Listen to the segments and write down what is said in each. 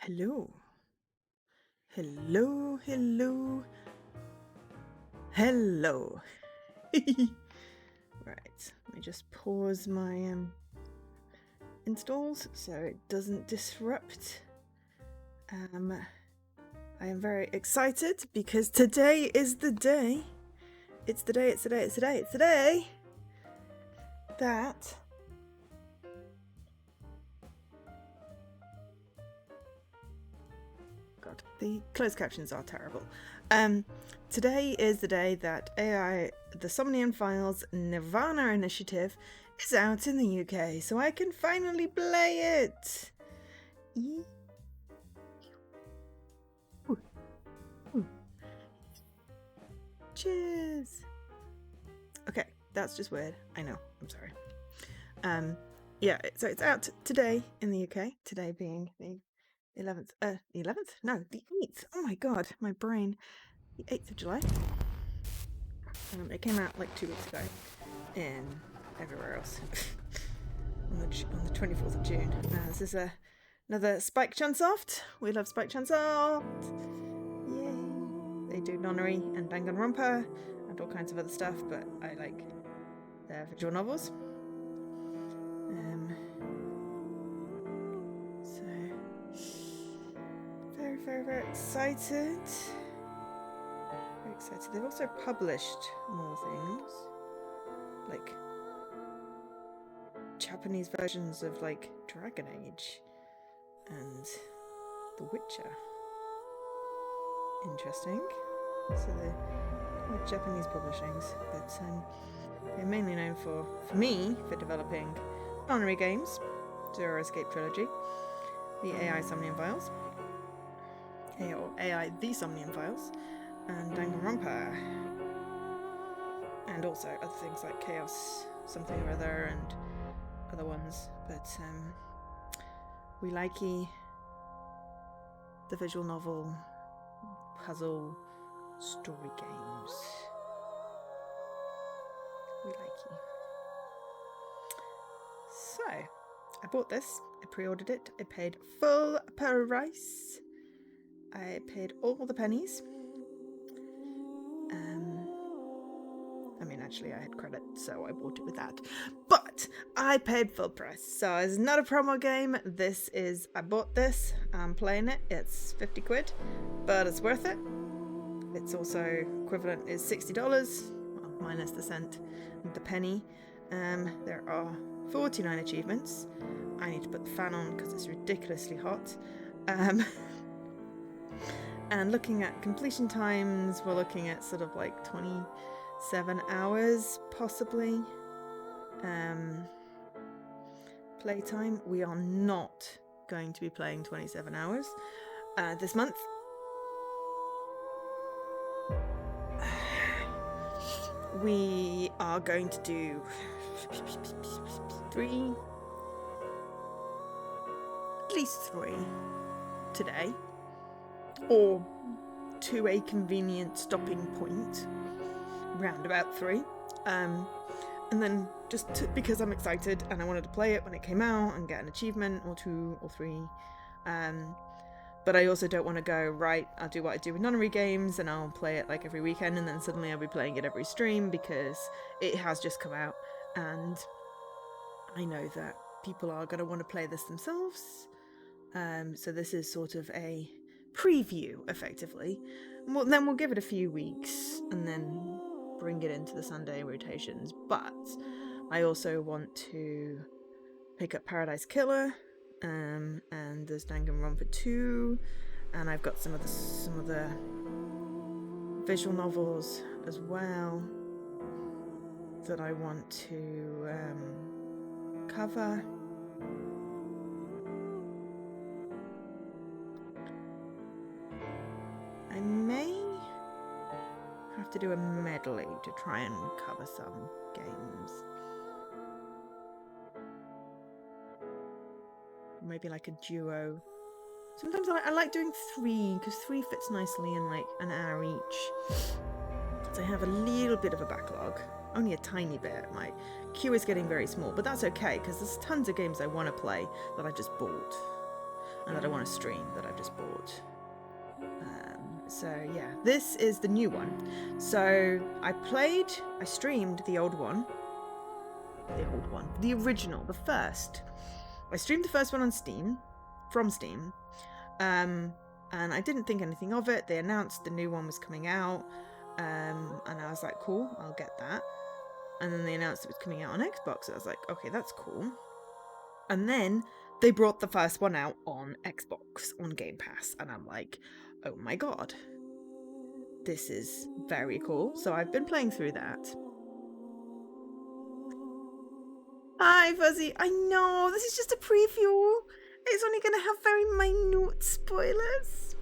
Hello. Hello, hello, hello. Right, let me just pause my installs so it doesn't disrupt. I am very excited because today is the day. It's the day that God, the closed captions are terrible. Today is the day that the Somnium Files Nirvana initiative is out in the UK, so I can finally play it. Cheers. Okay, that's just weird. I know. I'm sorry. Yeah, so it's out today in the UK. Today being the 11th. 11th? No, the 8th. Oh my god, my brain. The 8th of July. It came out like 2 weeks ago in everywhere else. on the 24th of June. This is another Spike Chunsoft. We love Spike Chunsoft. Yay! They do Nonnery and Danganronpa and all kinds of other stuff, but I like their visual novels. So very, very, very excited. Very excited. They've also published more things, like Japanese versions of like Dragon Age and The Witcher. Interesting. So they're Japanese publishings, but they're mainly known for me, for developing Nonnery games, Zero Escape Trilogy, the AI Somnium Files, AI The Somnium Files, and Danganronpa, and also other things like Chaos Something or Other and other ones, but we likey the visual novel, puzzle, story games. We likey. So, I bought this, I pre-ordered it, I paid full price. I paid all the pennies. I mean, actually, I had credit, so I bought it with that. But I paid full price, so it's not a promo game. I bought this, I'm playing it. It's 50 quid, but it's worth it. It's also equivalent is $60, well, minus the cent and the penny. There are 49 achievements. I need to put the fan on because it's ridiculously hot. And looking at completion times, we're looking at sort of like 27 hours, possibly. Playtime, we are not going to be playing 27 hours this month. We are going to do 3, at least 3 today, or to a convenient stopping point, round about 3. And then just because I'm excited and I wanted to play it when it came out and get an achievement or 2 or 3. But I also don't want to go, right, I'll do what I do with Nonnery games and I'll play it like every weekend and then suddenly I'll be playing it every stream, because it has just come out and I know that people are going to want to play this themselves. So this is sort of a preview, effectively. Then we'll give it a few weeks and then bring it into the Sunday rotations. But I also want to pick up Paradise Killer, and there's Danganronpa 2, and I've got some of the visual novels as well that I want to cover. I may have to do a medley to try and cover some games. Maybe like a duo. Sometimes I like doing 3, because 3 fits nicely in like an hour each. So I have a little bit of a backlog, only a tiny bit. My queue is getting very small, but that's okay because there's tons of games I want to play that I just bought. and that I want to stream that I've just bought. So yeah, this is the new one. So I streamed the the original, the first. I streamed the first one on Steam, from Steam, and I didn't think anything of it. They announced the new one was coming out, and I was like, cool, I'll get that. And then they announced it was coming out on Xbox. I was like, okay, that's cool. And then they brought the first one out on Xbox, on Game Pass, and I'm like, oh my god, this is very cool. So I've been playing through that. Hi, Fuzzy. I know, this is just a preview. It's only going to have very minute spoilers.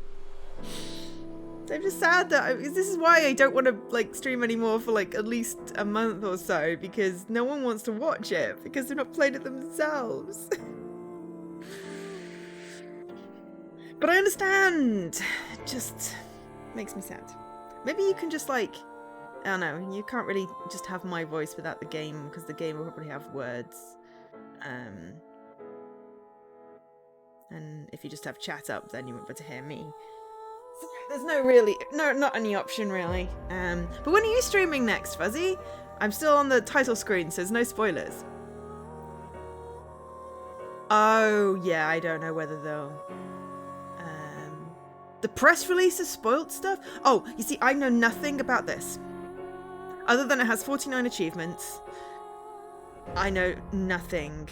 I'm just sad that this is why I don't want to stream anymore for at least a month or so, because no one wants to watch it because they've not played it themselves. But I understand. It just makes me sad. Maybe you can just I don't know, you can't really just have my voice without the game, because the game will probably have words. And if you just have chat up, then you won't be able to hear me. So there's not any option really. But when are you streaming next, Fuzzy? I'm still on the title screen, so there's no spoilers. Oh yeah, I don't know whether they'll. The press releases spoiled stuff? Oh, you see, I know nothing about this. Other than it has 49 achievements, I know nothing.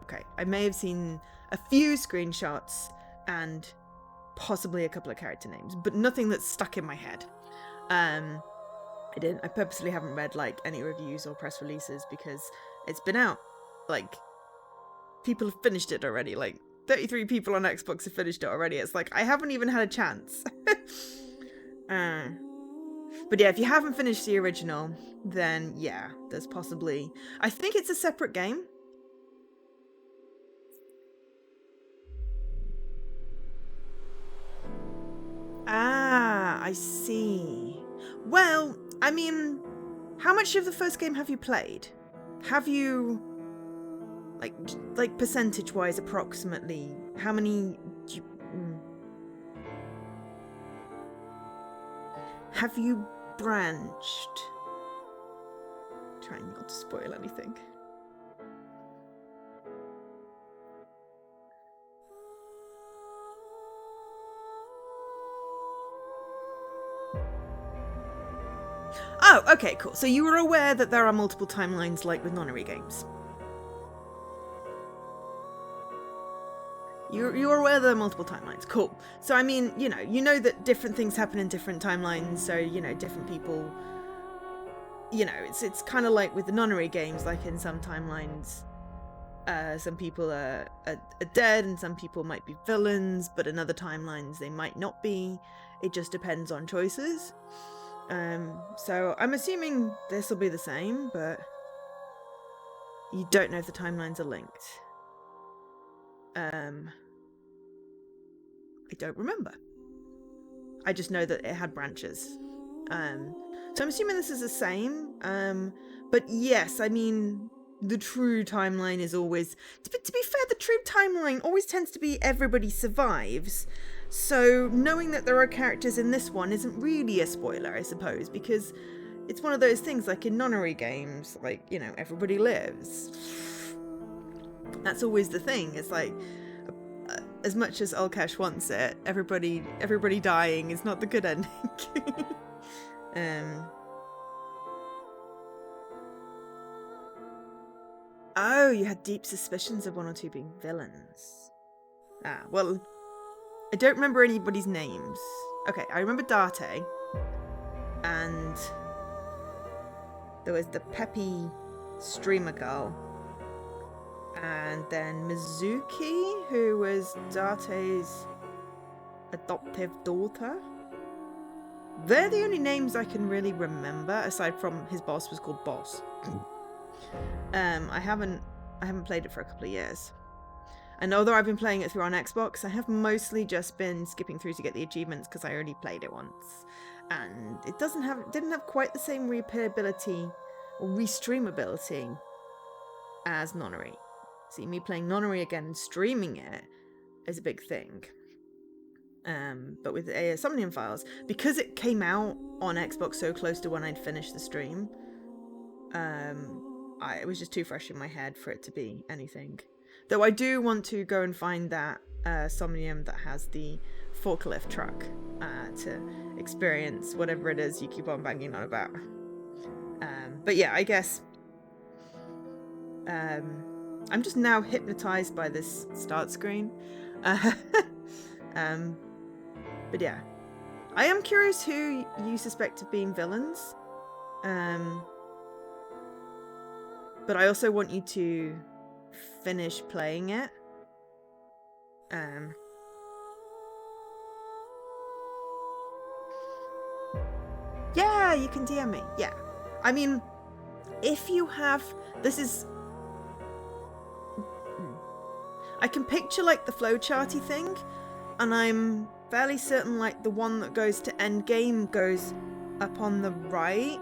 Okay, I may have seen a few screenshots and possibly a couple of character names, but nothing that's stuck in my head. I purposely haven't read any reviews or press releases because it's been out. People have finished it already. 33 people on Xbox have finished it already. It's I haven't even had a chance. But yeah, if you haven't finished the original, then yeah, there's possibly... I think it's a separate game. Ah, I see. Well, I mean, how much of the first game have you played? Have you... like percentage-wise, approximately, how many do you, have you branched? Trying not to spoil anything. Oh, okay, cool. So you were aware that there are multiple timelines like with nonary games? You're aware there are multiple timelines. Cool. So, I mean, you know that different things happen in different timelines, so, different people... it's kind of like with the nonary games, in some timelines, some people are dead and some people might be villains, but in other timelines they might not be. It just depends on choices. So I'm assuming this will be the same, but you don't know if the timelines are linked. I don't remember. I just know that it had branches. So I'm assuming this is the same. But yes, I mean, the true timeline is always... To be fair, the true timeline always tends to be everybody survives. So knowing that there are characters in this one isn't really a spoiler, I suppose, because it's one of those things like in nonary games, everybody lives. That's always the thing. It's as much as Ulkesh wants it, everybody dying is not the good ending. Oh, you had deep suspicions of one or two being villains. Ah, well, I don't remember anybody's names. Okay, I remember Date, and there was the peppy streamer girl, and then Mizuki, who was Date's adoptive daughter. They're the only names I can really remember, aside from his boss was called Boss. I haven't played it for a couple of years. And although I've been playing it through on Xbox, I have mostly just been skipping through to get the achievements because I already played it once. And it didn't have quite the same replayability or restreamability as Nonary. See, me playing Nonary again and streaming it is a big thing. But with Somnium Files, because it came out on Xbox so close to when I'd finished the stream, it was just too fresh in my head for it to be anything. Though I do want to go and find that Somnium that has the forklift truck to experience whatever it is you keep on banging on about. But yeah, I guess I'm just now hypnotized by this start screen. But yeah, I am curious who you suspect of being villains. But I also want you to finish playing it. Yeah, you can DM me. Yeah. I mean, if you have... This is... I can picture, like, the flowcharty thing, and I'm fairly certain, like, the one that goes to endgame goes up on the right.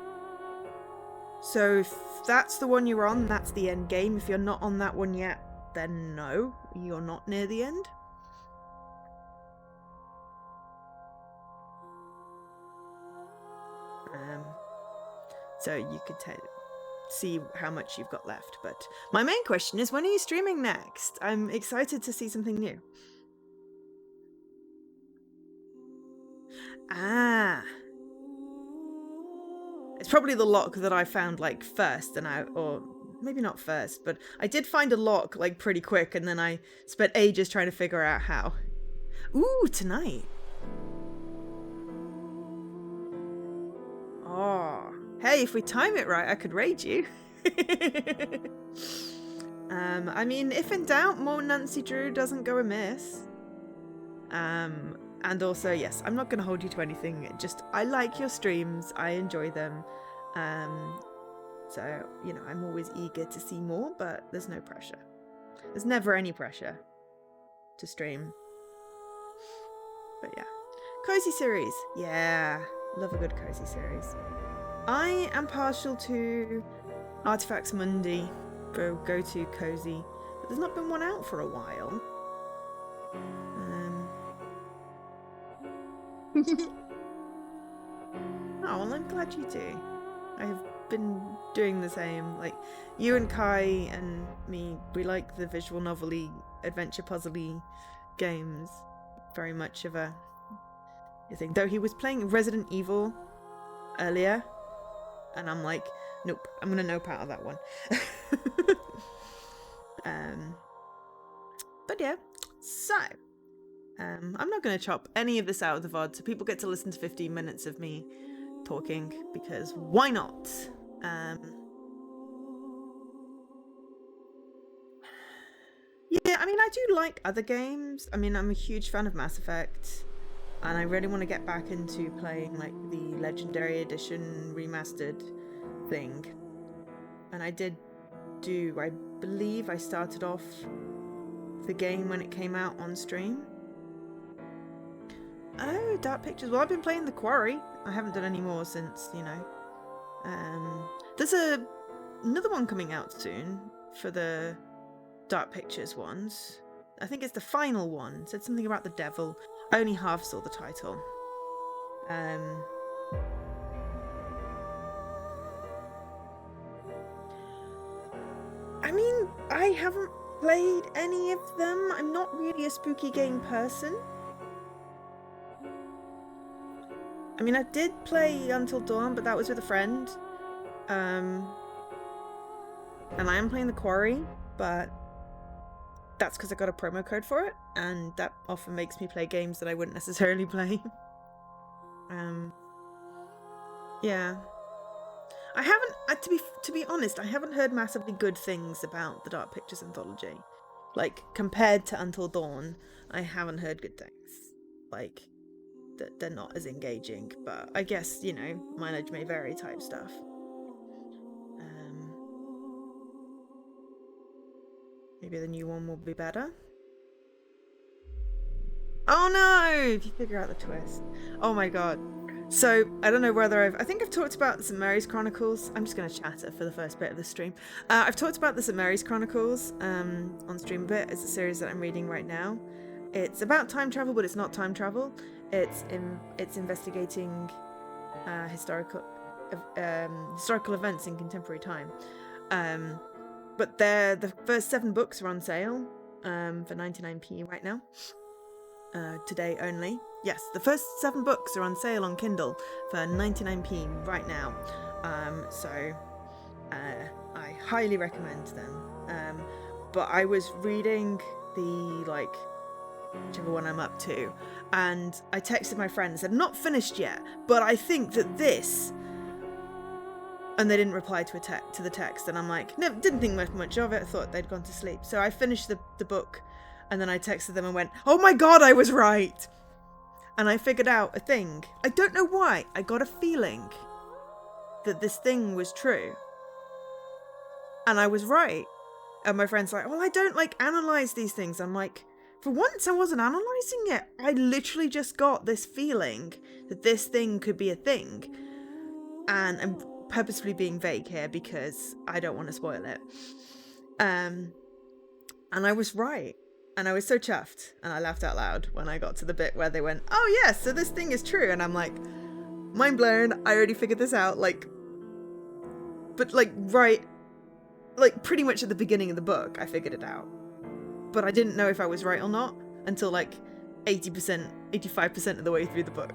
So if that's the one you're on, that's the end game. If you're not on that one yet, then no, you're not near the end. So you could see how much you've got left. But my main question is, when are you streaming next? I'm excited to see something new. It's probably the lock that I found, like, first, or maybe not first, but I did find a lock, like, pretty quick, and then I spent ages trying to figure out how. Ooh, tonight. Oh, hey, if we time it right, I could raid you. I mean, if in doubt, more Nancy Drew doesn't go amiss. And also, yes, I'm not going to hold you to anything. Just, I like your streams. I enjoy them. So, you know, I'm always eager to see more, but there's no pressure. There's never any pressure to stream. But yeah. Cozy series. Yeah. Love a good cozy series. I am partial to Artifacts Mundi for go-to cozy, but there's not been one out for a while. Oh, well, I'm glad you do. I have been doing the same. Like, you and Kai and me, we like the visual novel-y, adventure puzzle-y games. Very much of a thing. Though he was playing Resident Evil earlier, and I'm like, nope, I'm gonna nope out of that one. But yeah, so I'm not going to chop any of this out of the VOD, so people get to listen to 15 minutes of me talking, because why not? Yeah, I mean, I do like other games. I mean, I'm a huge fan of Mass Effect, and I really want to get back into playing, like, the Legendary Edition remastered thing. And I believe I started off the game when it came out on stream. Oh, Dark Pictures. Well, I've been playing The Quarry. I haven't done any more since, you know. There's another one coming out soon for the Dark Pictures ones. I think it's the final one. It said something about the devil. I only half saw the title. I mean, I haven't played any of them. I'm not really a spooky game person. I mean, I did play Until Dawn, but that was with a friend. And I am playing The Quarry, but that's because I got a promo code for it, and that often makes me play games that I wouldn't necessarily play. Yeah. I haven't, to be honest, I haven't heard massively good things about the Dark Pictures anthology. Like, compared to Until Dawn, I haven't heard good things. Like, that they're not as engaging, but I guess, you know, mileage may vary type stuff. Maybe the new one will be better. Oh no! If you figure out the twist. Oh my god. So, I don't know whether I think I've talked about St. Mary's Chronicles. I'm just going to chatter for the first bit of the stream. I've talked about the St. Mary's Chronicles on stream a bit. It's a series that I'm reading right now. It's about time travel, but it's not time travel. It's investigating historical events in contemporary time. But the first 7 books are on sale for 99p right now. Today only. Yes, the first 7 books are on sale on Kindle for 99p right now. So I highly recommend them. But I was reading the whichever one I'm up to, and I texted my friend and said, not finished yet, but I think that this, and they didn't reply to the text, and I'm like, no, didn't think much of it, I thought they'd gone to sleep. So I finished the book, and then I texted them and went, oh my god, I was right, and I figured out a thing. I don't know why, I got a feeling that this thing was true, and I was right. And my friend's like, well, I don't analyze these things. I'm like, for once I wasn't analysing it. I literally just got this feeling that this thing could be a thing. And I'm purposefully being vague here because I don't want to spoil it. And I was right. And I was so chuffed. And I laughed out loud when I got to the bit where they went, oh yes, so this thing is true. And I'm like, mind blown, I already figured this out. Pretty much at the beginning of the book, I figured it out. But I didn't know if I was right or not until 80%, 85% of the way through the book.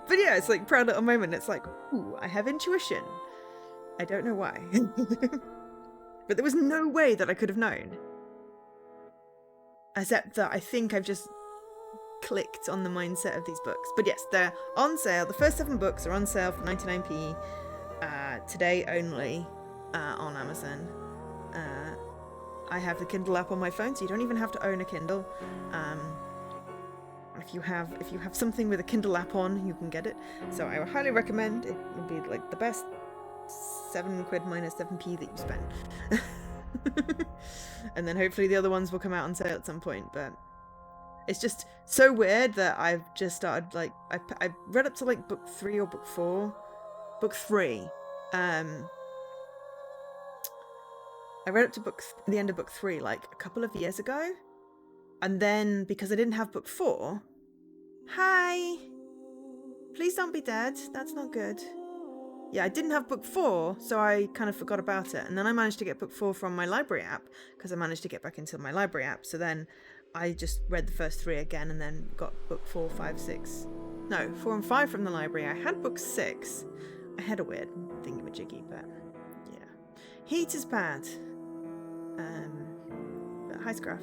But yeah, it's proud little moment. It's ooh, I have intuition. I don't know why. But there was no way that I could have known. Except that I think I've just clicked on the mindset of these books. But yes, they're on sale. The first 7 books are on sale for 99p today only on Amazon. I have the Kindle app on my phone, so you don't even have to own a Kindle. If you have something with a Kindle app on, you can get it. So I would highly recommend. It would be the best £7 minus 7p that you spend. And then hopefully the other ones will come out on sale at some point. But it's just so weird that I've just started I read up to book 3 or book 4. Book 3. I read up to the end of book 3 a couple of years ago, and then because I didn't have book 4, hi, please don't be dead, that's not good. Yeah, I didn't have book 4, so I kind of forgot about it, and then I managed to get book 4 from my library app, because I managed to get back into my library app, so then I just read the first 3 again, and then got book 4, 5, 6, no, 4 and 5 from the library. I had book 6, I had a weird thingamajiggy, but yeah. Heat is bad. But hi Scruff.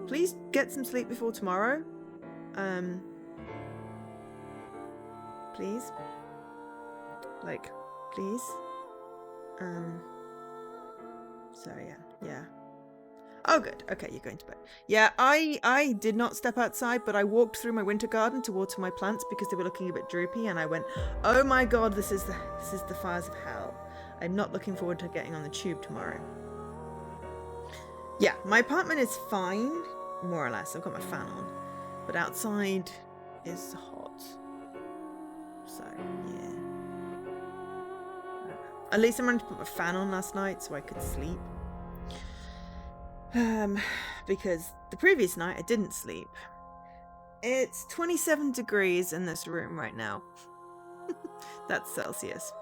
Please get some sleep before tomorrow. Please. Please. So yeah. Oh good. Okay, you're going to bed. Yeah, I did not step outside, but I walked through my winter garden to water my plants because they were looking a bit droopy, and I went, oh my god, this is the fires of hell. I'm not looking forward to getting on the tube tomorrow. Yeah, my apartment is fine, more or less. I've got my fan on, but outside is hot. So yeah. At least I managed to put my fan on last night so I could sleep. Because the previous night I didn't sleep. It's 27 degrees in this room right now. That's Celsius.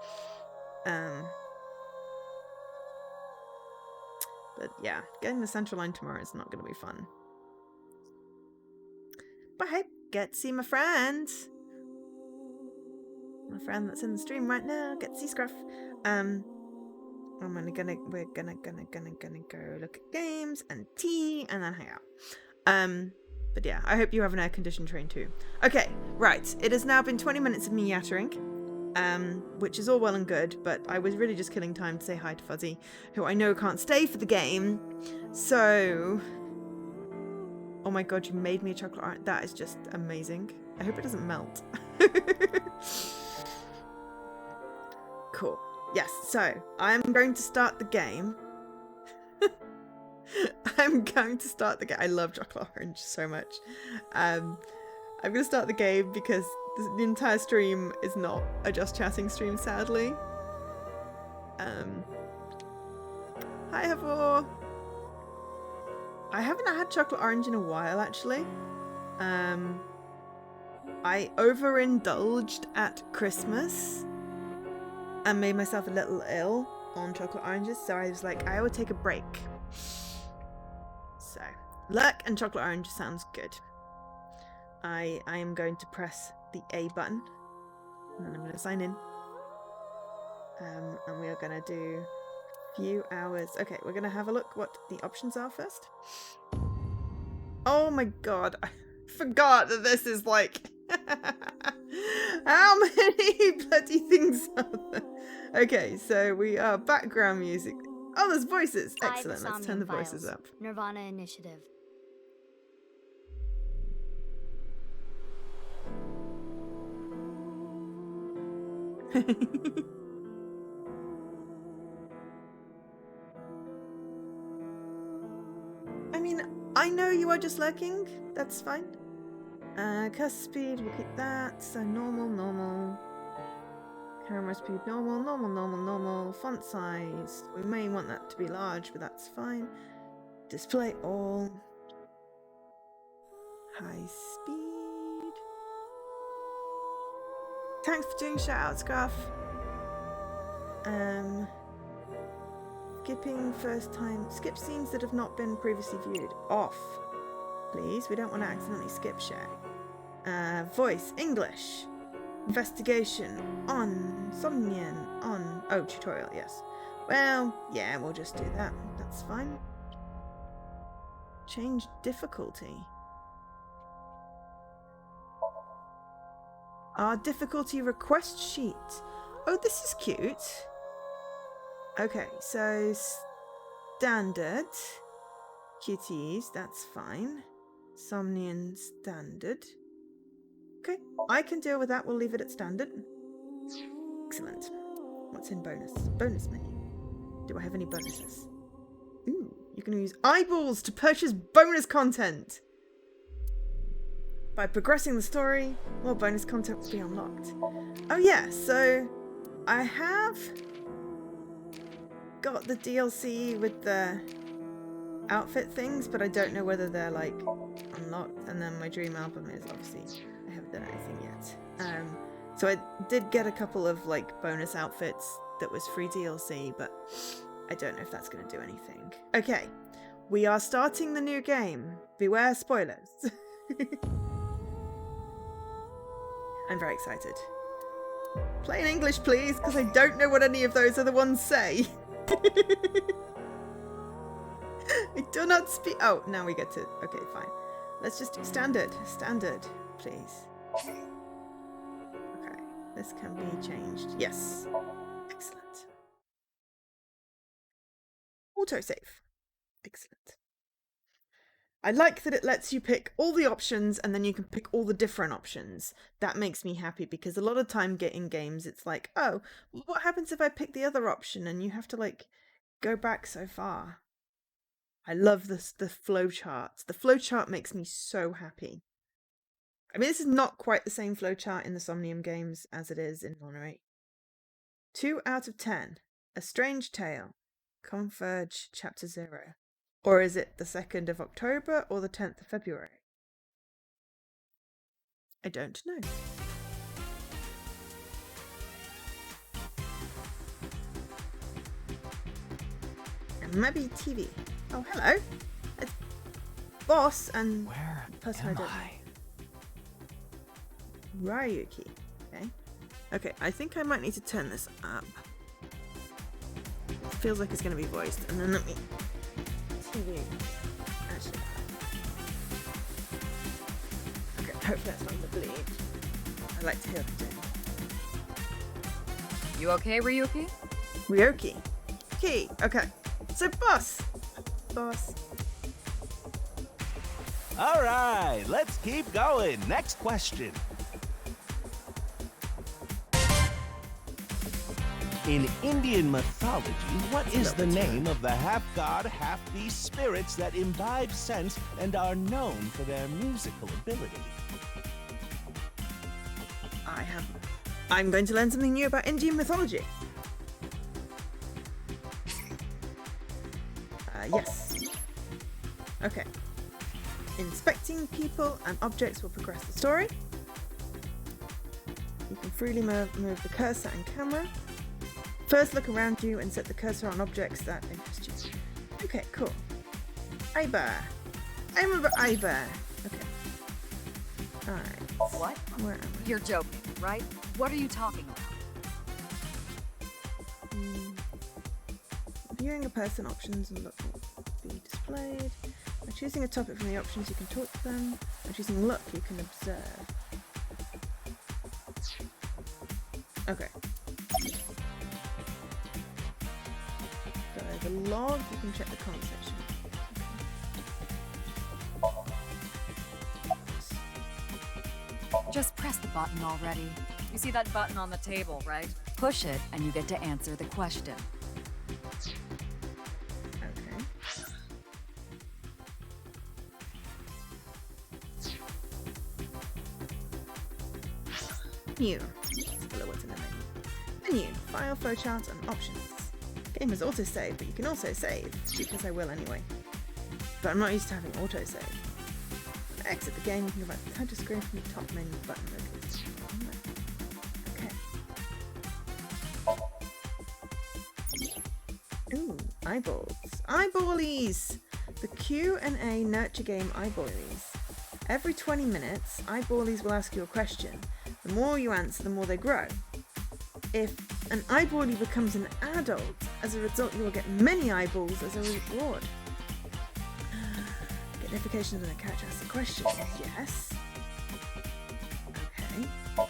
But yeah, getting the Central Line tomorrow is not going to be fun. But hey, get to see my friend. My friend that's in the stream right now. Get to see Scruff. We're gonna go look at games and tea and then hang out. But yeah, I hope you have an air-conditioned train too. Okay, right. It has now been 20 minutes of me yattering. Which is all well and good, but I was really just killing time to say hi to Fuzzy, who I know can't stay for the game. So, oh my god, you made me a chocolate orange. That is just amazing. I hope it doesn't melt. Cool. Yes, so I'm going to start the game. I'm going to start the game. I love chocolate orange so much. I'm going to start the game because the entire stream is not a Just Chatting stream, sadly. Hi, Havor. I haven't had chocolate orange in a while, actually. I overindulged at Christmas and made myself a little ill on chocolate oranges, so I was like, I will take a break. So, Lurk and chocolate orange sounds good. I am going to press the A button, and then I'm going to sign in. And we are going to do a few hours. Okay, we're going to have a look what the options are first. Oh my god, I forgot that this is like... How many bloody things are there? Okay, so we are background music. Oh, there's voices. Excellent, let's turn the voices up. Nirvana initiative. I mean, I know you are just lurking. That's fine. Cursor speed, we'll keep that. So normal. Camera speed, normal. Font size, we may want that to be large, but that's fine. Display all. High speed. Thanks for doing shoutouts, Graph. Skipping first time. Skip scenes that have not been previously viewed. Off. Please, we don't want to accidentally skip share. Voice, English. Investigation, on. Somnium, on. Oh, tutorial, yes. Well, yeah, we'll just do that. That's fine. Change difficulty. Our difficulty request sheet. Oh, this is cute. Okay, so standard. Cuties, that's fine. Somnium standard. Okay, I can deal with that. We'll leave it at standard. Excellent. What's in bonus? Bonus menu. Do I have any bonuses? Ooh, you can use eyeballs to purchase bonus content. By progressing the story, more bonus content will be unlocked. Oh yeah, so I have got the DLC with the outfit things, but I don't know whether they're like unlocked. And then my dream album is obviously, I haven't done anything yet. So I did get a couple of like bonus outfits that was free DLC, but I don't know if that's going to do anything. Okay, we are starting the new game. Beware spoilers. I'm very excited. Play in English, please, because I don't know what any of those other ones say. I do not speak. Oh, now we get to. Okay, fine. Let's just do standard. Standard, please. Okay, this can be changed. Yes. Excellent. Autosave. Excellent. I like that it lets you pick all the options and then you can pick all the different options. That makes me happy because a lot of time in games it's like, oh, what happens if I pick the other option and you have to like go back so far. I love the flowcharts. The flowchart makes me so happy. I mean, this is not quite the same flowchart in the Somnium games as it is in Monterey. 2 out of 10. A Strange Tale. Converge Chapter 0. Or is it the 2nd of October or the 10th of February? I don't know. And maybe TV. Oh, hello. It's boss and where person am I don't know. Ryuki. Okay. Okay, I think I might need to turn this up. It feels like it's going to be voiced. And then let me... TV. Actually. Okay, hopefully that's not going to bleed. I like to hear them do. You okay, Ryuki? Ryoki. Key. Okay. So, boss. All right, let's keep going. Next question. In Indian mythology, what is the name of the half-god, half-beast spirits that imbibe sense and are known for their musical ability? I'm going to learn something new about Indian mythology. Yes. Okay. Inspecting people and objects will progress the story. You can freely move the cursor and camera. First look around you and set the cursor on objects that interest you. Okay, cool. Iber. I remember Iber. Okay. Alright. What? Where am I? You're joking, right? What are you talking about? Viewing a person, options and look will be displayed. By choosing a topic from the options, you can talk to them. By choosing look, you can observe. Okay. So the log, you can check the comment section. Just press the button already. You see that button on the table, right? Push it and you get to answer the question. Okay. New. Let's follow what's in the menu. Menu, file, flowchart, and options. Game has autosave, but you can also save, because I will anyway. But I'm not used to having autosave. Exit the game, you can go back to the title screen from the top menu button. Okay. Ooh, eyeballs. Eyeballies! The Q&A nurture game eyeballies. Every 20 minutes, eyeballies will ask you a question. The more you answer, the more they grow. If an eyeballie becomes an adult, as a result you will get many eyeballs as a reward. Get notifications when a character asks a question. Yes. Okay. Oh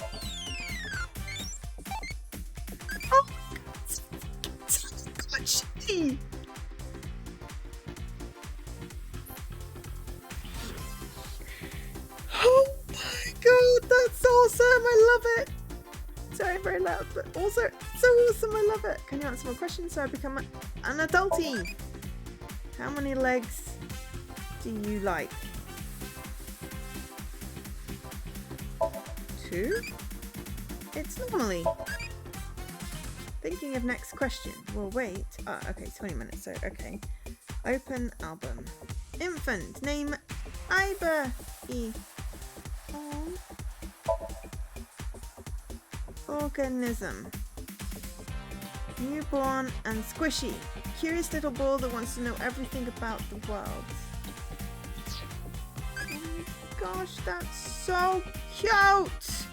my god! Oh my god, that's awesome! I love it! Sorry, I'm very loud, but also so awesome, I love it! Can you answer more questions so I become an adultie? How many legs do you like? 2? It's normally. Thinking of next question. We'll wait. Oh, okay, 20 minutes, so okay. Open album. Infant, name Iber. Organism. Newborn and squishy. Curious little ball that wants to know everything about the world. Oh my gosh, that's so cute!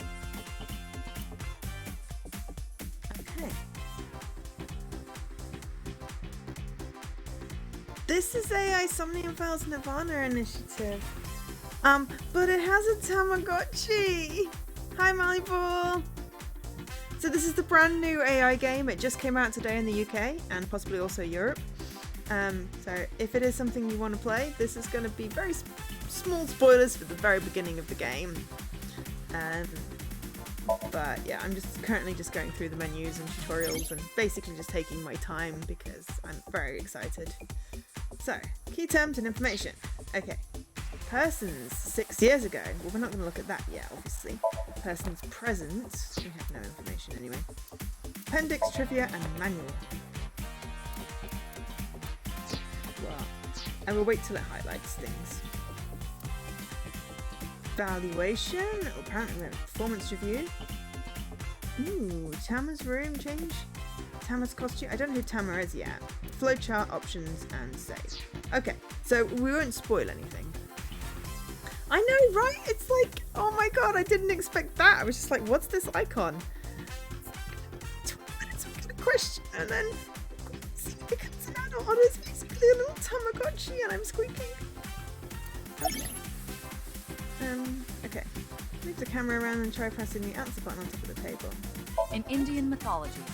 Okay. This is AI Somnium Files Nirvana initiative. But it has a Tamagotchi! Hi, Maliball! So this is the brand new AI game. It just came out today in the UK and possibly also Europe. So if it is something you want to play, this is going to be very small spoilers for the very beginning of the game. But yeah, I'm just currently just going through the menus and tutorials and basically just taking my time because I'm very excited. So, key terms and information. Okay. Persons 6 years ago. Well, we're not going to look at that yet, obviously. Persons present. We have no information anyway. Appendix, trivia, and manual. Well, I will wait till it highlights things. Valuation. Apparently we have a performance review. Ooh, Tama's room change. Tama's costume. I don't know who Tama is yet. Flowchart, options, and save. Okay, so we won't spoil anything. I know, right? It's like, oh my god, I didn't expect that. I was just like, what's this icon? 20 minutes of a question, and then it becomes an adult. It's basically a little Tamagotchi, and I'm squeaking. Okay. Okay. Move the camera around and try pressing the answer button on top of the table. In Indian mythology,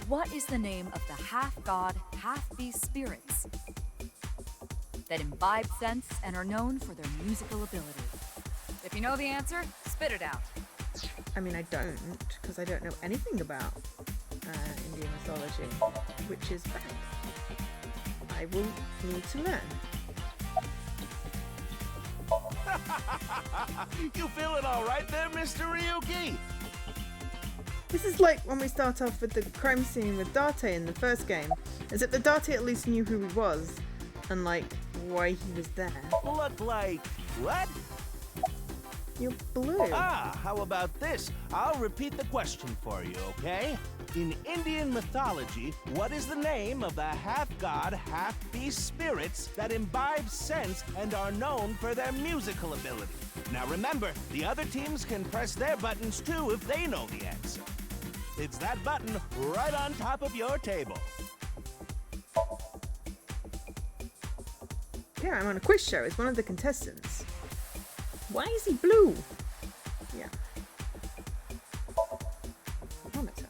what is the name of the half-god, half-beast spirits that imbibe sense and are known for their musical ability? If you know the answer, spit it out. I mean, I don't, because I don't know anything about Indian mythology, which is bad. I will need to learn. You feeling all right there, Mr. Ryuki? This is like when we start off with the crime scene with Date in the first game. As if the Date at least knew who he was. and like why he was there. Look like what? You're blue. Ah, how about this? I'll repeat the question for you, okay? In Indian mythology, what is the name of the half-god, half-beast spirits that imbibe sense and are known for their musical ability? Now remember, the other teams can press their buttons too if they know the answer. It's that button right on top of your table. Yeah, I'm on a quiz show as one of the contestants. Why is he blue? Yeah. Monitor.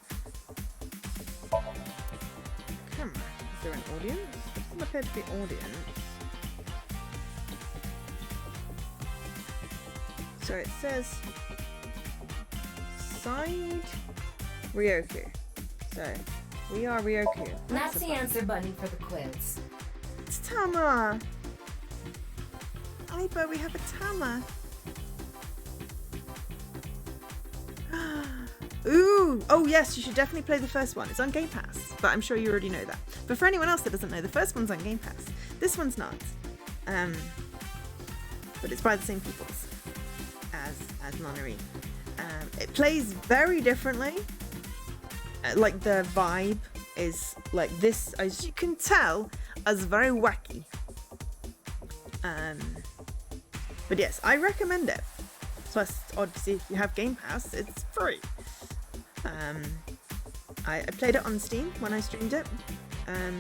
Camera. Is there an audience? It doesn't appear to be audience. So it says side Ryoku. So we are Ryoku. That's the answer button for the quiz. It's Tama. Aiba, we have a Tama. Ooh! Oh yes, you should definitely play the first one. It's on Game Pass, but I'm sure you already know that. But for anyone else that doesn't know, the first one's on Game Pass. This one's not. But it's by the same people as Nonary. It plays very differently. Like the vibe is like this, as you can tell, as very wacky. But yes, I recommend it. Plus, obviously, if you have Game Pass, it's free. I played it on Steam when I streamed it. I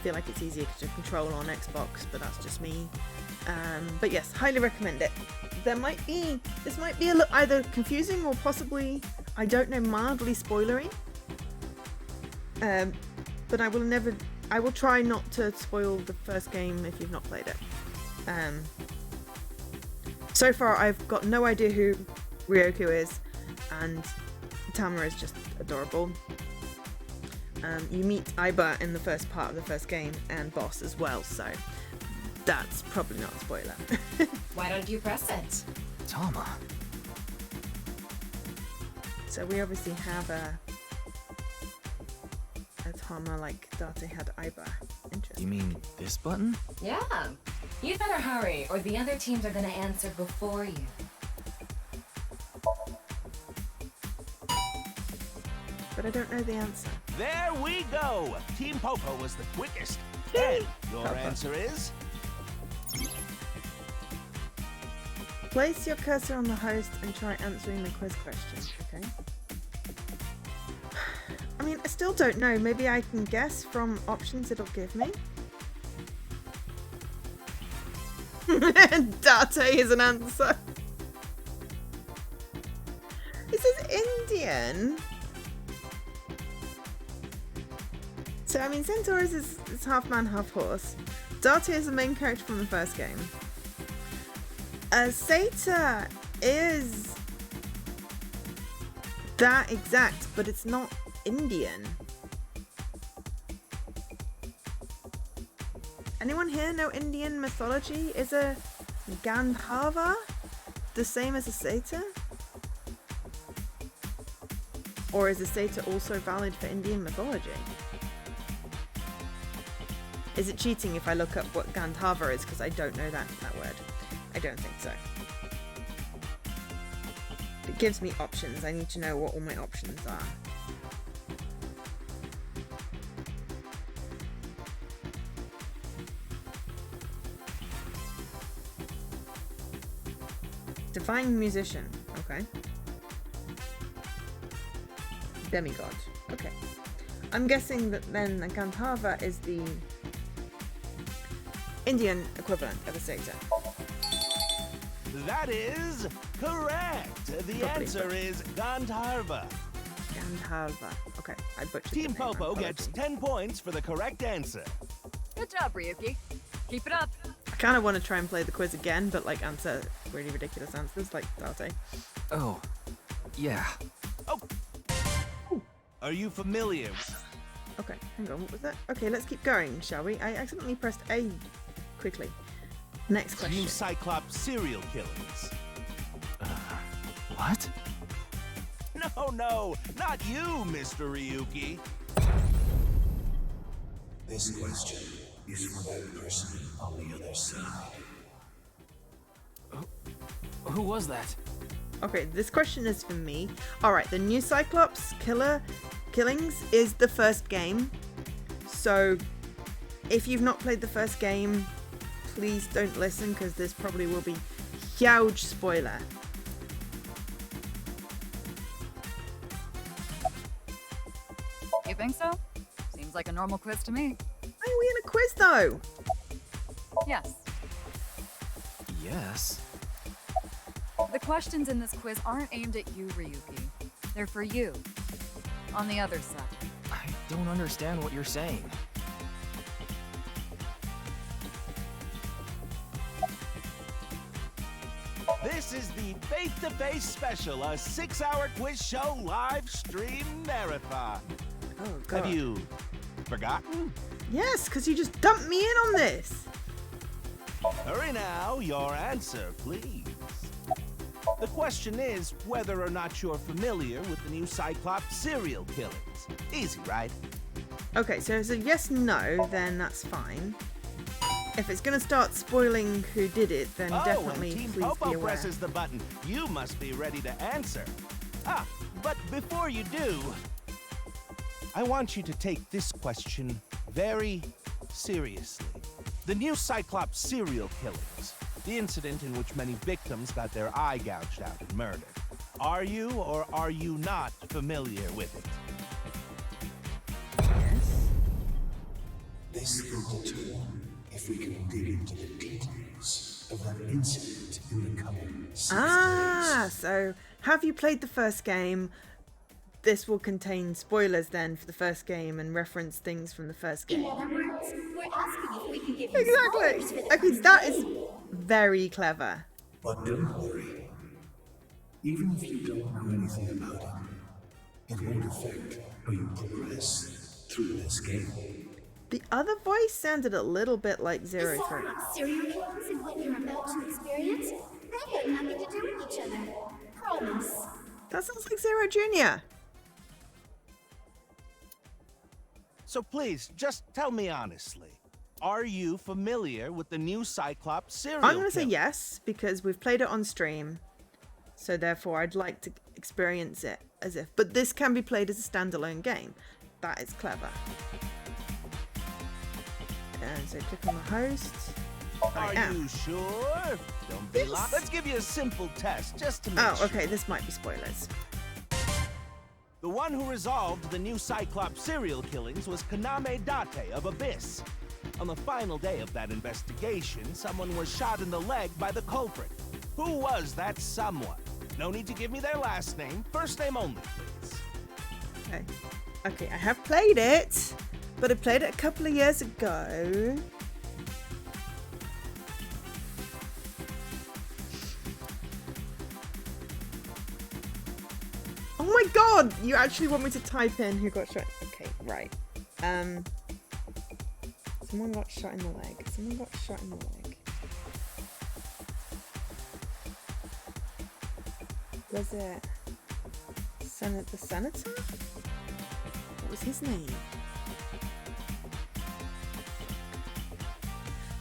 feel like it's easier to control on Xbox, but that's just me. But yes, highly recommend it. This might be a little either confusing or possibly, I don't know, mildly spoilery. But I will try not to spoil the first game if you've not played it. So far, I've got no idea who Ryoku is, and Tama is just adorable. You meet Aiba in the first part of the first game, and Boss as well, so that's probably not a spoiler. Why don't you press it? Tama. So we obviously have a Tama like Date had Aiba. Interesting. You mean this button? Yeah. You'd better hurry, or the other teams are gonna answer before you. But I don't know the answer. There we go! Team Popo was the quickest. And your Popo. answer is... Place your cursor on the host and try answering the quiz question, okay? I mean, I still don't know. Maybe I can guess from options it'll give me. Date is an answer. It says Indian. So, I mean, Centaurus is half man, half horse. Date is the main character from the first game. Seta is that exact, but it's not Indian. Anyone here know Indian mythology? Is a Gandharva the same as a Seta? Or is a Seta also valid for Indian mythology? Is it cheating if I look up what Gandharva is because I don't know that word? I don't think so. It gives me options. I need to know what all my options are. Divine musician. Okay. Demigod. Okay. I'm guessing that then the Gandharva is the Indian equivalent of a Seta. That is correct. The Probably, answer but- is Gandharva. Gandharva. Okay, I butchered Team the name. Popo gets Apologies. 10 points for the correct answer. Good job, Ryuki. Keep it up. I kind of want to try and play the quiz again, but like answer really ridiculous answers like Date. Oh, yeah. Are you familiar? Okay, hang on, what was that? Okay, let's keep going, shall we? I accidentally pressed A quickly. Next question. You Cyclops serial killers. What? No, not you, Mr. Ryuki. This question is for that person on the other side. Who was that? Okay, this question is for me. Alright, the new Cyclops Killings is the first game. So, if you've not played the first game, please don't listen because this probably will be huge spoiler. You think so? Seems like a normal quiz to me. Why are we in a quiz though? Yes. Yes. The questions in this quiz aren't aimed at you, Ryuki. They're for you. On the other side. I don't understand what you're saying. This is the Face-to-Face Special, a 6-hour quiz show live stream marathon. Oh god. Have you forgotten? Yes, because you just dumped me in on this. Hurry now, your answer, please. The question is whether or not you're familiar with the new Cyclops serial killings. Easy, right? Okay, so if it's a yes, no, then that's fine. If it's going to start spoiling who did it, then definitely and Team please Popo be aware. presses the button. You must be ready to answer. But before you do, I want you to take this question very seriously. The new Cyclops serial killings, the incident in which many victims got their eye gouged out and murdered. Are you or are you not familiar with it? Yes. This will determine if we can dig into the details of that incident in the coming 6 days. So have you played the first game? This will contain spoilers then for the first game and reference things from the first In game. other words, we're asking if we can give you Exactly. spoilers for the Okay, first that game. is very clever. But don't worry. Even if you don't know anything about it, it won't affect how you progress through this game. The other voice sounded a little bit like The Zero Three. Cyclops serial killings and what you're about to experience, they have nothing to do with each other. Promise. That sounds like Zero Jr. So please, just tell me honestly. Are you familiar with the new Cyclops serial I'm going to say killings? yes because we've played it on stream. So therefore I'd like to experience it as if. But this can be played as a standalone game. That is clever. And so click on the host. I Are am. you sure? Don't be Yes. lying. Let's give you a simple test just to make Oh, sure. okay, this might be spoilers. The one who resolved the new Cyclops serial killings was Kaname Date of Abyss. On the final day of that investigation, someone was shot in the leg by the culprit. Who was that someone? No need to give me their last name. First name only, please. Okay. Okay, I have played it, but I played it a couple of years ago. Oh my god! You actually want me to type in who got shot? Okay, right. Someone got shot in the leg. Someone got shot in the leg. Was it the senator? What was his name?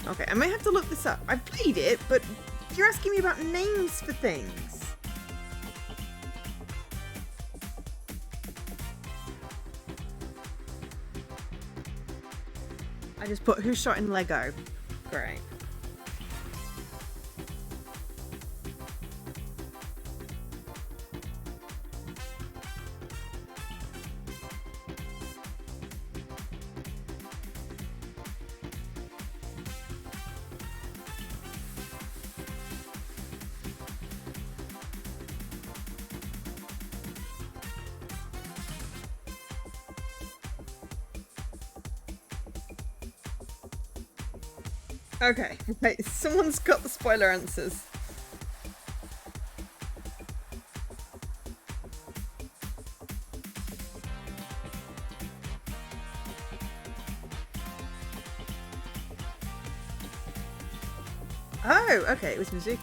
Okay, I may have to look this up. I played it, but you're asking me about names for things. I just put who shot in Lego. Great. Okay, right, someone's got the spoiler answers. Oh, okay, it was Mizuki.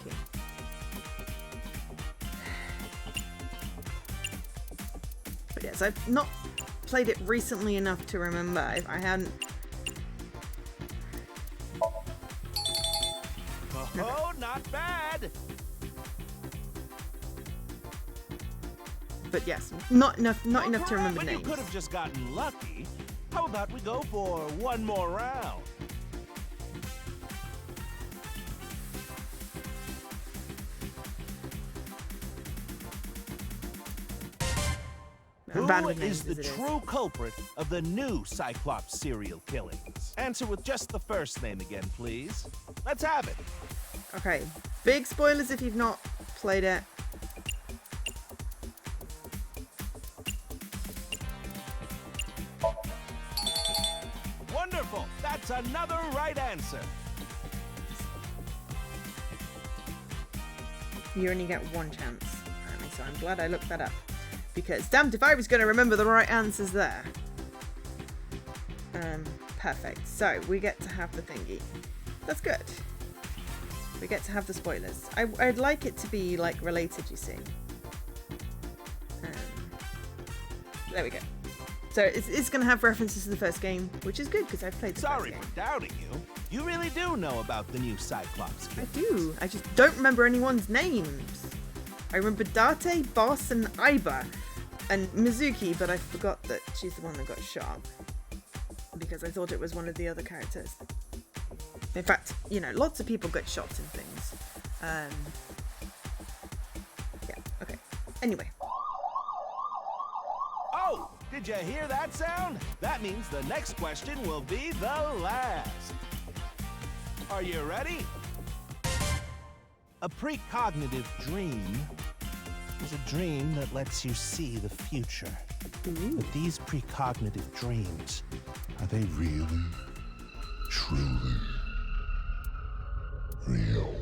But yes, I've not played it recently enough to remember. If I hadn't Not bad. But yes, not enough to remember When names. you could have just gotten lucky, how about we go for one more round? Who Abandoned is names the as it is. true culprit of the new Cyclops serial killings? Answer with just the first name again, please. Let's have it. Okay, big spoilers if you've not played it. Wonderful. That's another right answer. You only get one chance, apparently, so I'm glad I looked that up. Because damned if I was going to remember the right answers there. Perfect. So, we get to have the thingy. That's good. We get to have the spoilers. I'd like it to be, like, related, you see. There we go. So, it's going to have references to the first game, which is good, because I've played the Sorry first game. for doubting you. You really do know about the new Cyclops I killings. do. I just don't remember anyone's names. I remember Date, Boss, and Aiba, and Mizuki, but I forgot that she's the one that got shot. Because I thought it was one of the other characters. In fact, you know, lots of people get shot in things. Yeah, okay. Anyway. Oh, did you hear that sound? That means the next question will be the last. Are you ready? A precognitive dream is a dream that lets you see the future. But these precognitive dreams, Are they really, truly real?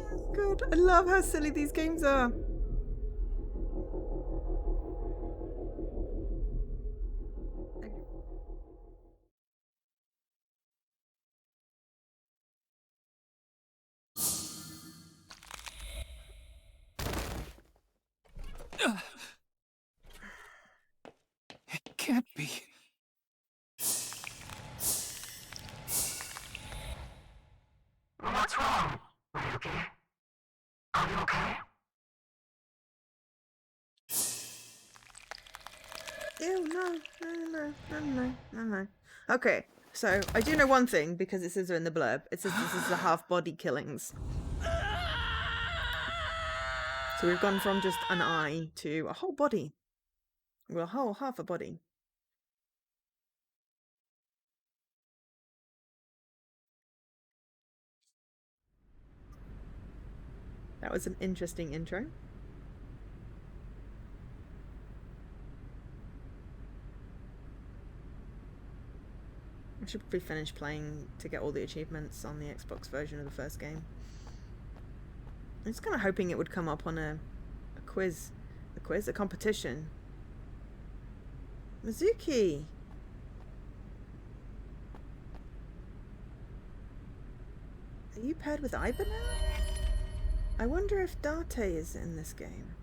Oh, God, I love how silly these games are. It can't be. What's wrong, Ryuki? Are you okay? Ew, no. Okay, so I do know one thing because it says in the blurb. It says this is the half-body killings. So we've gone from just an eye to a whole body. Well, half a body. That was an interesting intro. I should probably finish playing to get all the achievements on the Xbox version of the first game. I was kind of hoping it would come up on a competition. Mizuki! Are you paired with Aiba now? I wonder if Date is in this game.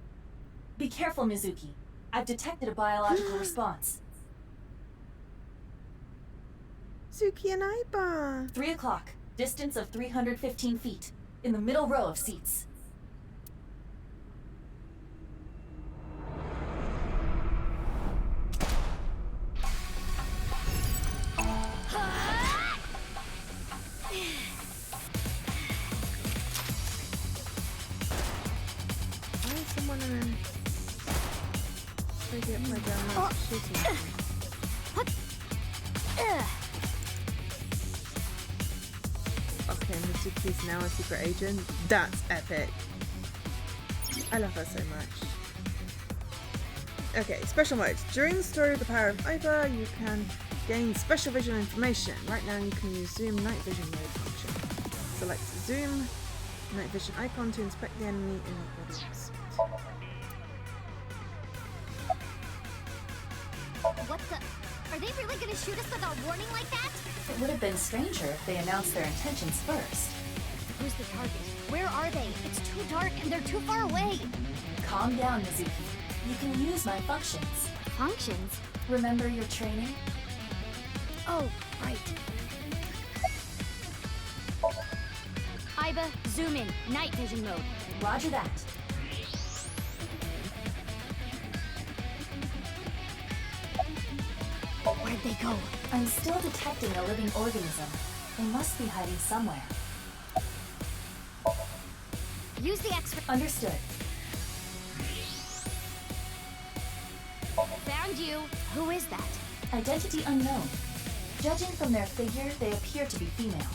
Be careful, Mizuki. I've detected a biological response. Mizuki and Aiba! 3 o'clock. Distance of 315 feet. In the middle row of seats. Why is someone in a... Ready up my down shooting? Okay, Mizuki's now a secret agent. That's epic. I love her so much. Okay, special modes. During the story of the power of Aiba, you can gain special vision information. Right now you can use zoom night vision mode function. Select zoom night vision icon to inspect the enemy in the audience. What the? Are they really gonna shoot us without warning like that? It would have been stranger if they announced their intentions first. Who's the target? Where are they? It's too dark and they're too far away. Calm down, Mizuki. You can use my functions. Functions? Remember your training? Oh, right. Iba, zoom in. Night vision mode. Roger that. Where'd they go? I'm still detecting a living organism. They must be hiding somewhere. Use the X-ray. Understood. Found you. Who is that? Identity unknown. Judging from their figure, they appear to be female.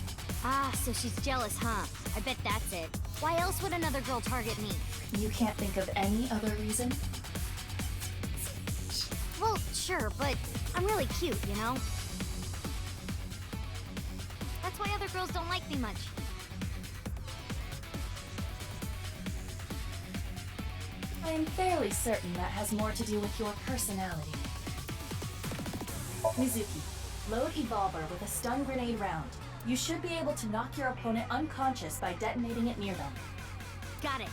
Ah, so she's jealous, huh? I bet that's it. Why else would another girl target me? You can't think of any other reason? Well, sure, but I'm really cute, you know? That's why other girls don't like me much. I'm fairly certain that has more to do with your personality. Mizuki, load Evolver with a stun grenade round. You should be able to knock your opponent unconscious by detonating it near them. Got it.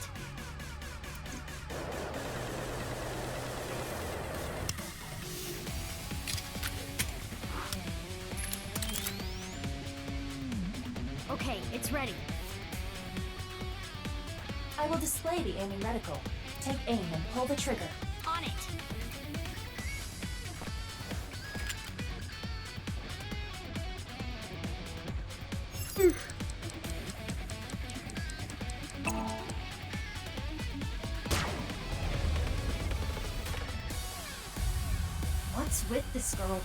Okay, it's ready. I will display the aiming reticle. Take aim and pull the trigger. On it. What's with this girl?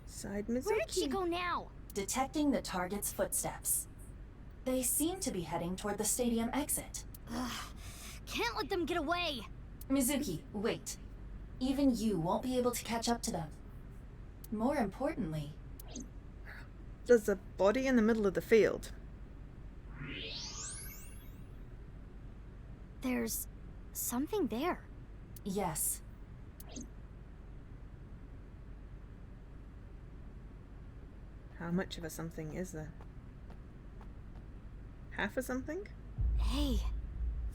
Side Mizuki. Where did she go now? Detecting the target's footsteps. They seem to be heading toward the stadium exit. Ugh, can't let them get away. Mizuki, wait. Even you won't be able to catch up to them. More importantly, There's a body in the middle of the field. There's something there. yes, How much of a something is there? Half a something? Hey,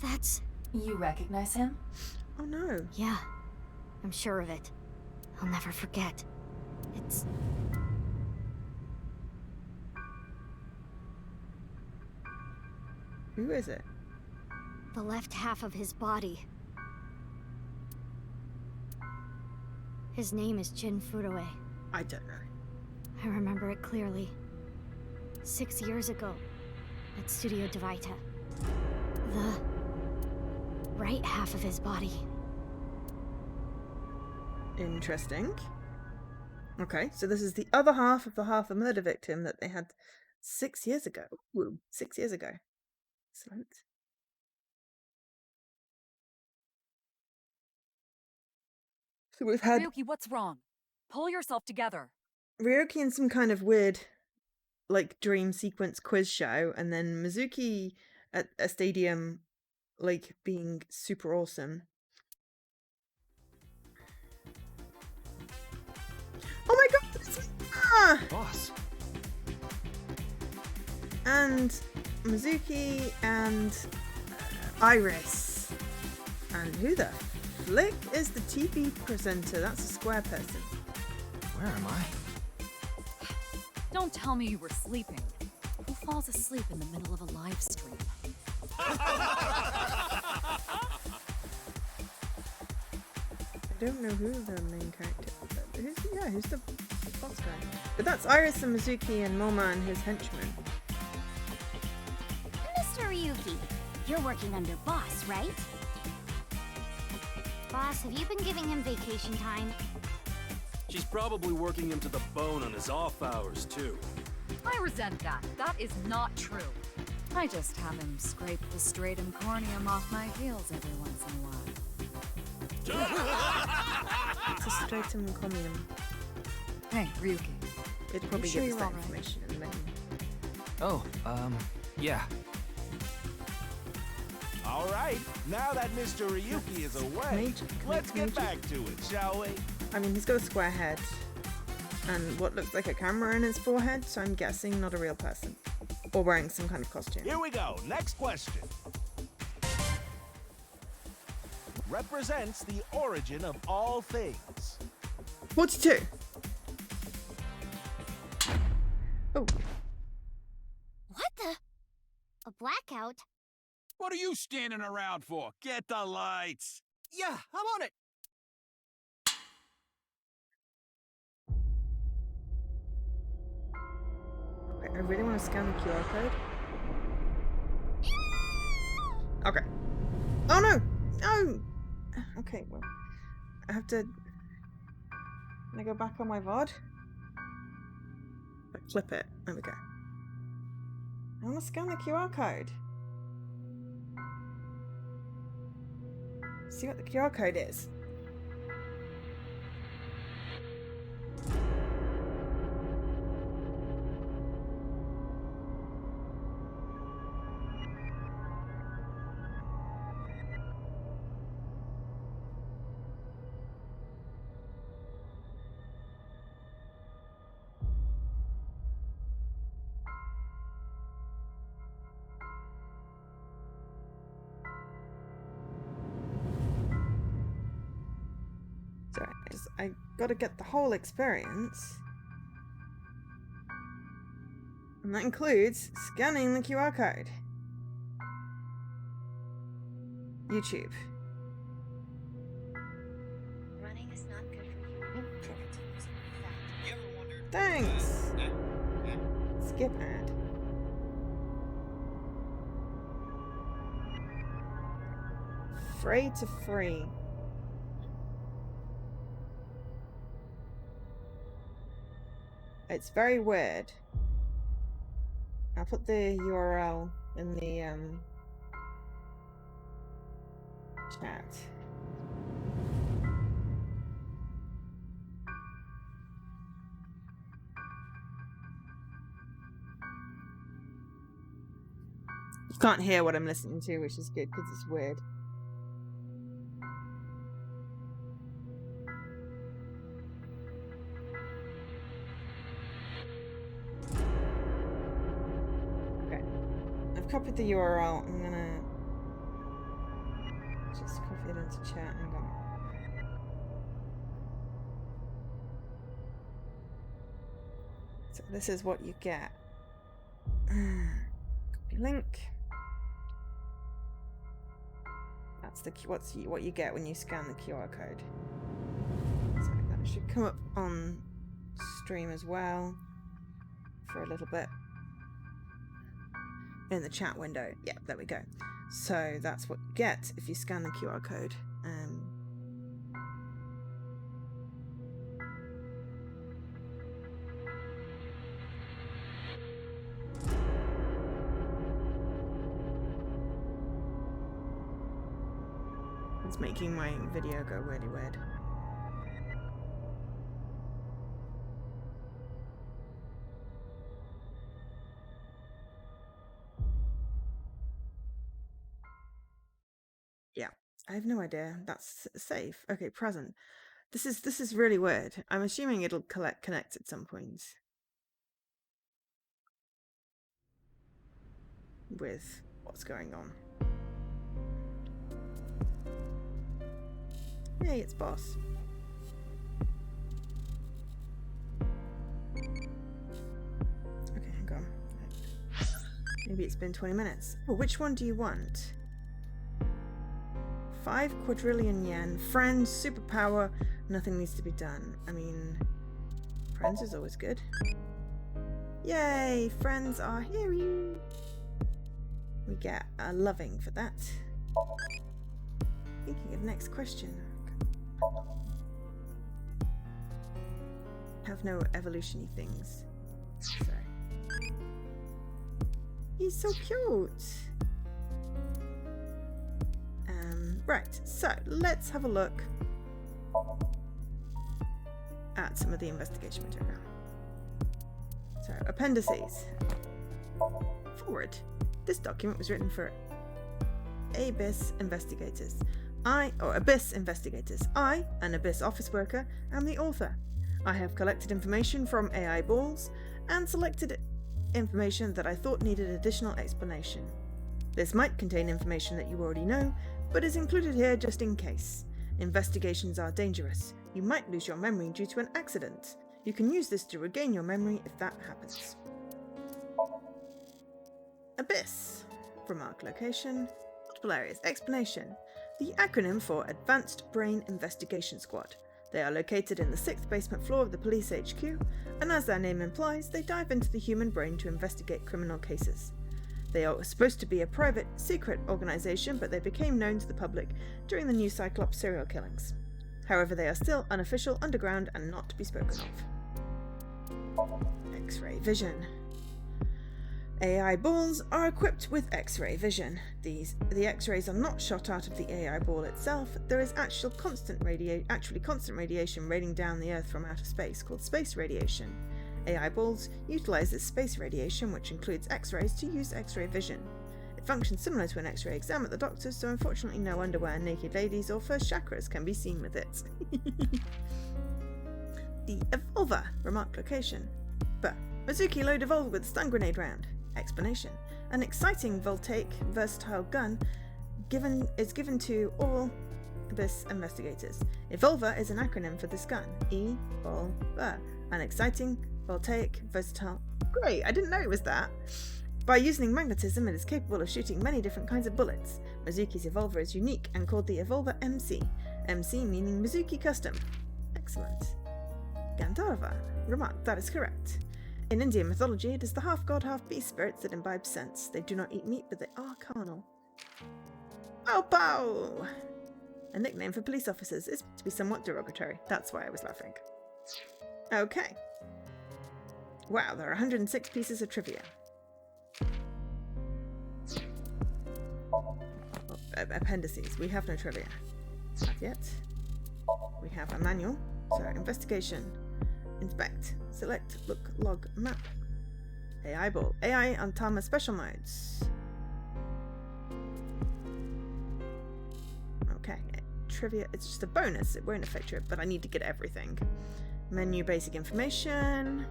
that's... you recognize him? Oh no. Yeah, I'm sure of it. I'll never forget. It's... Who is it? the left half of his body. His name is Jin Furue. I don't know. I remember it clearly. 6 years ago, at Studio Devita. The right half of his body. Interesting. Okay, so this is the other half of the half a murder victim that they had 6 years ago. Ooh, 6 years ago. Excellent. So we've had Ryuki, what's wrong? Pull yourself together. Ryoki in some kind of weird, like, dream sequence quiz show, and then Mizuki at a stadium, like, being super awesome. Oh my god! Boss. And Mizuki and Iris. And who the flick is the TV presenter? That's a square person. Where am I? Don't tell me you were sleeping. Who falls asleep in the middle of a live stream? I don't know who the main character is, but who's the boss guy? But that's Iris and Mizuki and Moma and his henchmen. Mr. Ryuki, you're working under Boss, right? Boss, have you been giving him vacation time? She's probably working him to the bone on his off hours, too. I resent that. That is not true. I just have him scrape the stratum corneum off my heels every once in a while. It's a stratum corneum. Hey, Ryuki. It'd probably sure give us you're that all right? information in the menu. Oh, yeah. All right, now that Mr. Ryuki is away, let's get back to it, shall we? I mean, he's got a square head and what looks like a camera in his forehead, so I'm guessing not a real person. Or wearing some kind of costume. Here we go. Next question. Represents the origin of all things. 42. Oh. What the? A blackout? What are you standing around for? Get the lights. Yeah, I'm on it. Okay, I really want to scan the QR code. Okay. Oh no! No! Okay, well. I have to... Can I go back on my VOD? Flip it. There we go. I want to scan the QR code. See what the QR code is. Sorry, I gotta get the whole experience. And that includes scanning the QR code. YouTube. Running is not good for you. Thanks! Skip ad. Free to free. It's very weird. I'll put the URL in the chat. You can't hear what I'm listening to, which is good because it's weird. Copied the URL. I'm gonna just copy it into chat. Hang on. So this is what you get. Copy link. That's what you get when you scan the QR code. So that should come up on stream as well for a little bit. In the chat window. Yeah, there we go. So that's what you get if you scan the QR code. It's making my video go really weird. Yeah, I have no idea. That's safe. Okay, present. This is really weird. I'm assuming it'll connect at some point with what's going on. Hey, it's boss. Okay, hang on. Maybe it's been 20 minutes. Oh, which one do you want? 5 quadrillion yen, friends, superpower, nothing needs to be done. I mean, friends is always good. Yay, friends are here. We get a loving for that. Thinking of next question. Have no evolution-y things. So. He's so cute. Right, so let's have a look at some of the investigation material. So, appendices. Forward. This document was written for Abyss investigators. Abyss investigators. I, an Abyss office worker, am the author. I have collected information from AI balls and selected information that I thought needed additional explanation. This might contain information that you already know, but is included here just in case. Investigations are dangerous. You might lose your memory due to an accident. You can use this to regain your memory if that happens. Abyss. Remark location. Multiple areas. Explanation. The acronym for Advanced Brain Investigation Squad. They are located in the 6th basement floor of the police HQ, and as their name implies, they dive into the human brain to investigate criminal cases. They are supposed to be a private, secret organisation, but they became known to the public during the new Cyclops serial killings. However, they are still unofficial, underground, and not to be spoken of. X-ray vision. AI balls are equipped with X-ray vision. The X-rays are not shot out of the AI ball itself. There is actually constant radiation raining down the Earth from outer space, called space radiation. AI balls utilize this space radiation, which includes X-rays, to use X-ray vision. It functions similar to an X-ray exam at the doctor's, so unfortunately no underwear, naked ladies, or first chakras can be seen with it. The Evolver. Remark location. Mizuki load Evolver with a stun grenade round. Explanation. An exciting, voltaic, versatile gun is given to all Abyss investigators. Evolver is an acronym for this gun. E-Vol-Ver. An exciting, voltaic, versatile... Great, I didn't know it was that. By using magnetism, it is capable of shooting many different kinds of bullets. Mizuki's Evolver is unique and called the Evolver MC. MC meaning Mizuki Custom. Excellent. Gandharva. Remark, that is correct. In Indian mythology, it is the half-god, half-beast spirits that imbibe sense. They do not eat meat, but they are carnal. Pow pow! A nickname for police officers is to be somewhat derogatory. That's why I was laughing. Okay. Wow, there are 106 pieces of trivia. Appendices. We have no trivia. Not yet. We have a manual. So, investigation. Inspect. Select. Look. Log. Map. AI ball. AI on Tama special modes. Okay. Trivia. It's just a bonus. It won't affect you, but I need to get everything. Menu basic information.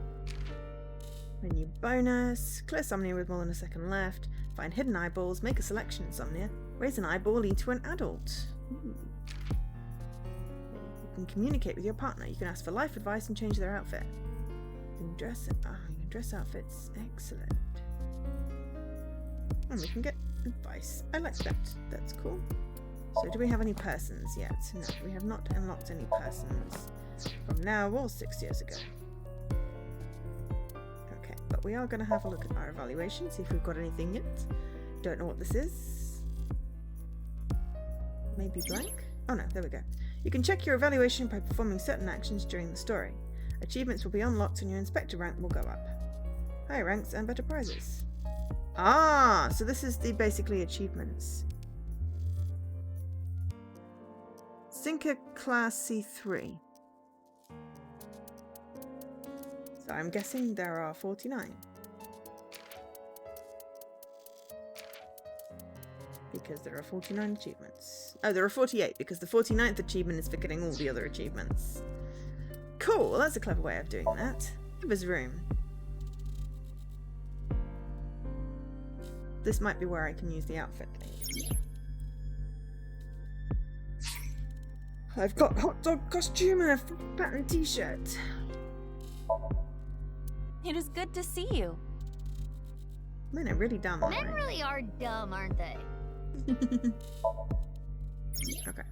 Menu bonus. Clear Somnium with more than a second left. Find hidden eyeballs. Make a selection, Somnia. Raise an eyeball, lead to an adult. Ooh. You can communicate with your partner. You can ask for life advice and change their outfit. You can dress outfits. Excellent. And we can get advice. I like that. That's cool. So do we have any persons yet? No, we have not unlocked any persons from now or 6 years ago. Okay, but we are going to have a look at our evaluation, see if we've got anything yet. Don't know what this is. Maybe blank? Oh no, there we go. You can check your evaluation by performing certain actions during the story. Achievements will be unlocked and your inspector rank will go up. Higher ranks and better prizes. Ah, so this is the basically achievements. Sinker Class C3. So I'm guessing there are 49. Because there are 49 achievements. Oh, there are 48, because the 49th achievement is for getting all the other achievements. Cool, that's a clever way of doing that. Give us room. This might be where I can use the outfit thing. I've got hot dog costume and a pattern t-shirt. It is good to see you. Man, I'm really dumb. Men really are dumb, aren't they? Okay.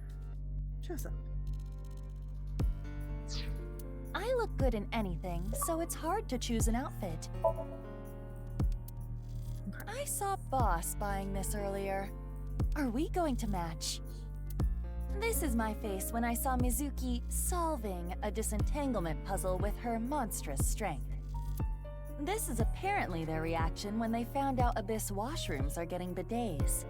Shut up. I look good in anything, so it's hard to choose an outfit. Okay. I saw Boss buying this earlier. Are we going to match? This is my face when I saw Mizuki solving a disentanglement puzzle with her monstrous strength. This is apparently their reaction when they found out Abyss washrooms are getting bidets.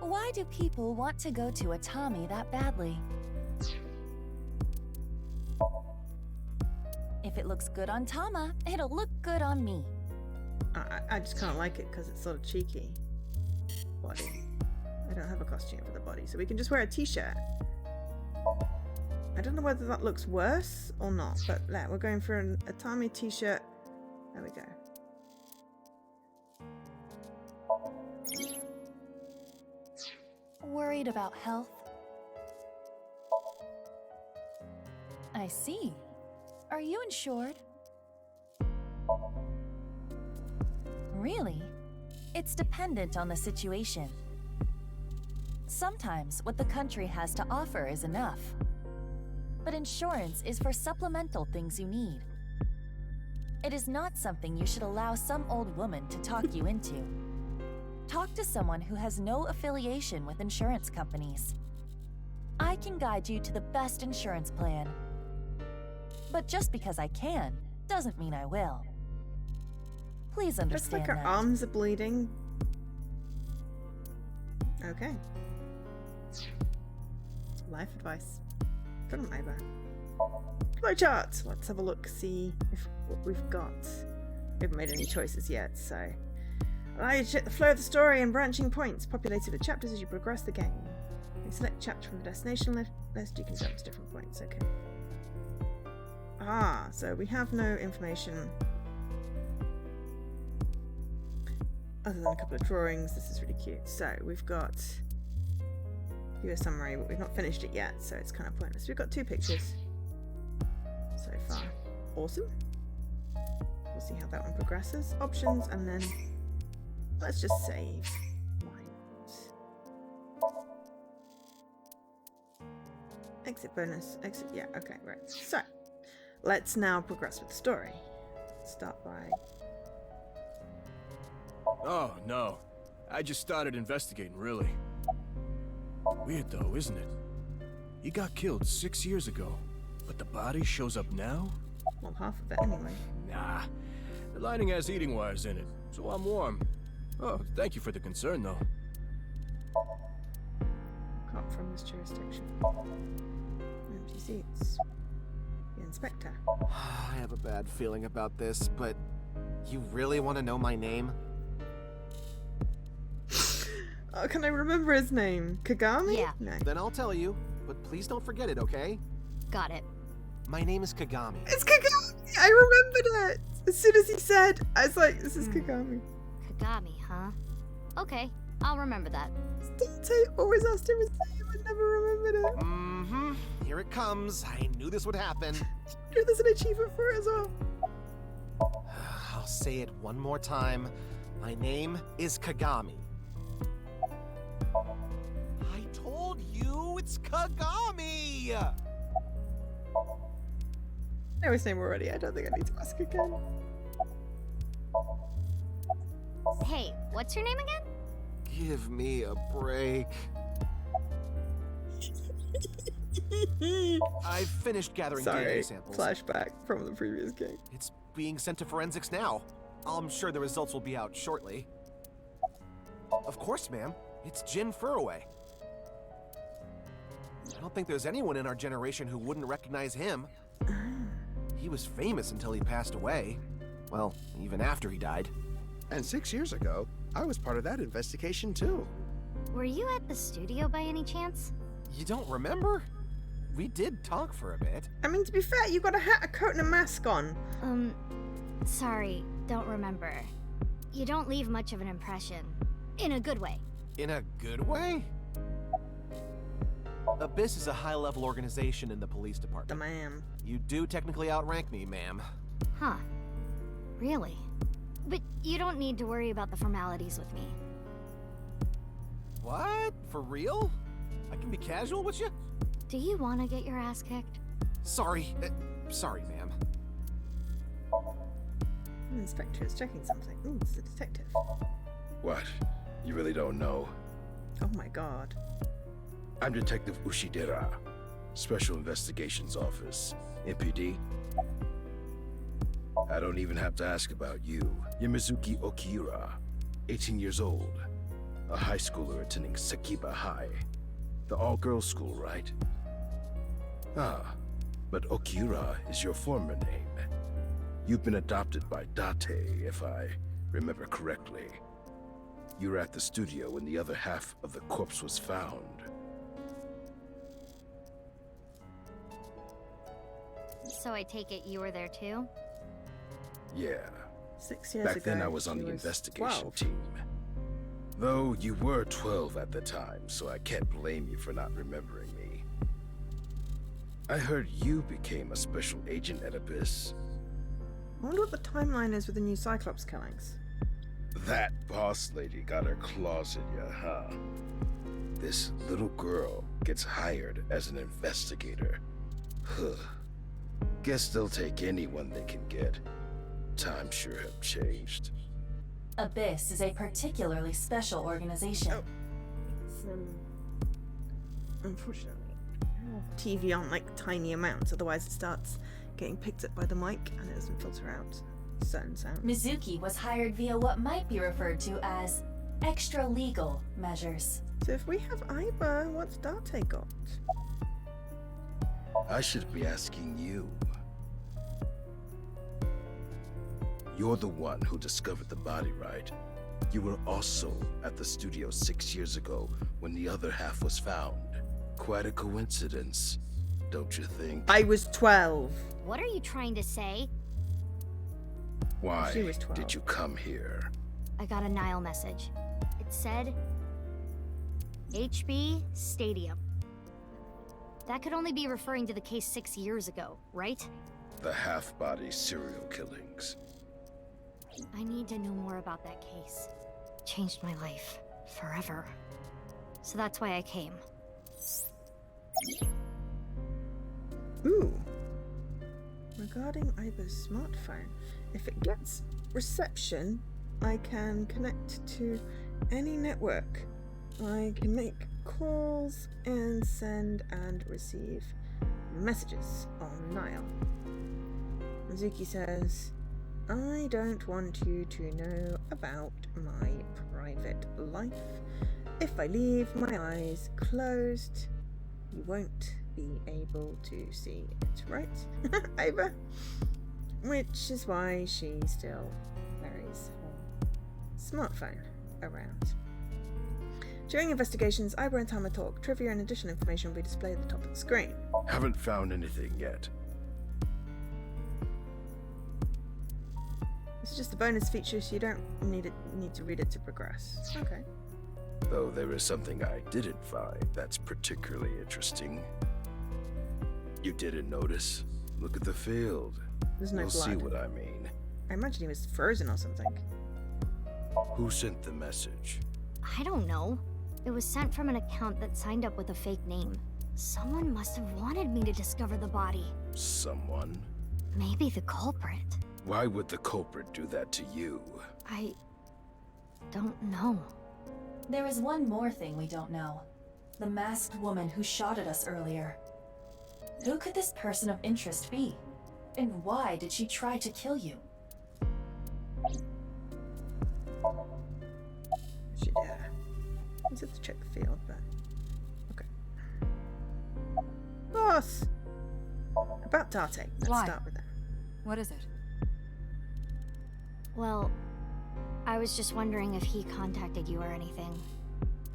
Why do people want to go to Atami that badly? If it looks good on Tama, it'll look good on me. I just kind of like it because it's sort of cheeky. Body. I don't have a costume for the body, so we can just wear a t-shirt. I don't know whether that looks worse or not, but we're going for an Atami t-shirt. There we go. Worried about health? I see. Are you insured? Really? It's dependent on the situation. Sometimes what the country has to offer is enough. But insurance is for supplemental things you need. It is not something you should allow some old woman to talk you into. Talk to someone who has no affiliation with insurance companies. I can guide you to the best insurance plan. But just because I can, doesn't mean I will. Please Looks understand like her that. arms are bleeding. Okay. Life advice. From Iva. Flowchart. Let's have a look, see if what we've got. We haven't made any choices yet, so. Allow you to check the flow of the story and branching points populated with chapters as you progress the game. You select chapter from the destination list, you can jump to different points. Okay. Ah, so we have no information other than a couple of drawings. This is really cute. So we've got viewer summary, but we've not finished it yet, so it's kind of pointless. We've got 2 pictures so far. Awesome. We'll see how that one progresses. Options, and then let's just save. Why not? Exit bonus. Exit. Yeah. Okay. Right. So let's now progress with the story. Start by. Oh, no. I just started investigating, really. Weird, though, isn't it? He got killed 6 years ago, but the body shows up now? Well, half of it anyway. Nah. The lining has heating wires in it, so I'm warm. Oh, thank you for the concern, though. Cop from this jurisdiction. Empty seats. The inspector. I have a bad feeling about this, but you really want to know my name? Oh, can I remember his name? Kagami? Yeah. No. Then I'll tell you, but please don't forget it, okay? Got it. My name is Kagami. It's Kagami! I remembered it! As soon as he said, I was like, this is Kagami. Kagami, huh? Okay, I'll remember that. Dante always asked him his name and never remembered it. Mm-hmm. Here it comes. I knew this would happen. There's an achievement for it as well. I'll say it one more time. My name is Kagami. I told you it's Kagami! I know his name already. I don't think I need to ask again. Hey, what's your name again? Give me a break. I've finished gathering Sorry, DNA samples. flashback from the previous game. It's being sent to forensics now. I'm sure the results will be out shortly. Of course, ma'am. It's Jin Furroway. I don't think there's anyone in our generation who wouldn't recognize him. He was famous until he passed away. Well, even after he died. And 6 years ago, I was part of that investigation too. Were you at the studio by any chance? You don't remember? We did talk for a bit. I mean, to be fair, you got a hat, a coat, and a mask on. Sorry, don't remember. You don't leave much of an impression. In a good way. In a good way? Abyss is a high-level organization in the police department. The ma'am. You do technically outrank me, ma'am. Huh. Really? But you don't need to worry about the formalities with me. What? For real? I can be casual with you? Do you want to get your ass kicked? Sorry. Sorry, ma'am. The inspector is checking something. Ooh, it's a detective. What? You really don't know? Oh my god. I'm Detective Ushidera, Special Investigations Office, MPD. I don't even have to ask about you. Yamizuki Okiura, 18 years old, a high schooler attending Sakiba High, the all-girls school, right? Ah, but Okiura is your former name. You've been adopted by Date, if I remember correctly. You were at the studio when the other half of the corpse was found. So I take it you were there too? Yeah. 6 years Back ago. then I was on she the was investigation 12. team. Though you were 12 at the time, so I can't blame you for not remembering me. I heard you became a special agent at Abyss. I wonder what the timeline is with the new Cyclops killings. That boss lady got her claws in you, huh? This little girl gets hired as an investigator. Huh. Guess they'll take anyone they can get. Times sure have changed. Abyss is a particularly special organization. Unfortunately, TV on like tiny amounts, otherwise it starts getting picked up by the mic and it doesn't filter out certain sounds. Mizuki was hired via what might be referred to as extra-legal measures. So if we have Iba, what's Date got? I should be asking you. You're the one who discovered the body, right? You were also at the studio 6 years ago when the other half was found. Quite a coincidence, don't you think? I was 12. What are you trying to say? Why She was 12. did you come here? I got a Nile message. It said HB Stadium. That could only be referring to the case 6 years ago, right? The half-body serial killings. I need to know more about that case. Changed my life. Forever. So that's why I came. Ooh. Regarding Iba's smartphone, if it gets reception, I can connect to any network. I can make calls and send and receive messages on Nile. Mizuki says, I don't want you to know about my private life. If I leave my eyes closed, you won't be able to see it, right, Iba? Which is why she still carries her smartphone around. During investigations, Iba and Tama talk. Trivia and additional information will be displayed at the top of the screen. Haven't found anything yet. This is just a bonus feature, so you don't need to read it to progress. Okay. Though there is something I didn't find that's particularly interesting. You didn't notice? Look at the field. There's no You'll blood. see what I mean. I imagine he was frozen or something. Who sent the message? I don't know. It was sent from an account that signed up with a fake name. Someone must have wanted me to discover the body. Someone? Maybe the culprit. Why would the culprit do that to you? I don't know. There is one more thing we don't know. The masked woman who shot at us earlier. Who could this person of interest be? And why did she try to kill you? Should, let's have to check the field, but... Okay. Boss! About Date. Let's Why? start with that. What is it? Well, I was just wondering if he contacted you or anything.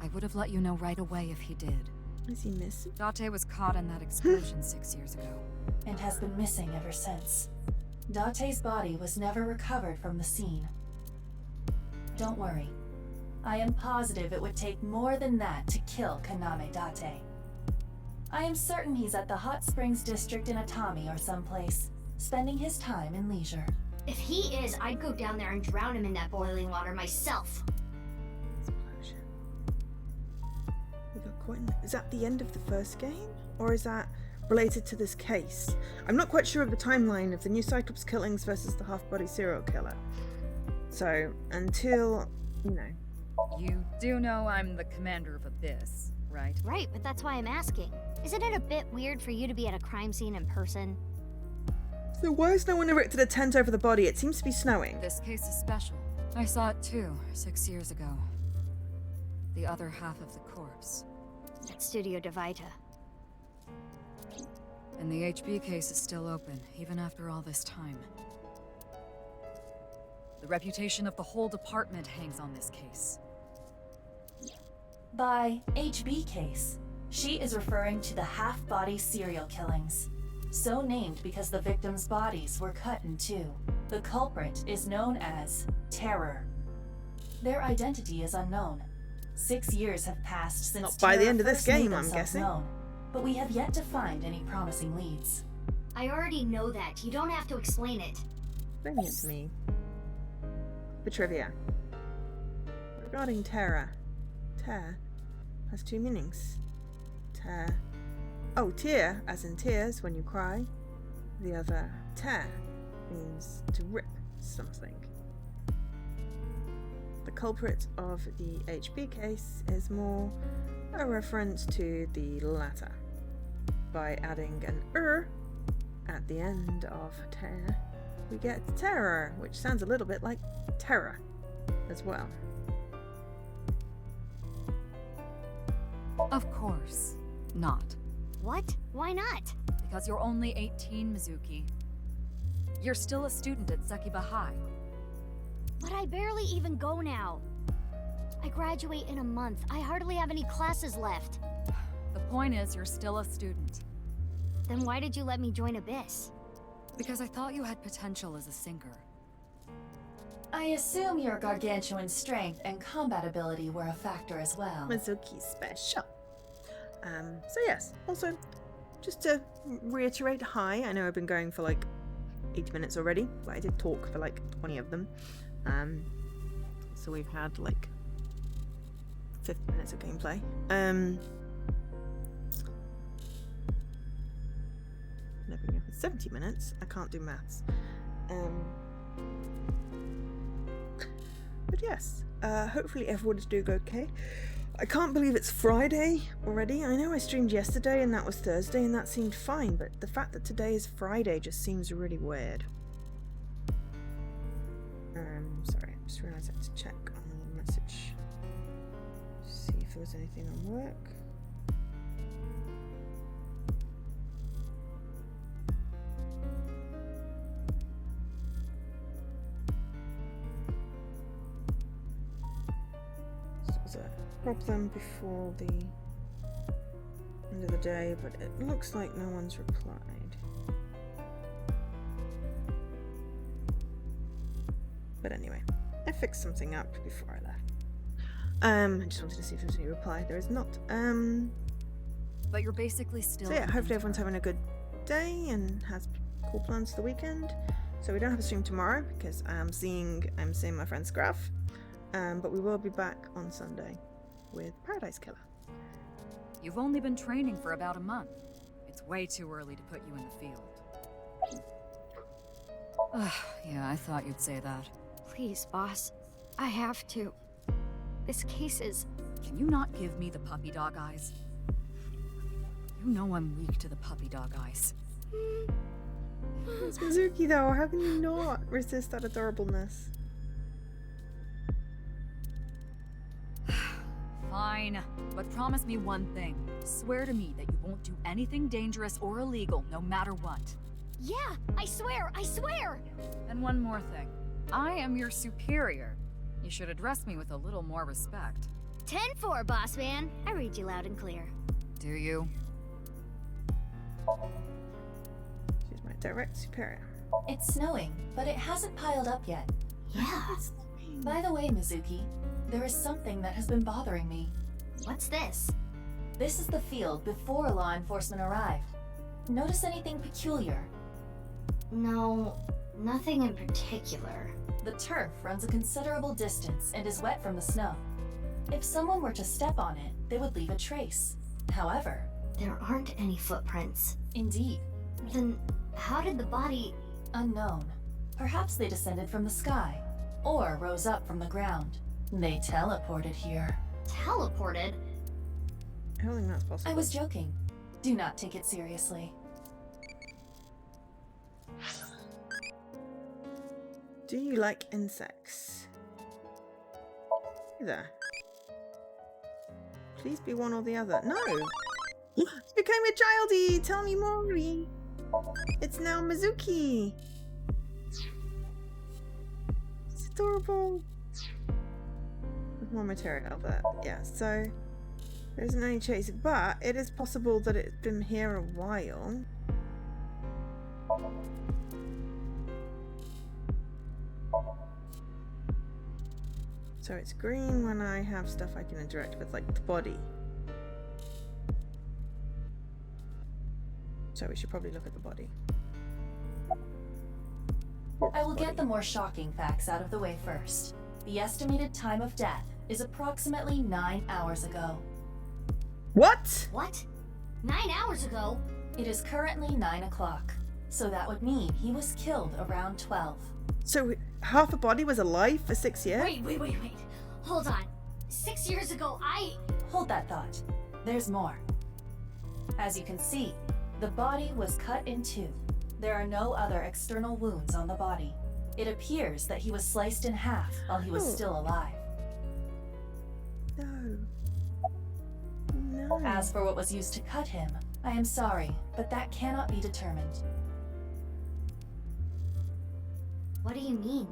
I would have let you know right away if he did. Is he missing? Date was caught in that explosion 6 years ago. And has been missing ever since. Date's body was never recovered from the scene. Don't worry. I am positive it would take more than that to kill Kaname Date. I am certain he's at the Hot Springs District in Atami or someplace, spending his time in leisure. If he is, I'd go down there and drown him in that boiling water myself. Explosion. We got caught in... Is that the end of the first game? Or is that related to this case? I'm not quite sure of the timeline of the new Cyclops killings versus the half-body serial killer. So, until, you know... You do know I'm the commander of Abyss, right? Right, but that's why I'm asking. Isn't it a bit weird for you to be at a crime scene in person? So why has no one erected a tent over the body? It seems to be snowing. This case is special. I saw it too, 6 years ago. The other half of the corpse. At Studio Divita. And the HB case is still open, even after all this time. The reputation of the whole department hangs on this case. By HB case, she is referring to the half-body serial killings. So named because the victims' bodies were cut in two. The culprit is known as Terror. Their identity is unknown, 6 years have passed since Not by the Terra end of this first made game, I'm themselves guessing. known, but we have yet to find any promising leads. I already know that. You don't have to explain it. Bring it to me. For trivia. Regarding Terra. Ter has two meanings. Ter. Oh, tear, as in tears when you cry. The other, tear, means to rip something. The culprit of the HB case is more a reference to the latter. By adding an at the end of tear, we get terror, which sounds a little bit like terror as well. Of course not. What? Why not? Because you're only 18, Mizuki. You're still a student at Sekiba High. But I barely even go now. I graduate in a month. I hardly have any classes left. The point is, you're still a student. Then why did you let me join Abyss? Because I thought you had potential as a sinker. I assume your gargantuan strength and combat ability were a factor as well. Mizuki's special. So yes, also, just to reiterate, hi, I know I've been going for like 80 minutes already, but I did talk for like 20 of them. So we've had like 50 minutes of gameplay. Never go for 70 minutes. I can't do maths. But yes, hopefully everyone is doing okay. I can't believe it's Friday already. I know I streamed yesterday and that was Thursday and that seemed fine, but the fact that today is Friday just seems really weird. Sorry, I just realised I had to check on the message. See if there was anything on work. So there's a problem before the end of the day, but it looks like no one's replied. But anyway, I fixed something up before I left. I just wanted to see if there's any reply. There is not. But you're basically still... So yeah, hopefully everyone's having a good day and has cool plans for the weekend. So we don't have a stream tomorrow because I'm seeing my friend Scruff. But we will be back on Sunday with Paradise Killer. You've only been training for about a month. It's way too early to put you in the field. Yeah, I thought you'd say that. Please, boss. I have to. This case is... Can you not give me the puppy dog eyes? You know I'm weak to the puppy dog eyes. It's Mizuki though, how can you not resist that adorableness? Fine, but promise me one thing. Swear to me that you won't do anything dangerous or illegal, no matter what. Yeah, I swear, I swear! And one more thing. I am your superior. You should address me with a little more respect. 10-4, boss man. I read you loud and clear. Do you? She's my direct superior. It's snowing, but it hasn't piled up yet. Yeah. By the way, Mizuki, there is something that has been bothering me. What's this? This is the field before law enforcement arrived. Notice anything peculiar? No, nothing in particular. The turf runs a considerable distance and is wet from the snow. If someone were to step on it, they would leave a trace. However, there aren't any footprints. Indeed. Then how did the body... Unknown. Perhaps they descended from the sky, or rose up from the ground. They teleported here. Teleported? I don't think that's possible. I was joking. Do not take it seriously. Do you like insects? Hey there. Please be one or the other. No! You became a childie! Tell me more! It's now Mizuki! It's adorable! With more material, but yeah, so there isn't any chase, but it is possible that it's been here a while. So So it's green when I have stuff I can interact with, like the body. So we should probably look at the body. I will get the more shocking facts out of the way first. The estimated time of death is approximately 9 hours ago. What? What? 9 hours ago? It is currently 9 o'clock, so that would mean he was killed around 12. So half a body was alive for 6 years? Wait. Hold on. 6 years ago, Hold that thought. There's more. As you can see, the body was cut in two. There are no other external wounds on the body. It appears that he was sliced in half while he was still alive. No. As for what was used to cut him, I am sorry, but that cannot be determined. What do you mean?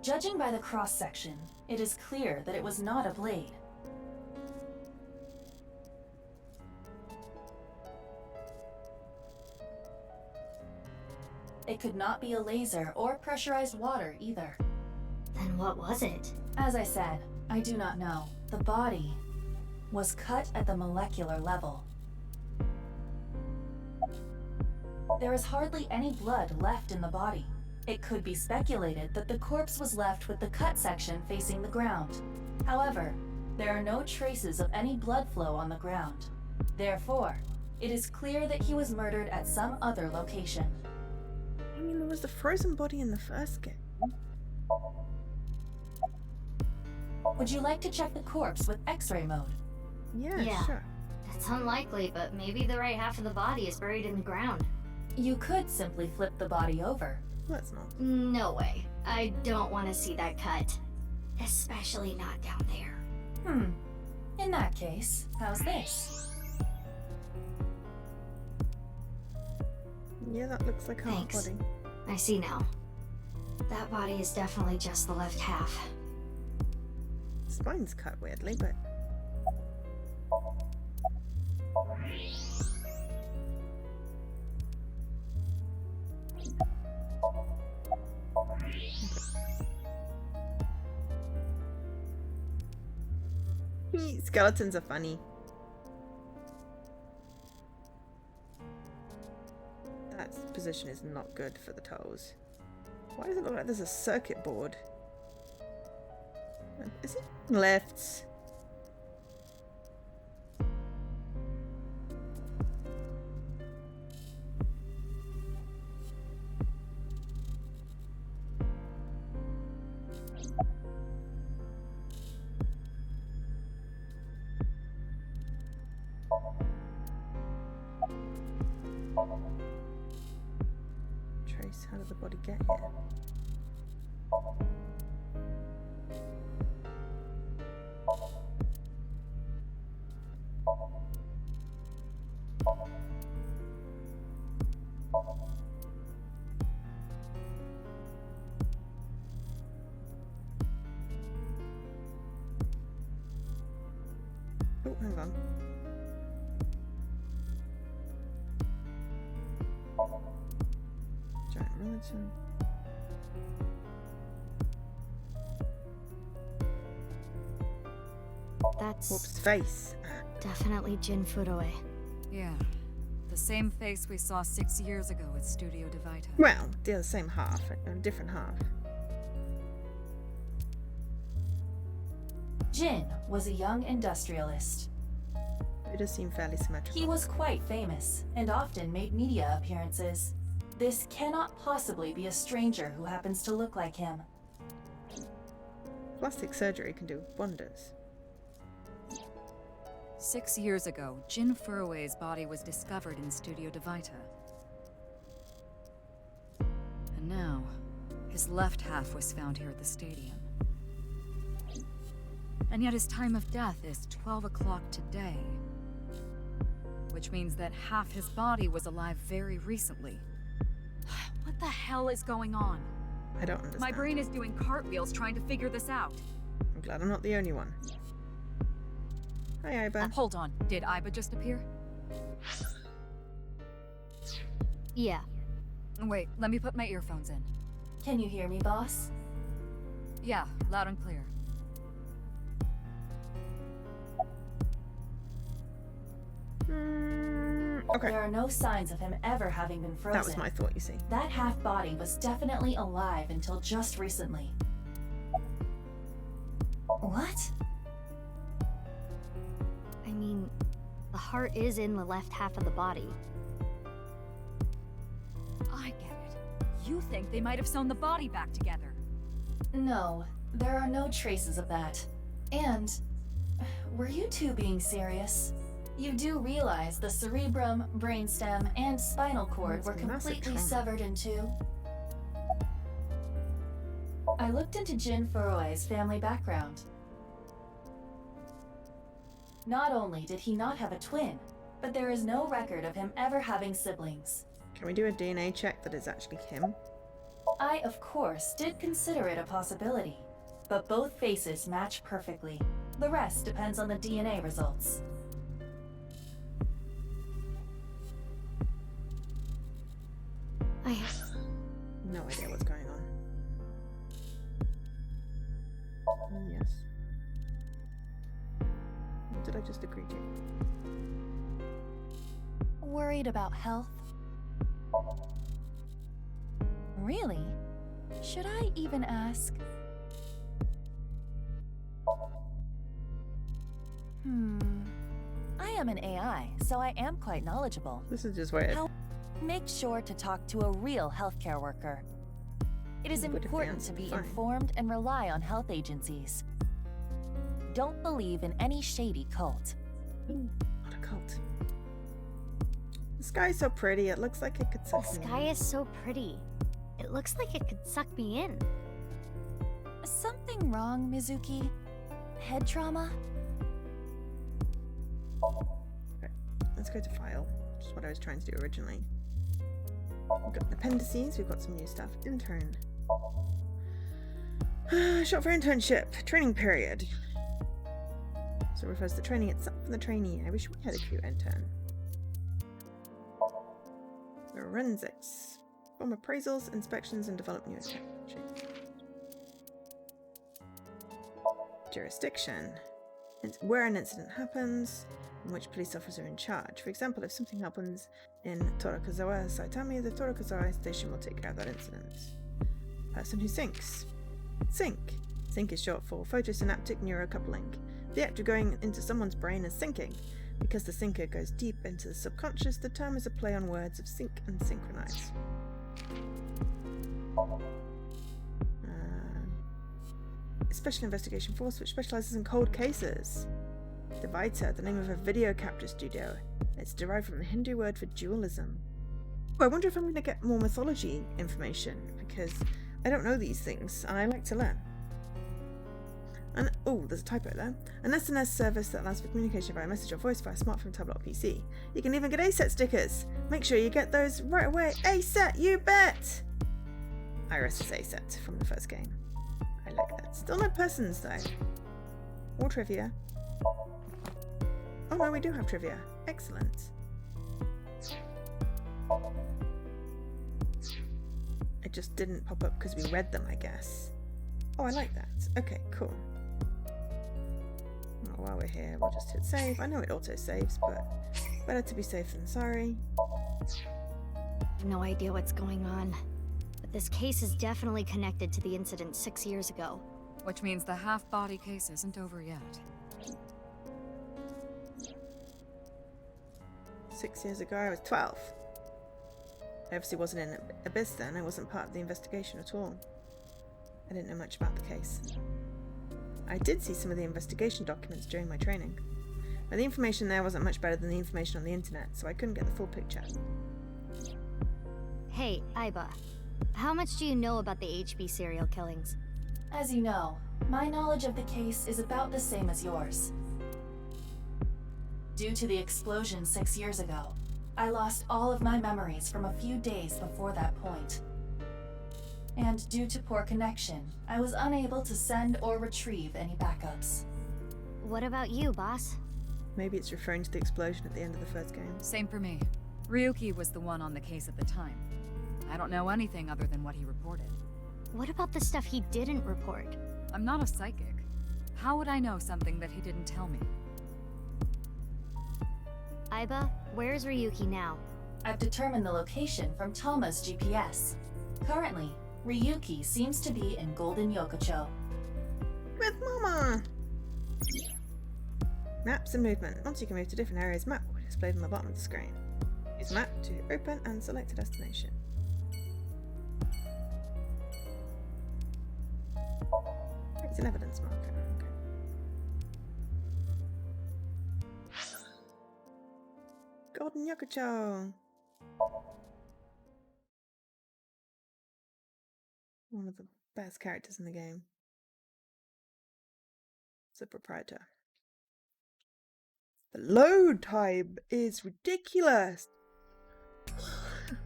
Judging by the cross-section, it is clear that it was not a blade. It could not be a laser or pressurized water either. Then what was it? As I said, I do not know. The body was cut at the molecular level. There is hardly any blood left in the body. It could be speculated that the corpse was left with the cut section facing the ground. However, there are no traces of any blood flow on the ground. Therefore, it is clear that he was murdered at some other location. I mean, there was the frozen body in the first game. Would you like to check the corpse with X-ray mode? Yeah, sure. That's unlikely, but maybe the right half of the body is buried in the ground. You could simply flip the body over. Let's not. No way. I don't want to see that cut. Especially not down there. In that case, how's this? Yeah, that looks like half Thanks. body. I see now. That body is definitely just the left half. Spine's cut weirdly, but... Skeletons are funny. That position is not good for the toes. Why does it look like there's a circuit board? Is it left? Trace, how did the body get here? Oh, hang on. Giant militant. That's Whoops, face. definitely Jin Fudoe. Yeah. The same face we saw 6 years ago at Studio Divita. Well, they're the same half, a different half. Jin was a young industrialist. It does seem fairly symmetrical. He was quite famous and often made media appearances. This cannot possibly be a stranger who happens to look like him. Plastic surgery can do wonders. 6 years ago, Jin Furue's body was discovered in Studio Divita. And now, his left half was found here at the stadium. And yet his time of death is 12 o'clock today. Which means that half his body was alive very recently. What the hell is going on? I don't understand. My brain is doing cartwheels trying to figure this out. I'm glad I'm not the only one. Hi, Iba. Hold on, did Iba just appear? Yeah. Wait, let me put my earphones in. Can you hear me, boss? Yeah, loud and clear. Okay. There are no signs of him ever having been frozen. That was my thought, you see. That half-body was definitely alive until just recently. What? I mean, the heart is in the left half of the body. I get it. You think they might have sewn the body back together. No, there are no traces of that. And, were you two being serious? You do realize the cerebrum, brainstem, and spinal cord were completely severed in two? I looked into Jin Furui's family background. Not only did he not have a twin, but there is no record of him ever having siblings. Can we do a DNA check that is actually him? I, of course, did consider it a possibility, but both faces match perfectly. The rest depends on the DNA results. I have no idea what's going on. Yes. What did I just agree to? Worried about health? Really? Should I even ask? I am an AI, so I am quite knowledgeable. This is just weird. Make sure to talk to a real healthcare worker. It is important to be informed and rely on health agencies. Don't believe in any shady cult. What a cult. The sky's so pretty, it looks like it could suck The me sky in. is so pretty. It looks like it could suck me in. Something wrong, Mizuki? Head trauma? Okay, let's go to file, which is what I was trying to do originally. We've got appendices, we've got some new stuff. Intern. Short for internship. Training period. So it refers to training itself and the trainee. I wish we had a cute intern. Forensics. Perform appraisals, inspections, and develop new technology. Jurisdiction. Where an incident happens, and which police officer in charge. For example, if something happens in Torakazawa Saitami, the Torakazawa station will take care of that incident. Person who sinks. Sink. Sink is short for photosynaptic neurocoupling. The act of going into someone's brain is sinking. Because the sinker goes deep into the subconscious, the term is a play on words of sync and synchronize. Special Investigation Force, which specializes in cold cases. Dvaita, the name of a video capture studio. It's derived from the Hindu word for dualism. Oh, I wonder if I'm going to get more mythology information, because I don't know these things, and I like to learn. And oh, there's a typo there. An SNS service that allows for communication via message or voice via smartphone, tablet, or PC. You can even get ASET stickers. Make sure you get those right away. ASET, you bet! Iris is ASET from the first game. I like that. Still no persons though. Or trivia. Oh no, we do have trivia. Excellent. It just didn't pop up because we read them, I guess. Oh, I like that. Okay, cool. Well, while we're here, we'll just hit save. I know it auto-saves, but better to be safe than sorry. I have no idea what's going on. But this case is definitely connected to the incident 6 years ago. Which means the half-body case isn't over yet. 6 years ago, I was 12. I obviously wasn't in Abyss then. I wasn't part of the investigation at all. I didn't know much about the case. I did see some of the investigation documents during my training, but the information there wasn't much better than the information on the internet, so I couldn't get the full picture. Hey, Aiba. How much do you know about the HB serial killings? As you know, my knowledge of the case is about the same as yours. Due to the explosion 6 years ago, I lost all of my memories from a few days before that point. And due to poor connection, I was unable to send or retrieve any backups. What about you, boss? Maybe it's referring to the explosion at the end of the first game. Same for me. Ryuki was the one on the case at the time. I don't know anything other than what he reported. What about the stuff he didn't report? I'm not a psychic. How would I know something that he didn't tell me? Aiba, where's Ryuki now? I've determined the location from Toma's GPS. Currently, Ryuki seems to be in Golden Yokocho. With Mama! Maps and movement. Once you can move to different areas, map will be displayed on the bottom of the screen. Use map to open and select a destination. It's an evidence marker. Okay. Golden Yokocho! One of the best characters in the game. It's a proprietor. The load time is ridiculous!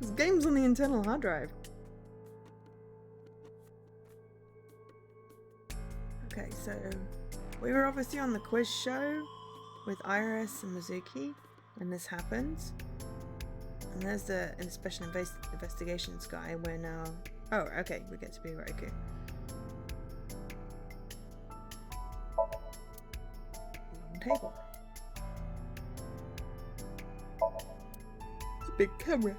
This game's on the internal hard drive. Okay, so we were obviously on the quiz show with Iris and Mizuki when this happens. And there's the special investigations guy. We're now... Oh, okay, we get to be Roku. Long table. It's a big camera.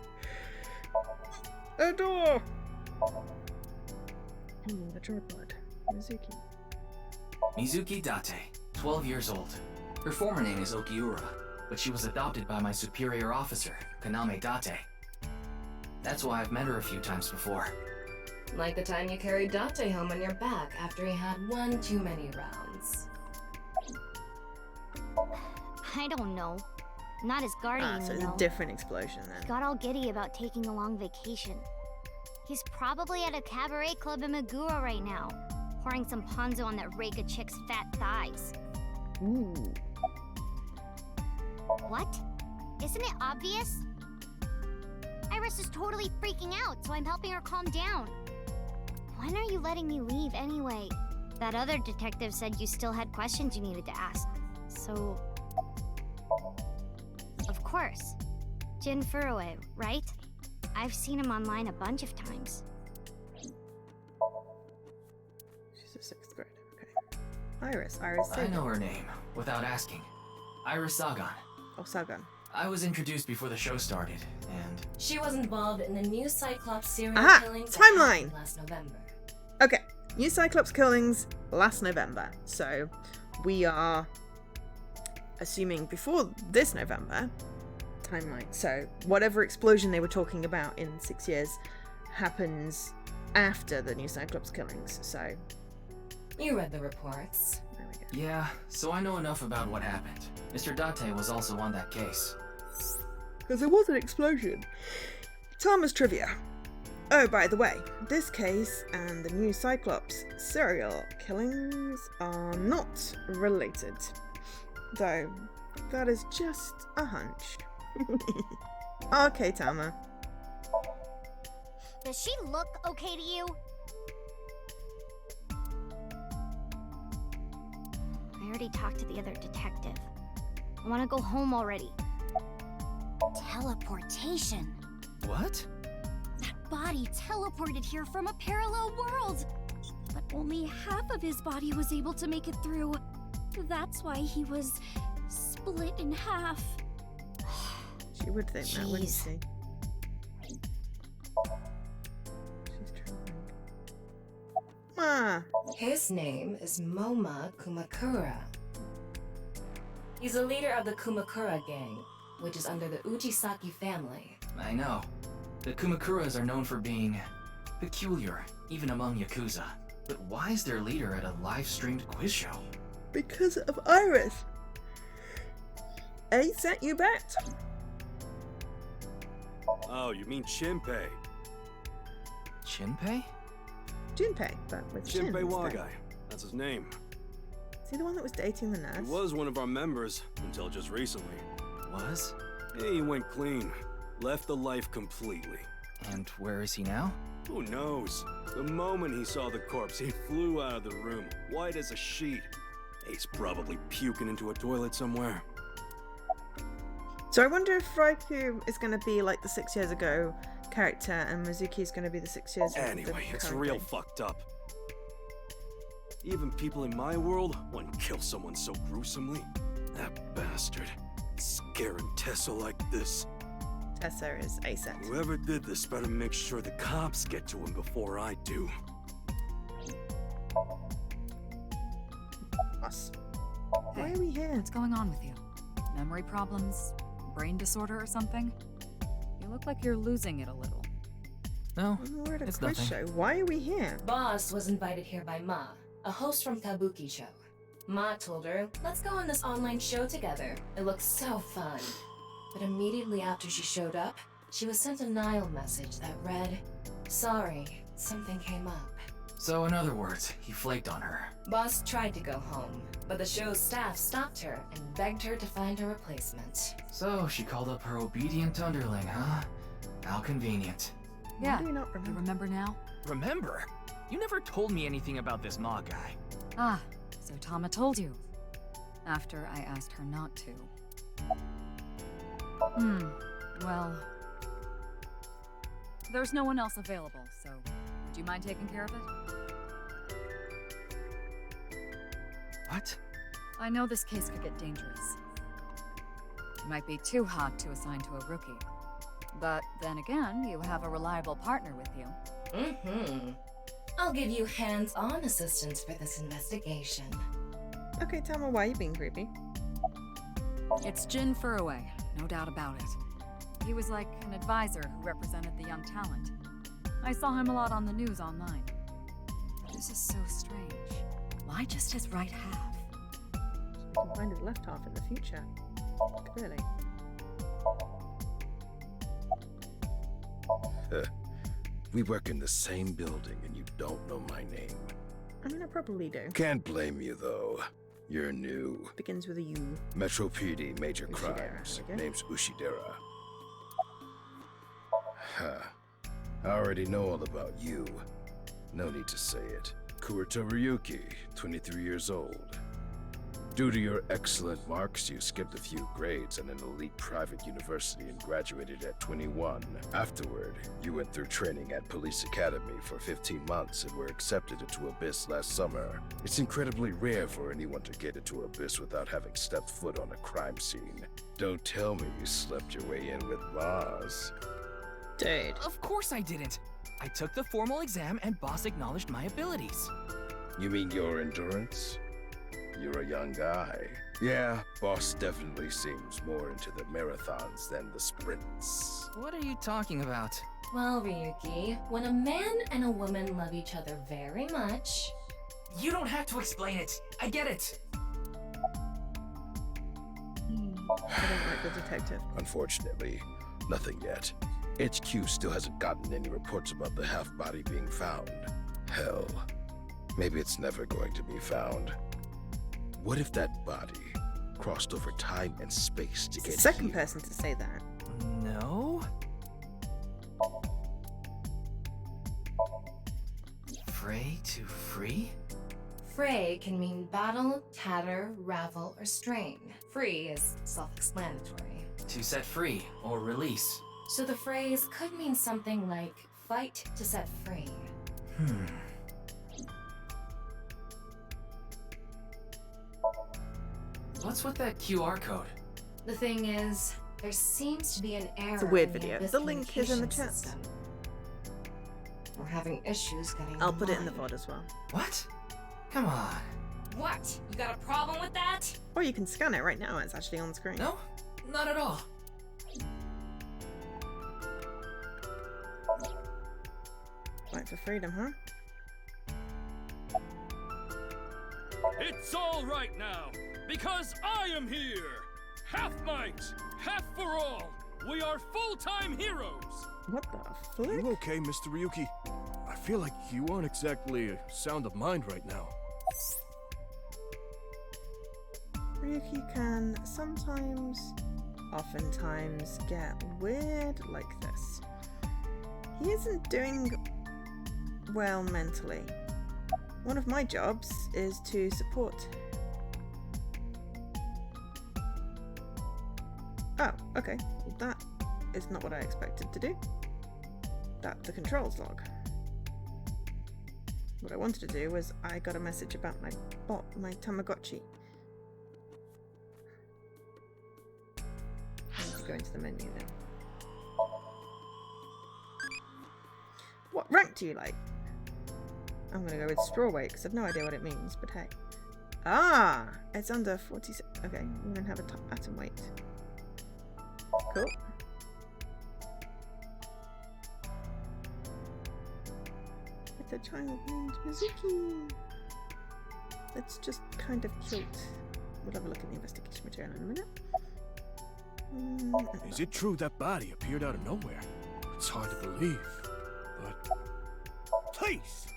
A door! And the tripod. Mizuki. Mizuki Date, 12 years old. Her former name is Okiura, but she was adopted by my superior officer, Kaname Date. That's why I've met her a few times before. Like the time you carried Date home on your back after he had one too many rounds. I don't know. Not his guardian, So you it's know. a different explosion then. Got all giddy about taking a long vacation. He's probably at a cabaret club in Meguro right now, pouring some ponzu on that Reika chick's fat thighs. Ooh. What? Isn't it obvious? Iris is totally freaking out, so I'm helping her calm down. When are you letting me leave anyway? That other detective said you still had questions you needed to ask. So... Of course. Jin Furue, right? I've seen him online a bunch of times. She's a 6th grader. Okay. Iris I Sagan. know her name, without asking. Iris Sagan. Oh, Sagan. I was introduced before the show started, and... She was involved in the new Cyclops serial Aha! killings that Timeline! happened last November. Okay. New Cyclops killings last November. So we are assuming before this November timeline. So whatever explosion they were talking about in 6 years happens after the new Cyclops killings. So You read the reports. there we go. Yeah, so I know enough about what happened. Mr. Date was also on that case. Because there was an explosion. Thomas trivia. Oh, by the way, this case and the new Cyclops serial killings are not related. Though, that is just a hunch. Okay, Tama. Does she look okay to you? I already talked to the other detective. I want to go home already. Teleportation. What? That body teleported here from a parallel world. But only half of his body was able to make it through. That's why he was split in half. She would think that, wouldn't Jeez. she? She's trying. Ma! His name is Moma Kumakura. He's a leader of the Kumakura gang, which is under the Ujisaki family. I know. The Kumakuras are known for being peculiar, even among Yakuza. But why is their leader at a live-streamed quiz show? Because of Iris! A set you bet! Oh, you mean Shinpei? Shinpei? Junpei, but with Shin Shinpei instead. Wagai. That's his name. Is he the one that was dating the nurse? He was one of our members until just recently. Was? He went clean. Left the life completely. And where is he now? Who knows? The moment he saw the corpse, he flew out of the room, white as a sheet. He's probably puking into a toilet somewhere. So I wonder if Raikou is going to be like the 6 years ago character and Mizuki is going to be the 6 years ago. Anyway, it's real fucked up. Even people in my world wouldn't kill someone so gruesomely. That bastard. scaring Tessa like this. Tessa is ASET. Whoever did this better make sure the cops get to him before I do. Us. Why are we here? What's going on with you? Memory problems? Brain disorder or something? You look like you're losing it a little. No, We're at a it's quiz nothing. show. Why are we here? Boss was invited here by Ma, a host from Kabuki show. Ma told her, let's go on this online show together. It looks so fun. But immediately after she showed up, she was sent a Nile message that read, sorry, something came up. So in other words, he flaked on her. Boss tried to go home, but the show's staff stopped her and begged her to find a replacement. So she called up her obedient underling, huh? How convenient. Yeah, do you not you remember? remember now? Remember? You never told me anything about this Ma guy. Ah, so Tama told you. After I asked her not to. Well... There's no one else available, so would you mind taking care of it? What? I know this case could get dangerous. It might be too hot to assign to a rookie. But then again, you have a reliable partner with you. I'll give you hands-on assistance for this investigation. Okay, tell me why you being creepy. It's Jin Furroway, no doubt about it. He was like an advisor who represented the young talent. I saw him a lot on the news online. This is so strange. Why just his right half? We can find his left half in the future. Clearly. We work in the same building and you don't know my name. I mean, I probably do. Can't blame you though. You're new. Begins with a U. Metro PD Major Ushidera, Crimes. okay. Name's Ushidera. Huh. I already know all about you. No need to say it. Kurito Ryuki, 23 years old. Due to your excellent marks, you skipped a few grades in an elite private university and graduated at 21. Afterward, you went through training at Police Academy for 15 months and were accepted into Abyss last summer. It's incredibly rare for anyone to get into Abyss without having stepped foot on a crime scene. Don't tell me you slept your way in with Boss. Dude. Of course I didn't. I took the formal exam and boss acknowledged my abilities. You mean your endurance? You're a young guy. Yeah, Boss definitely seems more into the marathons than the sprints. What are you talking about? Well, Ryuki, when a man and a woman love each other very much... You don't have to explain it. I get it. I don't like the detective. Unfortunately, nothing yet. HQ still hasn't gotten any reports about the half-body being found. Hell, maybe it's never going to be found. What if that body crossed over time and space to It's get the second here? person to say that. No? Fray to free? Fray can mean battle, tatter, ravel, or strain. Free is self-explanatory. To set free or release. So the phrase could mean something like fight to set free. What's with that QR code? The thing is, there seems to be an error a weird in the video. Abyss The link is in the communication chat. system. We're having issues getting I'll put it in the online. VOD as well. What? Come on. What? You got a problem with that? Or you can scan it right now, it's actually on screen. No, not at all. Fight for freedom, huh? It's all right now, because I am here! Half might, half for all! We are full-time heroes! What the flick? You okay, Mr. Ryuki? I feel like you aren't exactly sound of mind right now. Ryuki can sometimes, oftentimes, get weird like this. He isn't doing well mentally. One of my jobs is to support. Oh, okay. That is not what I expected to do. That's the controls log. What I wanted to do was I got a message about my bot, my Tamagotchi. go into the menu then. What rank do you like? I'm gonna go with straw weight because I've no idea what it means, but hey. Ah! It's under 46. Okay, we're gonna have a top atom weight. Cool. It's a child named Mizuki. That's just kind of cute. We'll have a look at the investigation material in a minute. Is it true that body appeared out of nowhere? It's hard to believe, but... Please!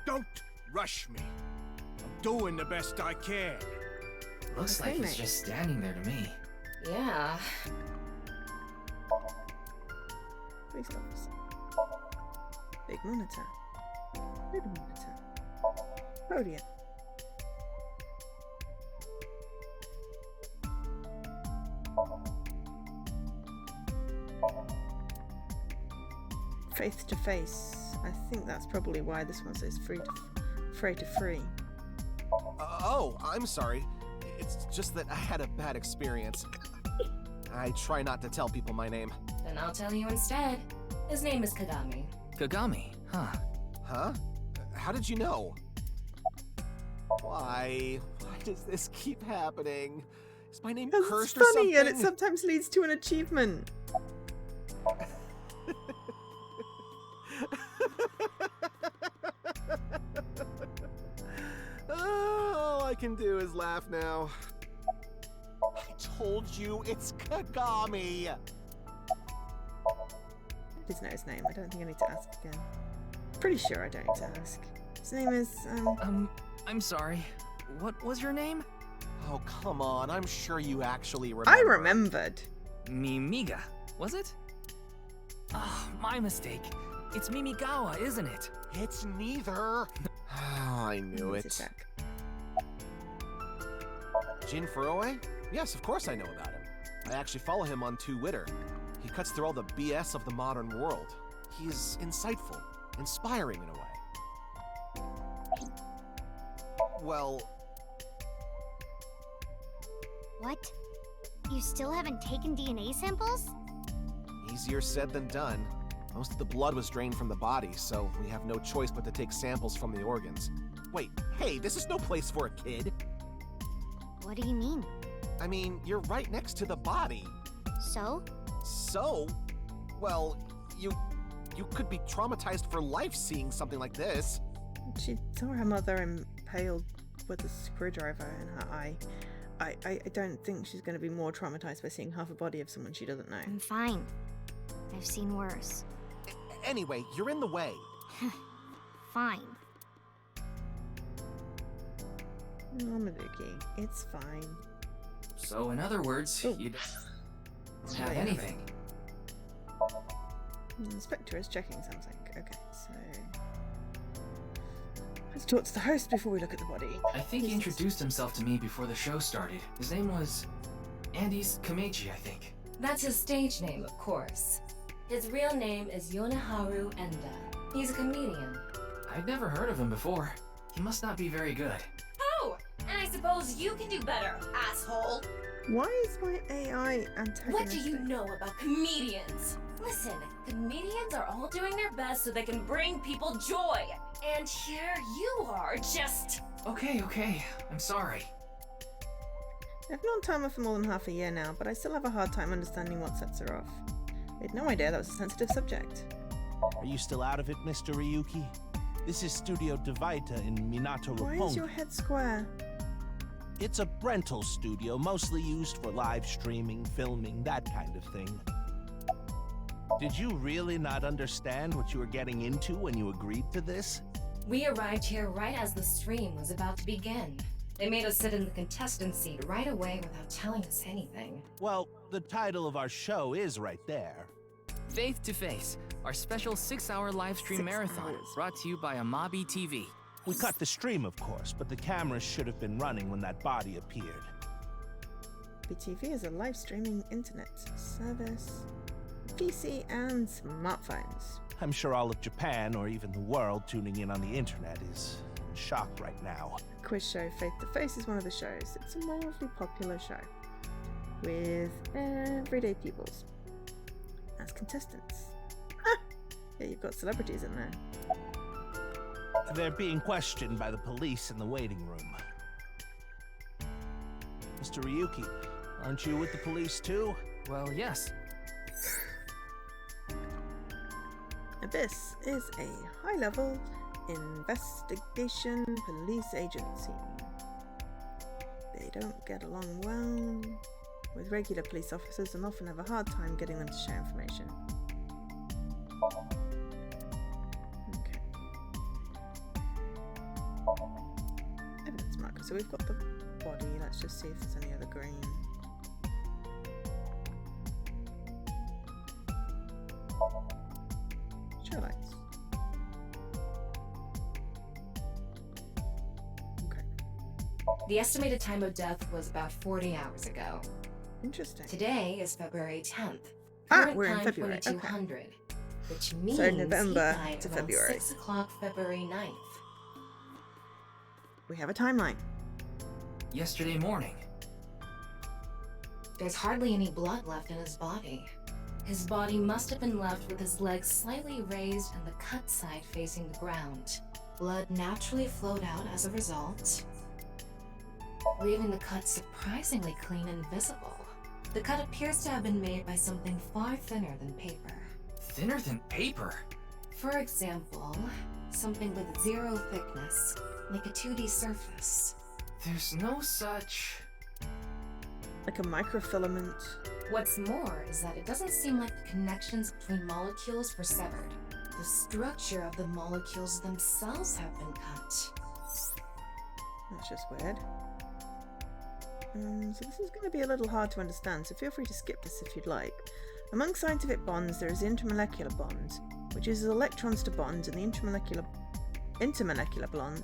Don't rush me. I'm doing the best I can. Looks like he's just standing there to me. Yeah. Police officer. Big monitor. Little monitor. Podium. Faith to face. I think that's probably why this one says free to free. Oh, I'm sorry. It's just that I had a bad experience. I try not to tell people my name. Then I'll tell you instead. His name is Kagami. Kagami, huh? Huh? How did you know? Why? Why does this keep happening? Is my name cursed or It's something? funny and it sometimes leads to an achievement. All I can do is laugh now. I told you it's Kagami. I just know his name. I don't think I need to ask again. Pretty sure I don't need to ask. His name is, I'm sorry. What was your name? Oh, come on. I'm sure you actually remember. I remembered. Mimiga, was it? Oh, my mistake. It's Mimigawa, isn't it? It's neither. I knew it. Jin Furoe? Yes, of course I know about him. I actually follow him on Twitter. He cuts through all the BS of the modern world. He's insightful, inspiring in a way. Well... What? You still haven't taken DNA samples? Easier said than done. Most of the blood was drained from the body, so we have no choice but to take samples from the organs. Wait, hey, this is no place for a kid. What do you mean? I mean, you're right next to the body. So? So? Well, you could be traumatized for life seeing something like this. She saw her mother impaled with a screwdriver in her eye. I don't think she's going to be more traumatized by seeing half a body of someone she doesn't know. I'm fine. I've seen worse. Anyway, you're in the way. Fine. Oh, Mizuki, it's fine. So, in other words, you don't have anything. The inspector is checking something. Okay, so... let's talk to the host before we look at the body. I think he introduced himself to me before the show started. His name was... Andes Kamechi, I think. That's his stage name, of course. His real name is Yoneharu Enda. He's a comedian. I'd never heard of him before. He must not be very good. Oh! And I suppose you can do better, asshole! Why is my AI antagonistic? What do you know about comedians? Listen, comedians are all doing their best so they can bring people joy. And here you are, just... Okay, I'm sorry. I've known Tama for more than half a year now, but I still have a hard time understanding what sets her off. I had no idea that was a sensitive subject. Are you still out of it, Mr. Ryuki? This is Studio Devita in Minato Why Roppongi. is your head square? It's a rental studio, mostly used for live streaming, filming, that kind of thing. Did you really not understand what you were getting into when you agreed to this? We arrived here right as the stream was about to begin. They made us sit in the contestant seat right away without telling us anything. Well, the title of our show is right there. Faith to Face, our special 6-hour live stream marathon, brought to you by Amabi TV. We cut the stream, of course, but the cameras should have been running when that body appeared. BTV is a live streaming internet service, PC and smartphones. I'm sure all of Japan, or even the world, tuning in on the internet is in shock right now. Quiz show Faith to Face is one of the shows. It's a mildly popular show. with everyday pupils as contestants. Yeah, you've got celebrities in there. They're being questioned by the police in the waiting room. Mr. Ryuki, aren't you with the police too? Well, yes. Abyss is a high-level investigation police agency. They don't get along well with regular police officers and often have a hard time getting them to share information. Okay. Evidence marker. So we've got the body. Let's just see if there's any other green. Show lights. Okay. The estimated time of death was about 40 hours ago. Interesting. Today is February 10th. We're in February. 2200, which means So November he died to around February. 6 o'clock February 9th. We have a timeline. Yesterday morning. There's hardly any blood left in his body. His body must have been left with his legs slightly raised and the cut side facing the ground. Blood naturally flowed out as a result, leaving the cut surprisingly clean and visible. The cut appears to have been made by something far thinner than paper. Thinner than paper? For example, something with zero thickness, like a 2D surface. There's no such... Like a microfilament. What's more is that it doesn't seem like the connections between molecules were severed. The structure of the molecules themselves have been cut. That's just weird. So this is going to be a little hard to understand, so feel free to skip this if you'd like. Among scientific bonds, there is the intermolecular bond, which uses electrons to bond, and the intermolecular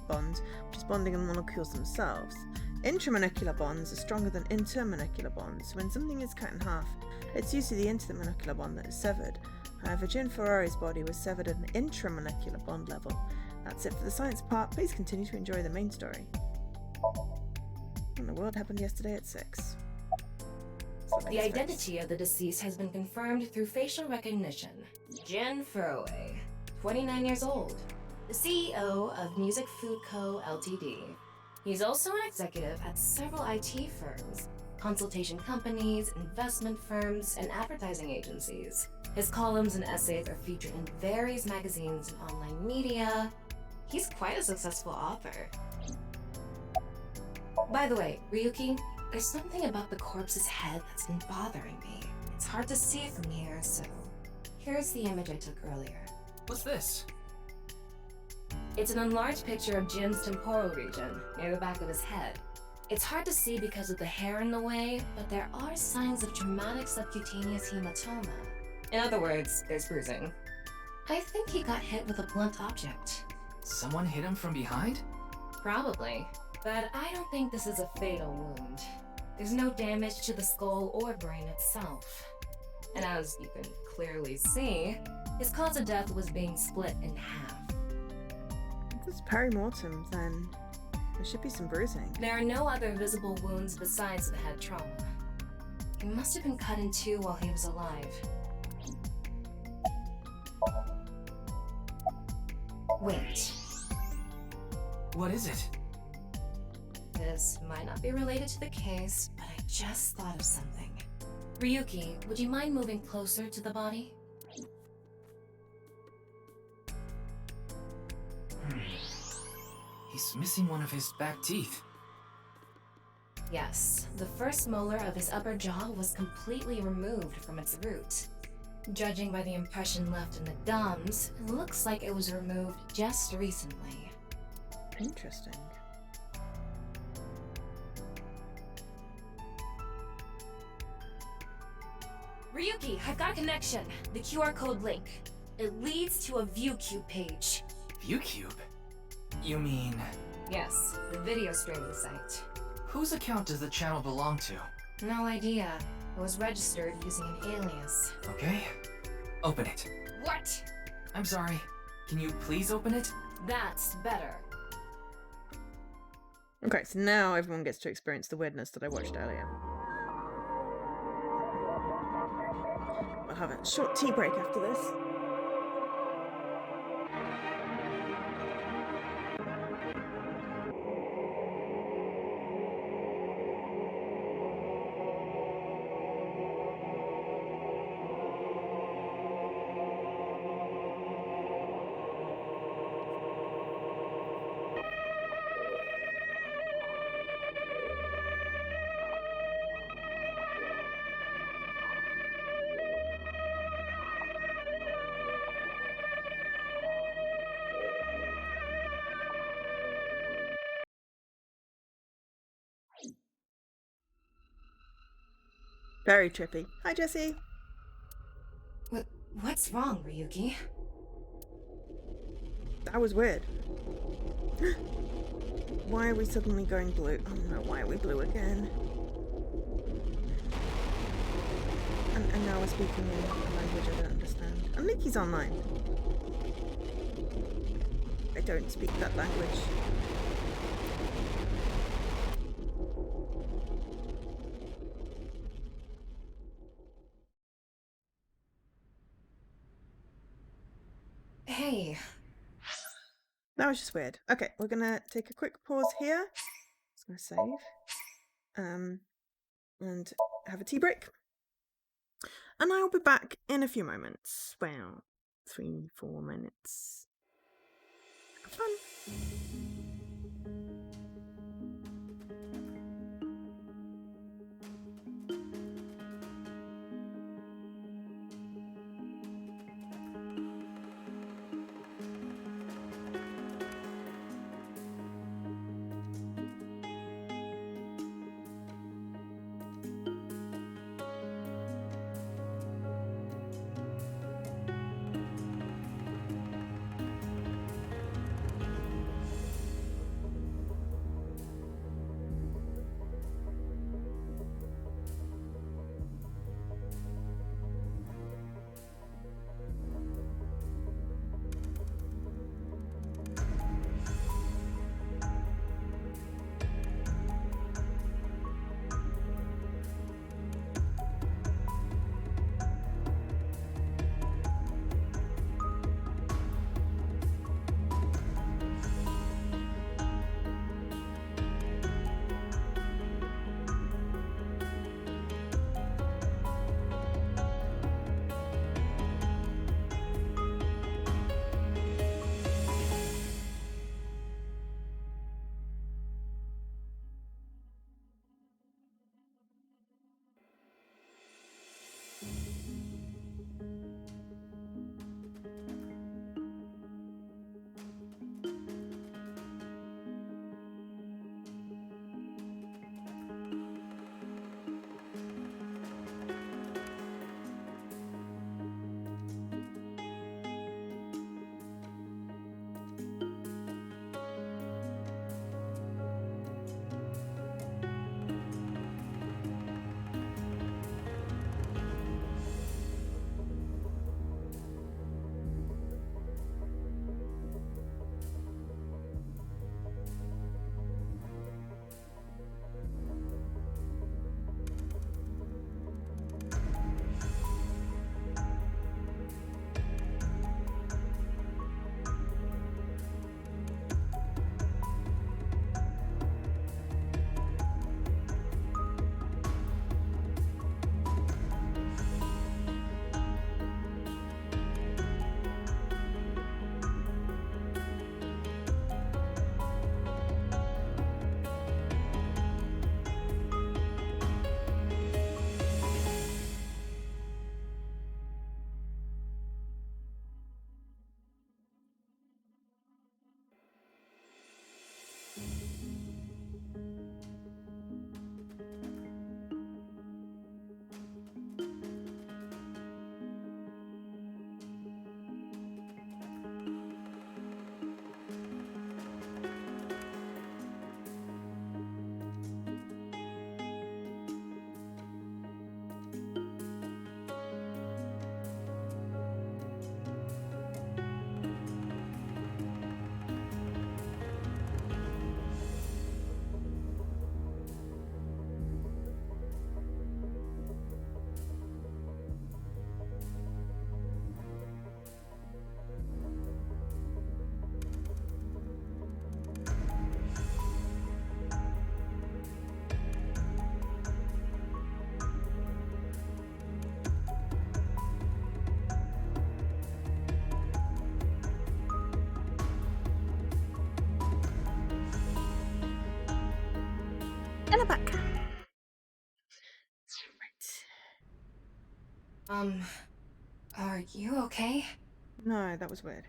bond, which is bonding in the molecules themselves. Intramolecular bonds are stronger than intermolecular bonds. When something is cut in half, it's usually the intermolecular bond that is severed. However, Jin Ferrari's body was severed at an intramolecular bond level. That's it for the science part. Please continue to enjoy the main story. And the world happened yesterday at 6. The identity of the deceased has been confirmed through facial recognition. Jin Furrow, 29 years old, the CEO of Music Food Co. Ltd. He's also an executive at several IT firms, consultation companies, investment firms, and advertising agencies. His columns and essays are featured in various magazines and online media. He's quite a successful author. By the way, Ryuki, there's something about the corpse's head that's been bothering me. It's hard to see from here, so here's the image I took earlier. What's this? It's an enlarged picture of Jin's temporal region, near the back of his head. It's hard to see because of the hair in the way, but there are signs of traumatic subcutaneous hematoma. In other words, there's bruising. I think he got hit with a blunt object. Someone hit him from behind? Probably, but I don't think this is a fatal wound. There's no damage to the skull or brain itself. And as you can clearly see, his cause of death was being split in half. If it's peri-mortem, then there should be some bruising. There are no other visible wounds besides the head trauma. He must have been cut in two while he was alive. Wait. What is it? This might not be related to the case, but I just thought of something. Ryuki, would you mind moving closer to the body? He's missing one of his back teeth. Yes, the first molar of his upper jaw was completely removed from its root. Judging by the impression left in the gums, it looks like it was removed just recently. Interesting. Ryuki, I've got a connection. The QR code link. It leads to a ViewCube page. ViewCube? You mean... Yes, the video streaming site. Whose account does the channel belong to? No idea. It was registered using an alias. Okay. Open it. What? I'm sorry. Can you please open it? That's better. Okay, so now everyone gets to experience the weirdness that I watched earlier. have a short tea break after this. Very trippy. Hi, Jessie. What's wrong, Ryuki? That was weird. Why are we suddenly going blue? Oh no, why are we blue again? And now we're speaking in a language I don't understand. And Nikki's online. I don't speak that language. Hey. That was just weird. Okay, we're gonna take a quick pause here. Just gonna save. And have a tea break. And I'll be back in a few moments. Well, 3-4 minutes. Have fun. Are you okay? No, that was weird.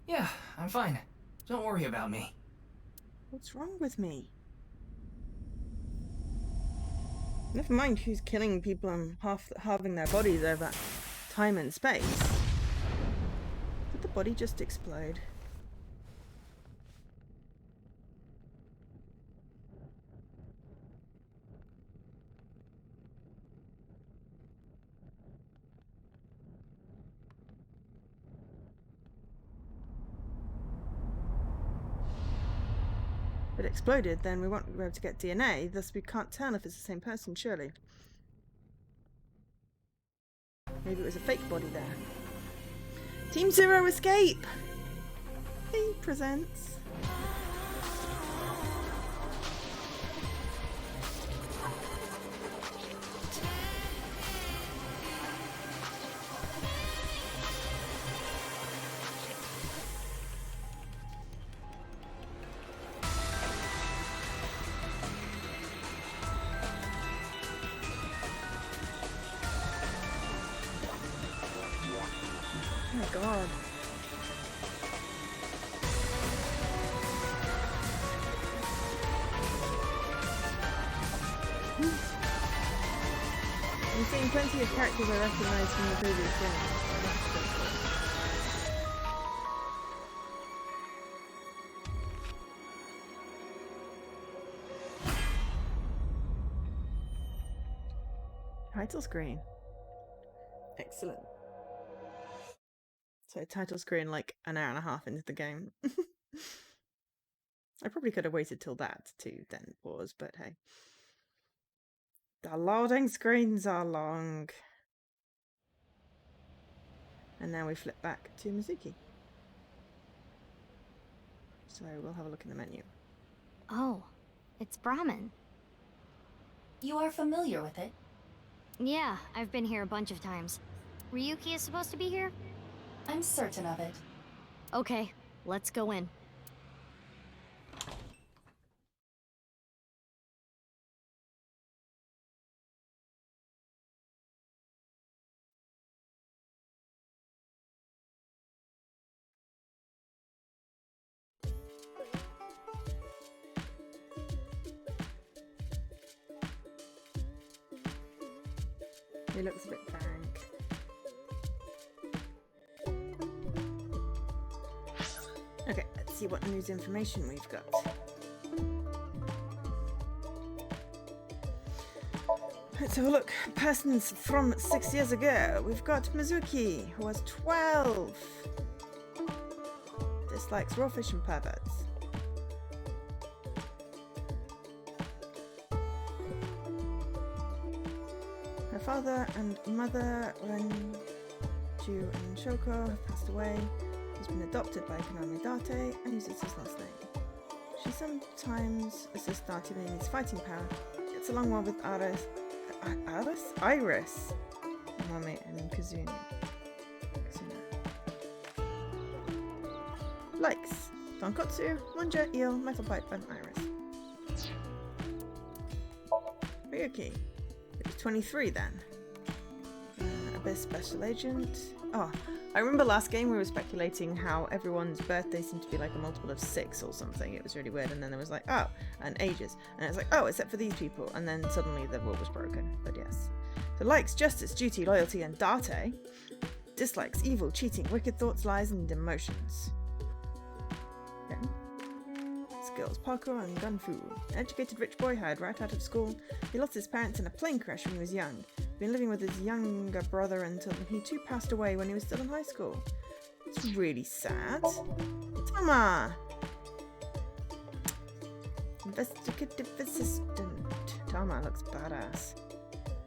Yeah, I'm fine. Don't worry about me. What's wrong with me? Never mind who's killing people and halving their bodies over time and space. Did the body just explode? If it exploded, then we won't be able to get DNA, thus we can't tell if it's the same person, surely. Maybe it was a fake body there. Team Zero Escape! He presents... Oh my god. I'm seeing plenty of characters I recognise from the previous games. Title screen. Excellent. So title screen like an hour and a half into the game. I probably could have waited till that to then pause, but hey. The loading screens are long. And now we flip back to Mizuki. So we'll have a look in the menu. Oh, it's Brahmin. You are familiar with it? Yeah, I've been here a bunch of times. Ryuki is supposed to be here? I'm certain of it. Okay, let's go in. He looks a bit frank. Okay, let's see what news information we've got. Let's have a look. Persons from 6 years ago. We've got Mizuki, who was 12. Dislikes raw fish and perverts. Her father and mother, Renju and Shoko, have passed away. He's been adopted by Konami Date and uses his last name. She sometimes assists Date in his fighting power, gets along well with Iris, Mami, and Kazuna. Likes Tonkotsu, Munja, Eel, Metal Pipe, and Iris. Ryuki. It was 23 then. Abyss Special Agent. Oh, I remember last game we were speculating how everyone's birthday seemed to be like a multiple of 6 or something. It was really weird, and then there was like, oh, and ages. And it's like, oh, except for these people. And then suddenly the rule was broken. But yes. So likes justice, duty, loyalty, and Date. Dislikes evil, cheating, wicked thoughts, lies, and emotions. Okay. Skills, parkour, and gun fu. An educated rich boy hired right out of school. He lost his parents in a plane crash when he was young. Been living with his younger brother until he too passed away when he was still in high school. It's really sad. Tama! Investigative assistant. Tama looks badass.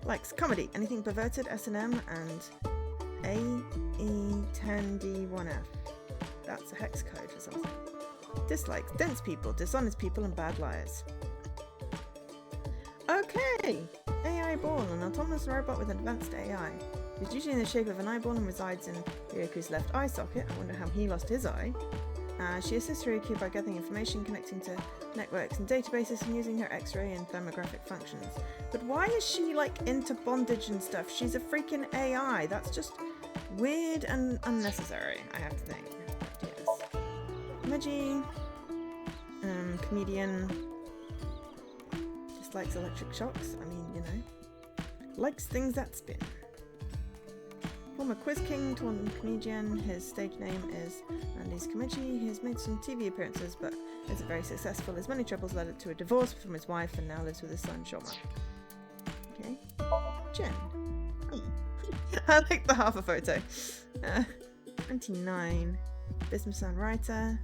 Likes comedy, anything perverted, S&M, and AE10D1F. That's a hex code for something. Dislikes dense people, dishonest people, and bad liars. Okay! AI Ball, an autonomous robot with advanced AI. He's usually in the shape of an eyeball and resides in Ryoku's left eye socket. I wonder how he lost his eye. She assists Ryuki by gathering information, connecting to networks and databases, and using her X-ray and thermographic functions. But why is she like into bondage and stuff? She's a freaking AI. That's just weird and unnecessary, I have to think. But yes. Meiji, comedian, dislikes electric shocks. I mean, you know, likes things that spin. Former Quiz King turned comedian. His stage name is Andy's Kamichi. He has made some TV appearances, but isn't very successful. His money troubles led to a divorce from his wife, and now lives with his son Shoma. Okay. Jen. Oh. I like the half a photo. 29. Businessman writer.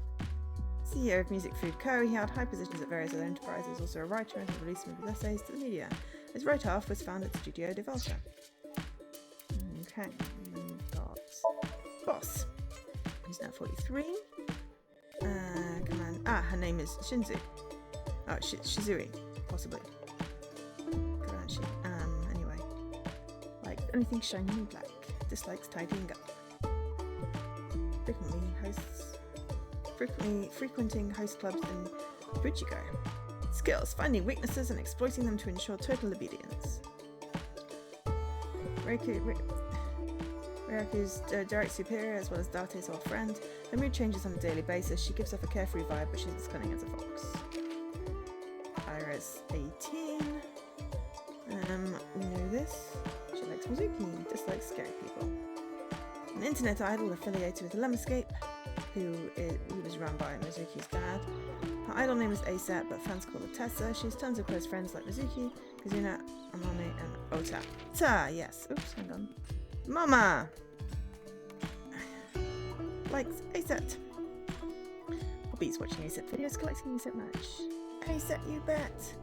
CEO of Music Food Co. He held high positions at various other enterprises, also a writer, and released some of his essays to the media. His right half was found at Studio de Volta. Okay, we've got Boss. He's now 43. Her name is Shinzu. Oh, Shizui, possibly. Anyway. Like anything shiny and black. Dislikes tidying up. Frequenting host clubs in Fujiko. Skills: finding weaknesses and exploiting them to ensure total obedience. Ryuki's direct superior as well as Date's old friend. Her mood changes on a daily basis. She gives off a carefree vibe, but she's as cunning as a fox. Iris, 18. We know this. She likes Mizuki, dislikes scary people. An internet idol affiliated with Lemescape, who was run by Mizuki's dad. Her idol name is ASAP, but fans call her Tessa. She has tons of close friends like Mizuki, Kazuna, Amane, and Ota. Yes. Oops, hang on. Mama! Likes ASAP. Hobbies: watching ASAP videos, collecting ASAP merch. ASAP, you bet!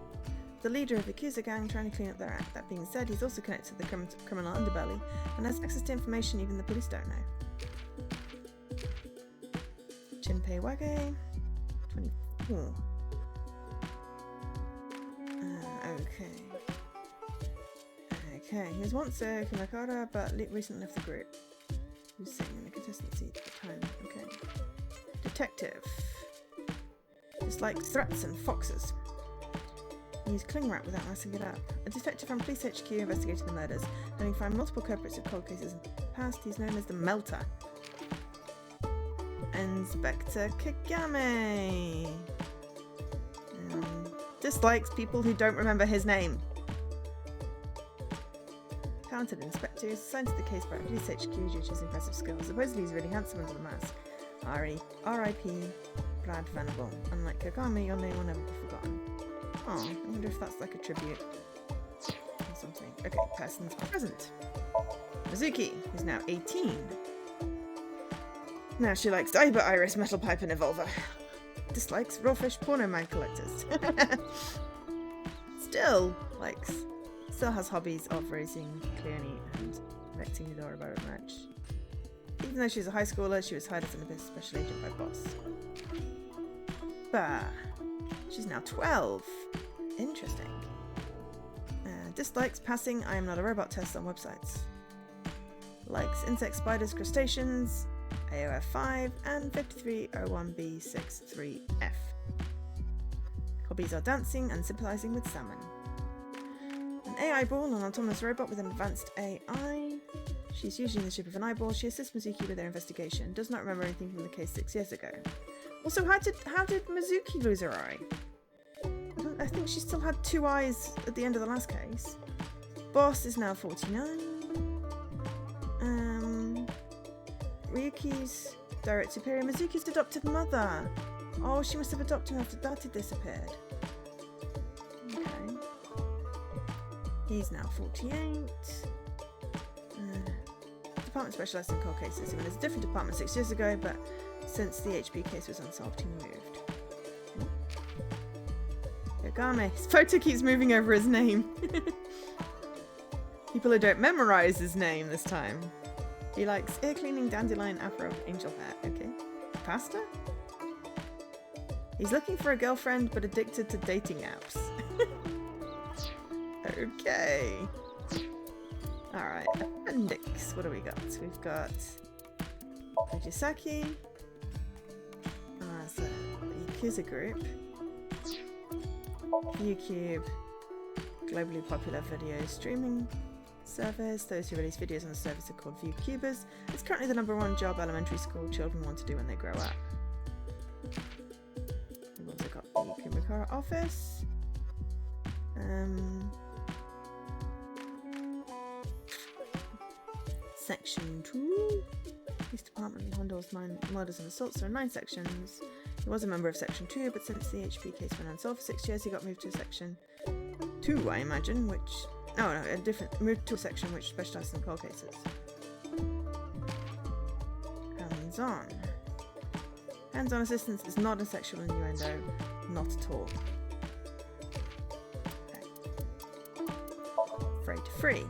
The leader of the Yakuza gang, trying to clean up their act. That being said, he's also connected to the criminal underbelly and has access to information even the police don't know. Jinpei Wage, 24. Okay, he was once a Kumakara, but recently left the group. He was sitting in the contestant seat at the time. Okay. Detective. Dislikes threats and foxes. He used cling wrap without messing it up. A detective from Police HQ investigating the murders. Having found multiple culprits of cold cases in the past, he's known as the Melter. Inspector Kagame. Dislikes people who don't remember his name. Talented inspector is assigned to the case by Police HQ due to his impressive skills. Supposedly he's really handsome under the mask. R.I.P. Brad Venable. Unlike Kagame, your name will never be forgotten. Oh, I wonder if that's like a tribute or something. Okay, persons present. Mizuki, who's now 18. Now she likes Diver, Iris, Metal Pipe, and Evolver. Dislikes raw fish porno mag collectors. Still has hobbies of racing, clearly, and collecting Midora about it much. Even though she's a high schooler, she was hired as an abyss special agent by Boss. Bah. She's now 12. Interesting. Dislikes passing I am not a robot tests on websites. Likes insects, spiders, crustaceans, AOF 5, and 5301B63F. Hobbies are dancing and sympathizing with salmon. An AI ball, an autonomous robot with an advanced AI. She's usually in the shape of an eyeball. She assists Mizuki with their investigation. Does not remember anything from the case 6 years ago. Also, how did Mizuki lose her eye? I think she still had 2 eyes at the end of the last case. Boss is now 49. Ryuki's direct superior, Mizuki's adopted mother. Oh, she must have adopted him after Date disappeared. Okay. He's now 48. Department specialised in cold cases. He went as a different department 6 years ago, but since the HP case was unsolved, he moved. Yagame. His photo keeps moving over his name. People who don't memorize his name this time. He likes ear cleaning, dandelion, afro, angel hair. Okay. Pasta? He's looking for a girlfriend, but addicted to dating apps. Okay. Alright, appendix. What do we got? We've got Ojisaki. here's a group. ViewCube, globally popular video streaming service. Those who release videos on the service are called ViewCubers. It's currently the #1 job elementary school children want to do when they grow up. We've also got the Kumakura office. Section 2. Police Department handles 9 murders and assaults. There are 9 sections. He was a member of Section 2, but since the HP case went unsolved for 6 years, he got moved to Section 2, I imagine, which... Oh, no, moved to a section which specialises in cold cases. Hands-on. Hands-on assistance is not a sexual innuendo. Not at all. Okay. Afraid to free.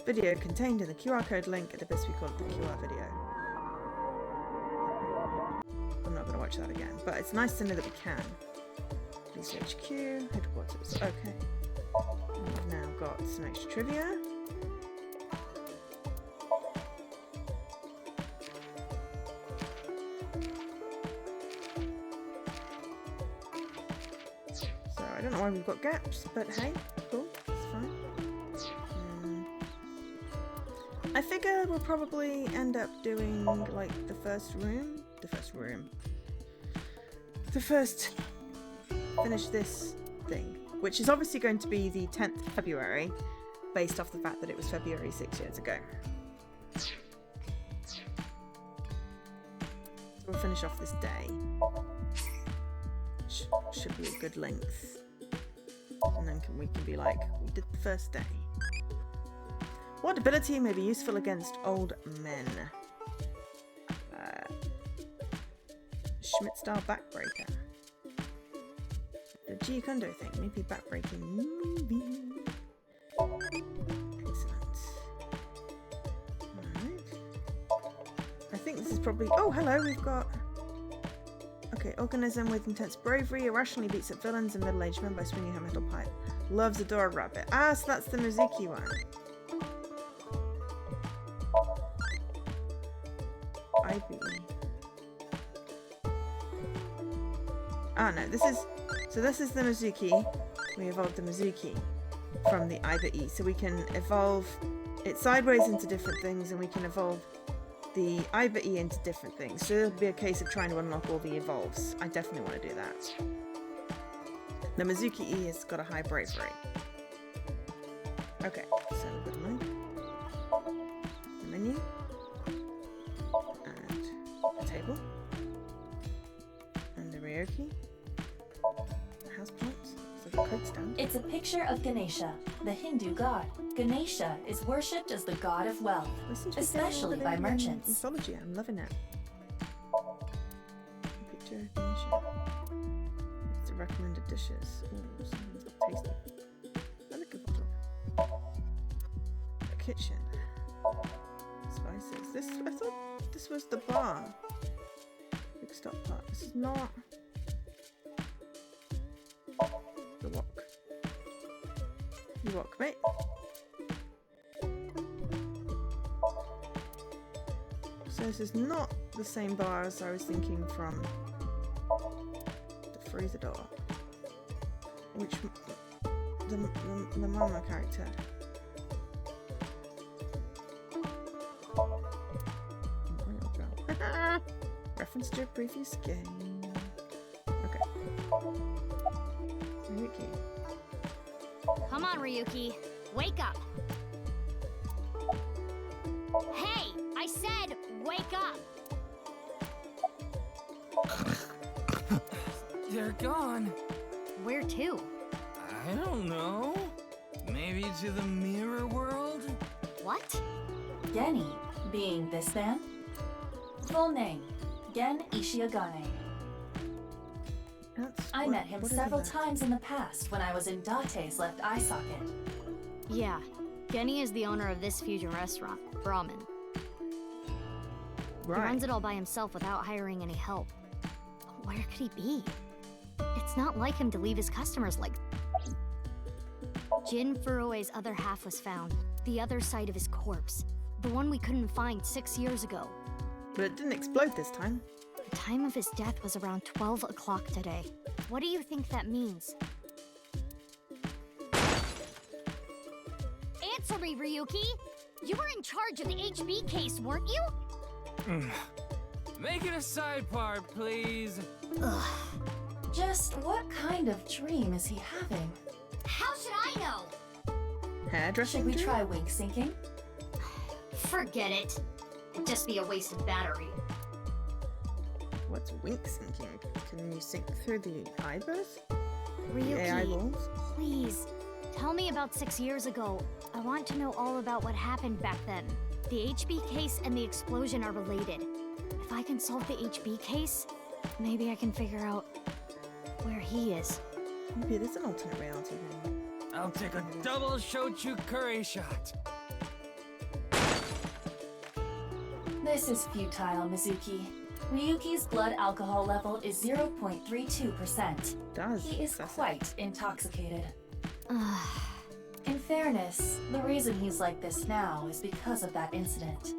Video contained in the QR code link at the best we call it the QR video. I'm not going to watch that again, but it's nice to know that we can. Police HQ, headquarters, okay. We've now got some extra trivia. So I don't know why we've got gaps, but hey, cool, it's fine. I figure we'll probably end up doing like the first finish this thing, which is obviously going to be the 10th of February, based off the fact that it was February 6 years ago. So we'll finish off this day. Should be a good length. And then we can be like, we did the first day. What ability may be useful against old men? Schmidt-style backbreaker. The G Kondo thing, maybe backbreaking movie. Excellent. Alright. I think this is probably... Oh, hello, we've got... Okay, organism with intense bravery, irrationally beats up villains and middle-aged men by swinging her metal pipe. Loves a door rabbit. Ah, so that's the Mizuki one. IBE. Ah, no, this is... So this is the Mizuki. We evolved the Mizuki from the IBE. So we can evolve it sideways into different things, and we can evolve the IBE into different things. So it'll be a case of trying to unlock all the evolves. I definitely want to do that. The Mizuki E has got a high bravery. Okay, so we've got a menu. And a table. And a Ryoki. House plants. So the code stand. It's a picture of Ganesha, the Hindu god. Ganesha is worshipped as the god of wealth, especially by merchants. Mythology, I'm loving it. Picture of Ganesha. It's the recommended dishes. Ooh, something's not tasty. A liquor bottle. A kitchen. Spices. This, I thought this was the bar. Big stop part. This is not the wok. You wok, mate. So this is not the same bar as I was thinking from the freezer door. Which the mama character. Reference to a previous game. Okay. Ryuki. Come on, Ryuki. Wake up. Hey, I said wake up. They're gone. Where to? I don't know. Maybe to the mirror world? What? Geni, being this man. Full name, Gen Ishiagane. I met him several times in the past when I was in Date's left eye socket. Yeah, Geni is the owner of this fusion restaurant, Brahmin. He runs it all by himself without hiring any help. Where could he be? It's not like him to leave his customers like... Jin Furue's other half was found. The other side of his corpse. The one we couldn't find 6 years ago. But it didn't explode this time. The time of his death was around 12 o'clock today. What do you think that means? Answer me, Ryuki! You were in charge of the HB case, weren't you? Make it a side part, please. Ugh. Just what kind of dream is he having? How should I know? Hairdressing Should we dream? try wink syncing? Forget it. It'd just be a waste of battery. What's wink syncing? Can you sync through the eyebrows? Ryuki, The eyeballs? please, tell me about 6 years ago. I want to know all about what happened back then. The HB case and the explosion are related. If I can solve the HB case, maybe I can figure out where he is. Maybe it is an alternate reality thing. I'll take a double shochu curry shot. This is futile, Mizuki. Ryuki's blood alcohol level is 0.32%. He is quite intoxicated. In fairness, the reason he's like this now is because of that incident.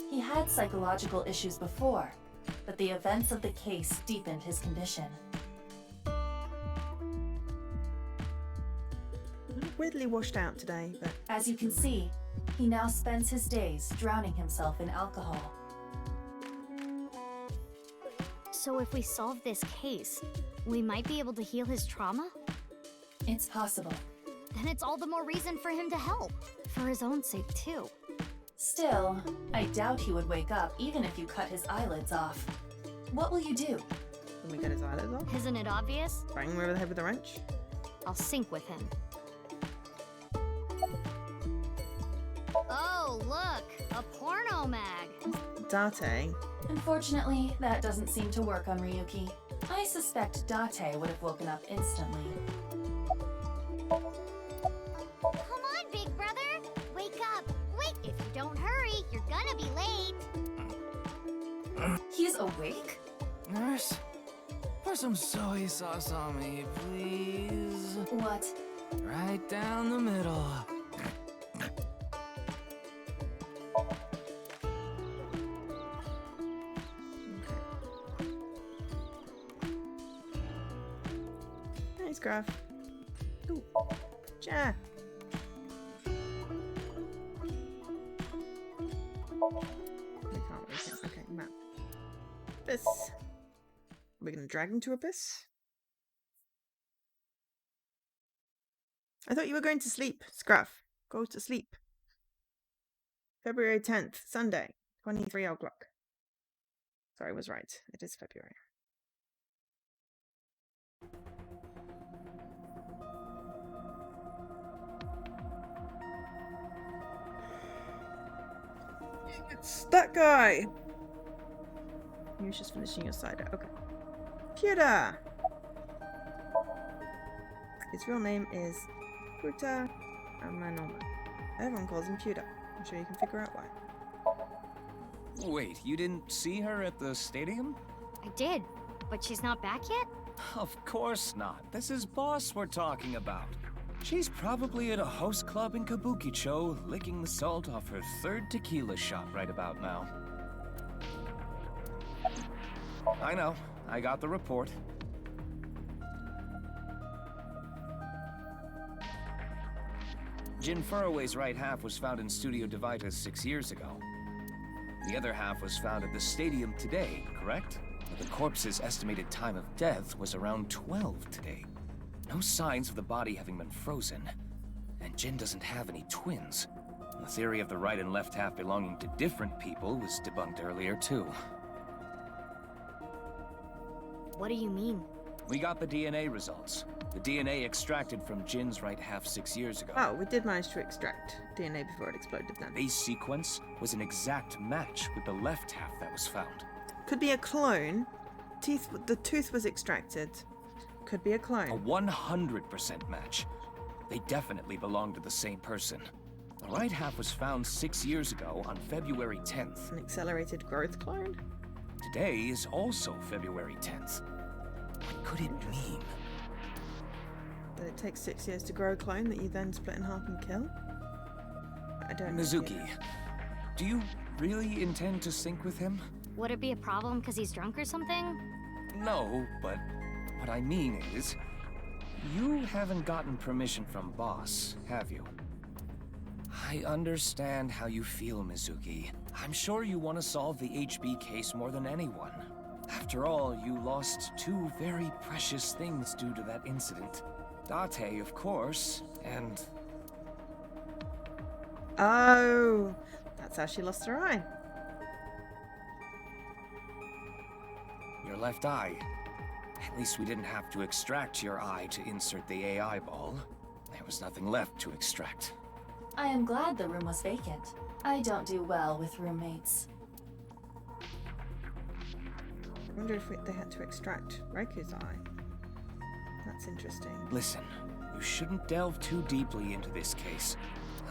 He had psychological issues before, but the events of the case deepened his condition. Weirdly washed out today, but As you can see, he now spends his days drowning himself in alcohol. So if we solve this case, we might be able to heal his trauma? It's possible. Then it's all the more reason for him to help. For his own sake, too. Still, I doubt he would wake up even if you cut his eyelids off. What will you do? when we got his eyelids off. Isn't it obvious? Bang him over the head with a wrench. I'll sync with him. Oh, look! A porno mag! Date. Unfortunately, that doesn't seem to work on Ryuki. I suspect Date would have woken up instantly. Come on, big brother! Wake up! Wait, if you don't hurry, you're gonna be late! He's awake? Nurse, pour some soy sauce on me, please. What? Right down the middle. Nice graph. Ooh. Ja. We can't really see. Okay, map. Abyss. We're gonna drag him to Abyss? I thought you were going to sleep, Scruff. Go to sleep. February 10th, Sunday, 23 o'clock. Sorry, I was right. It is February. It's that guy! He was just finishing your cider. Okay. Pewter! His real name is Puta Amanoma. Everyone calls him Pewter. I'm sure you can figure out why. Wait, you didn't see her at the stadium? I did, but she's not back yet? Of course not. This is Boss we're talking about. She's probably at a host club in Kabukicho, licking the salt off her third tequila shot right about now. I know. I got the report. Jin Furroway's right half was found in Studio Divitas 6 years ago. The other half was found at the stadium today, correct? The corpse's estimated time of death was around 12 today. No signs of the body having been frozen. And Jin doesn't have any twins. The theory of the right and left half belonging to different people was debunked earlier, too. What do you mean? We got the DNA results. The DNA extracted from Jin's right half 6 years ago. Oh, we did manage to extract DNA before it exploded then. Base sequence was an exact match with the left half that was found. Could be a clone. The tooth was extracted. Could be a clone. A 100% match. They definitely belong to the same person. The right half was found 6 years ago on February 10th. An accelerated growth clone? Today is also February 10th. What could it mean? That it takes 6 years to grow a clone that you then split in half and kill? I don't know. Mizuki, do you really intend to sync with him? Would it be a problem because he's drunk or something? No, but what I mean is, you haven't gotten permission from Boss, have you? I understand how you feel, Mizuki. I'm sure you want to solve the HB case more than anyone. After all, you lost two very precious things due to that incident. Date, of course, and... Oh, that's how she lost her eye. your left eye. At least we didn't have to extract your eye to insert the AI ball. There was nothing left to extract. I am glad the room was vacant. I don't do well with roommates. I wonder if they had to extract Reiku's eye. That's interesting. Listen, you shouldn't delve too deeply into this case.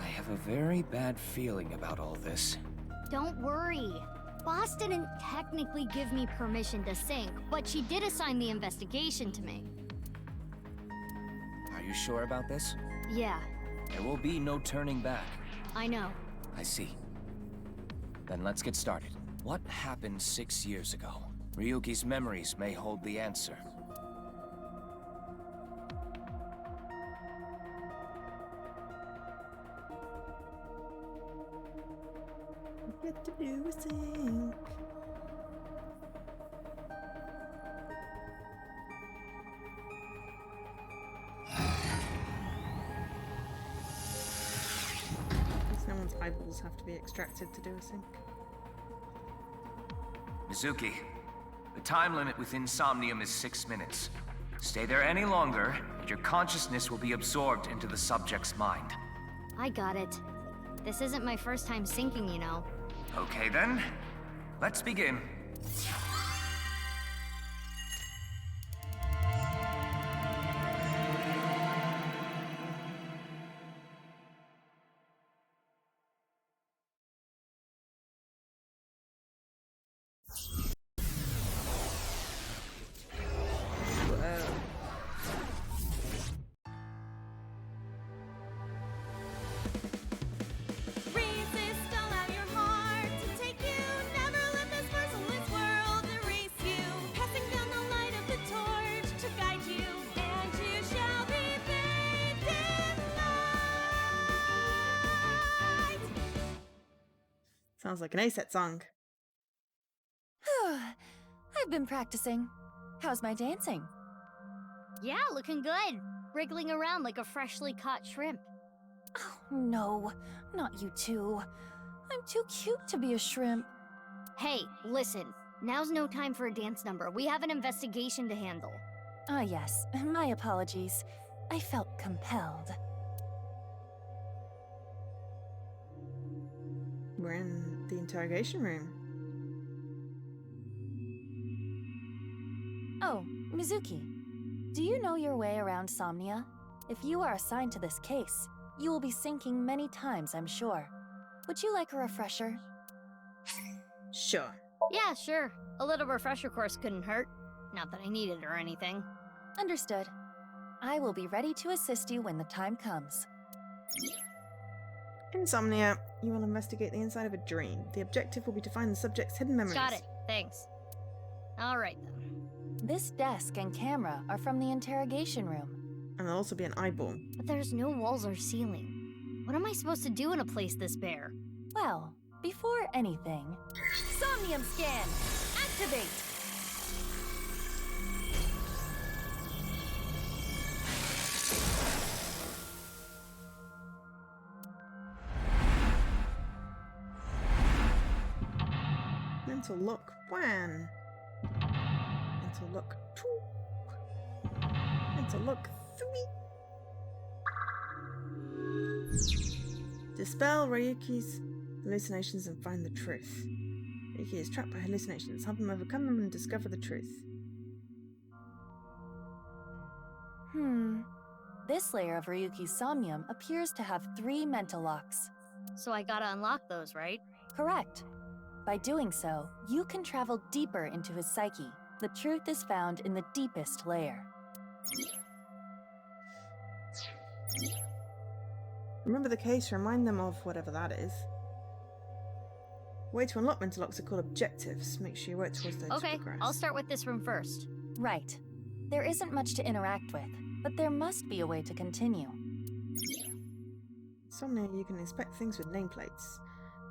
I have a very bad feeling about all this. Don't worry. Boss didn't technically give me permission to sync, but she did assign the investigation to me. Are you sure about this? Yeah, There will be no turning back. I know. I see. Then let's get started. What happened 6 years ago? Ryuki's memories may hold the answer. Get to do a sync. No one's eyeballs have to be extracted to do a sync. Mizuki, the time limit within Somnium is 6 minutes. Stay there any longer, and your consciousness will be absorbed into the subject's mind. I got it. This isn't my first time syncing, you know. Okay then, let's begin. Sounds like an ASET song. I've been practicing. How's my dancing? Yeah, looking good. Wriggling around like a freshly caught shrimp. Oh, no. Not you two. I'm too cute to be a shrimp. Hey, listen. Now's no time for a dance number. We have an investigation to handle. Ah, yes. My apologies. I felt compelled. We're in the interrogation room. Oh, Mizuki. Do you know your way around Somnia? If you are assigned to this case, you will be sinking many times, I'm sure. Would you like a refresher? Sure. Yeah, sure. A little refresher course couldn't hurt. Not that I need it or anything. Understood. I will be ready to assist you when the time comes. Insomnia. You will investigate the inside of a dream. The objective will be to find the subject's hidden memories. Got it. Thanks. Alright then. This desk and camera are from the interrogation room. And there'll also be an eyeball. But there's no walls or ceiling. What am I supposed to do in a place this bare? Well, before anything... Somnium scan! Activate! Mental look 1. Mental look 2. Mental look 3. Dispel Ryuki's hallucinations and find the truth. Ryuki is trapped by hallucinations. Help him overcome them and discover the truth. This layer of Ryuki's Somnium appears to have 3 mental locks. So I gotta unlock those, right? Correct. By doing so, you can travel deeper into his psyche. The truth is found in the deepest layer. Remember the case, remind them of whatever that is. Way to unlock mental locks are called objectives. Make sure you work towards those to Okay, progress. I'll start with this room first. Right. There isn't much to interact with, but there must be a way to continue. Somnium, you can inspect things with nameplates.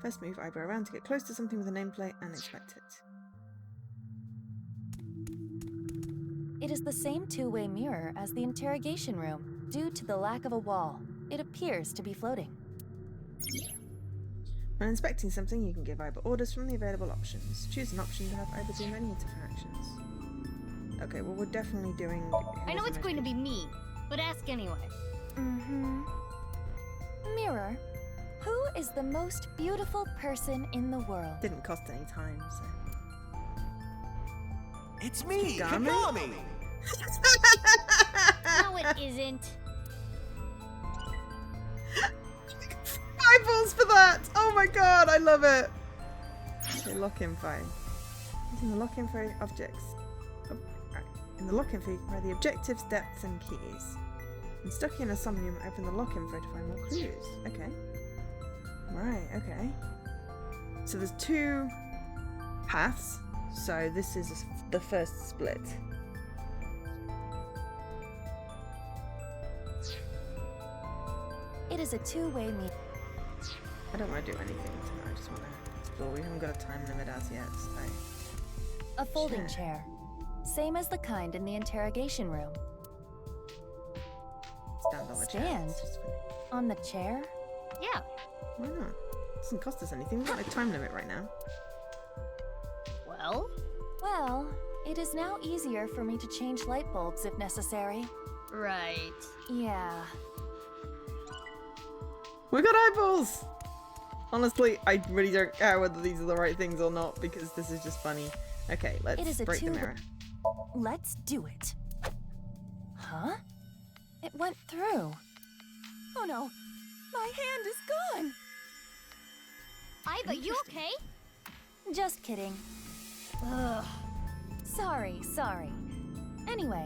First move eyebrow around to get close to something with a nameplate and inspect it. It is the same two-way mirror as the interrogation room. Due to the lack of a wall, it appears to be floating. When inspecting something, you can give Iber orders from the available options. Choose an option to have Iber do many interactions. Okay, well we're definitely doing... I know it's going to be me, but ask anyway. Mm-hmm. Mirror, who is the most beautiful person in the world? Didn't cost any time, so... It's me, Kagami? Kagami! No, it isn't. Eyeballs for that! Oh my god, I love it! Okay, lock info. Using the lock info objects. Oh, right. In the lock info, you can find the objectives, depths, and keys. And stuck in a Somnium, open the lock info to find more clues. Okay. Right, okay. So there's two paths. So this is the first split. It is a two-way mirror. I don't want to do anything tonight. I just want to explore. We haven't got a time limit as yet, so... A folding chair. Same as the kind in the interrogation room. Stand on the chair. Stand? It's just funny. On the chair? Yeah. Why not? It doesn't cost us anything. We've got no time limit right now. Well? Well, it is now easier for me to change light bulbs if necessary. Right. Yeah. We got eyeballs! Honestly, I really don't care whether these are the right things or not, because this is just funny. Okay, It is let's a break the two- mirror. Let's do it. Huh? It went through. Oh no, my hand is gone. Iva, you okay? Just kidding. Ugh. Sorry. Anyway,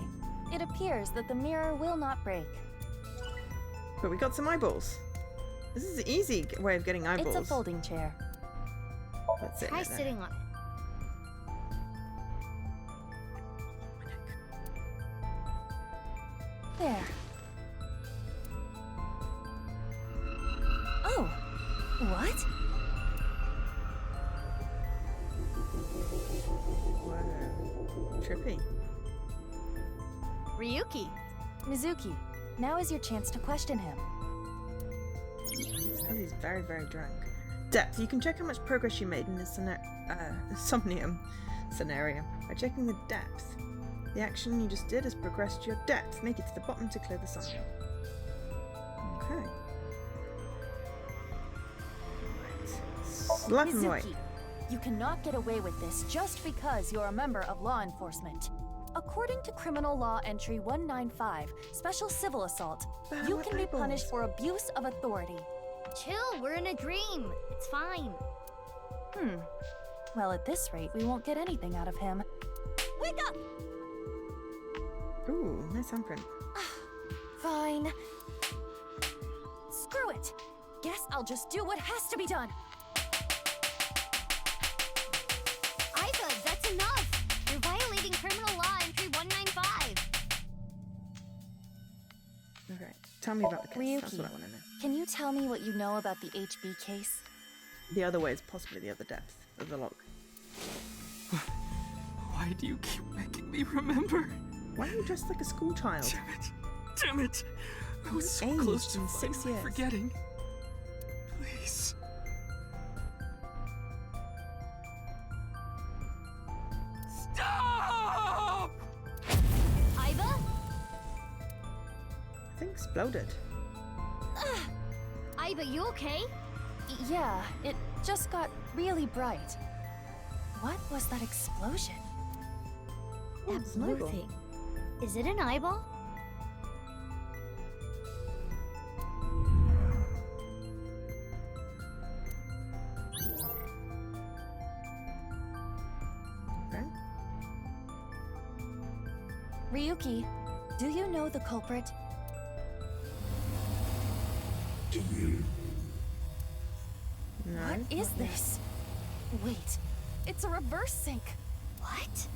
it appears that the mirror will not break. But we got some eyeballs. This is an easy way of getting eyeballs. It's a folding chair. Let's sit in Try it then. sitting on it. There. Oh, what? Whoa. Trippy. Ryuki. Mizuki, now is your chance to question him. Oh, he's very, very drunk. Depth. You can check how much progress you made in this Somnium scenario by checking the depth. The action you just did has progressed your depth. Make it to the bottom to clear the Somnium. Okay. Right. Slap him away. Mizuki, you cannot get away with this just because you're a member of law enforcement. According to Criminal Law Entry 195, Special Civil Assault, But you what can be eyeballs? punished for abuse of authority. Chill, we're in a dream. It's fine. Well, at this rate, we won't get anything out of him. Wake up! Ooh, nice handprint. Fine. Screw it. Guess I'll just do what has to be done. Iva, that's enough. You're violating Criminal Law Entry 195. Okay, tell me about the case. That's Ryuki, what I want to know. can you tell me what you know about the HB case? The other way is possibly the other depth of the lock. Why do you keep making me remember? Why are you dressed like a school child? Damn it! I was so Aged close to in 6 finally years. forgetting. Please. Stop! Iva? I think exploded. Iva, you okay? Yeah, it just got really bright. What was that explosion? That it's an blue eyeball. thing. Is it an eyeball? Okay. Ryuki, do you know the culprit? No. What is this? Wait, it's a reverse sync. What?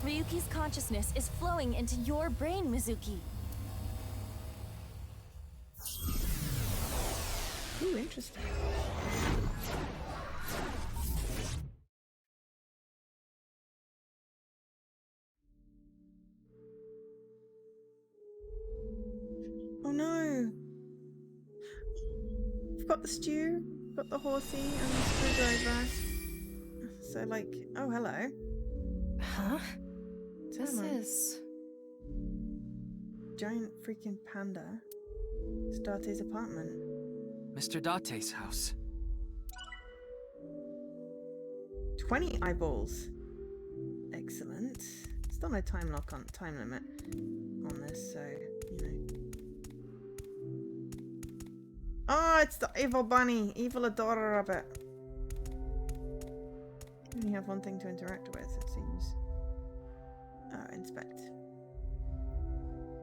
Ryuki's consciousness is flowing into your brain, Mizuki. Ooh, interesting. Oh no! We've got the stew, got the horsey, and the screwdriver. So, like, oh, hello. Huh? This Come on. is... Giant freaking panda. It's Date's apartment. Mr. Date's house. 20 eyeballs. Excellent. Still no time limit on this, so you know. Oh, it's the evil bunny, evil adorer of it. You only have one thing to interact with, it seems. Oh, inspect.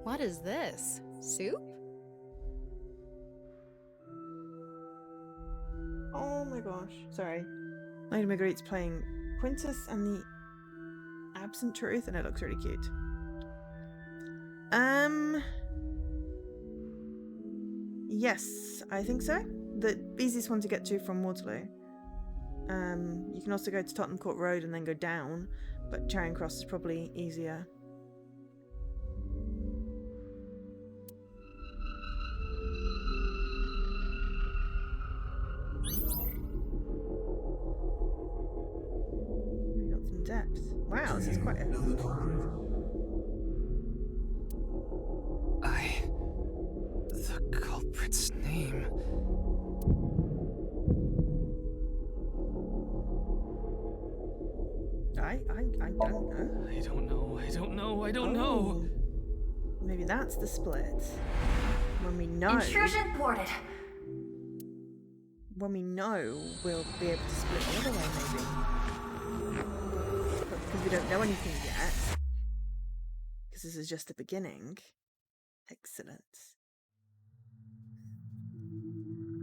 What is this? Soup? Oh my gosh. Sorry. Lady Marguerite's playing Quintus and the Absent Truth, and it looks really cute. Yes, I think so. The easiest one to get to from Waterloo. You can also go to Tottenham Court Road and then go down, but Charing Cross is probably easier. We got some depth. Wow, this is quite a... The culprit's name. I don't know. I don't know. Maybe that's the split. When we know... Intrusion thwarted. When we know, we'll be able to split the other way, maybe. But because we don't know anything yet, because this is just the beginning. Excellent.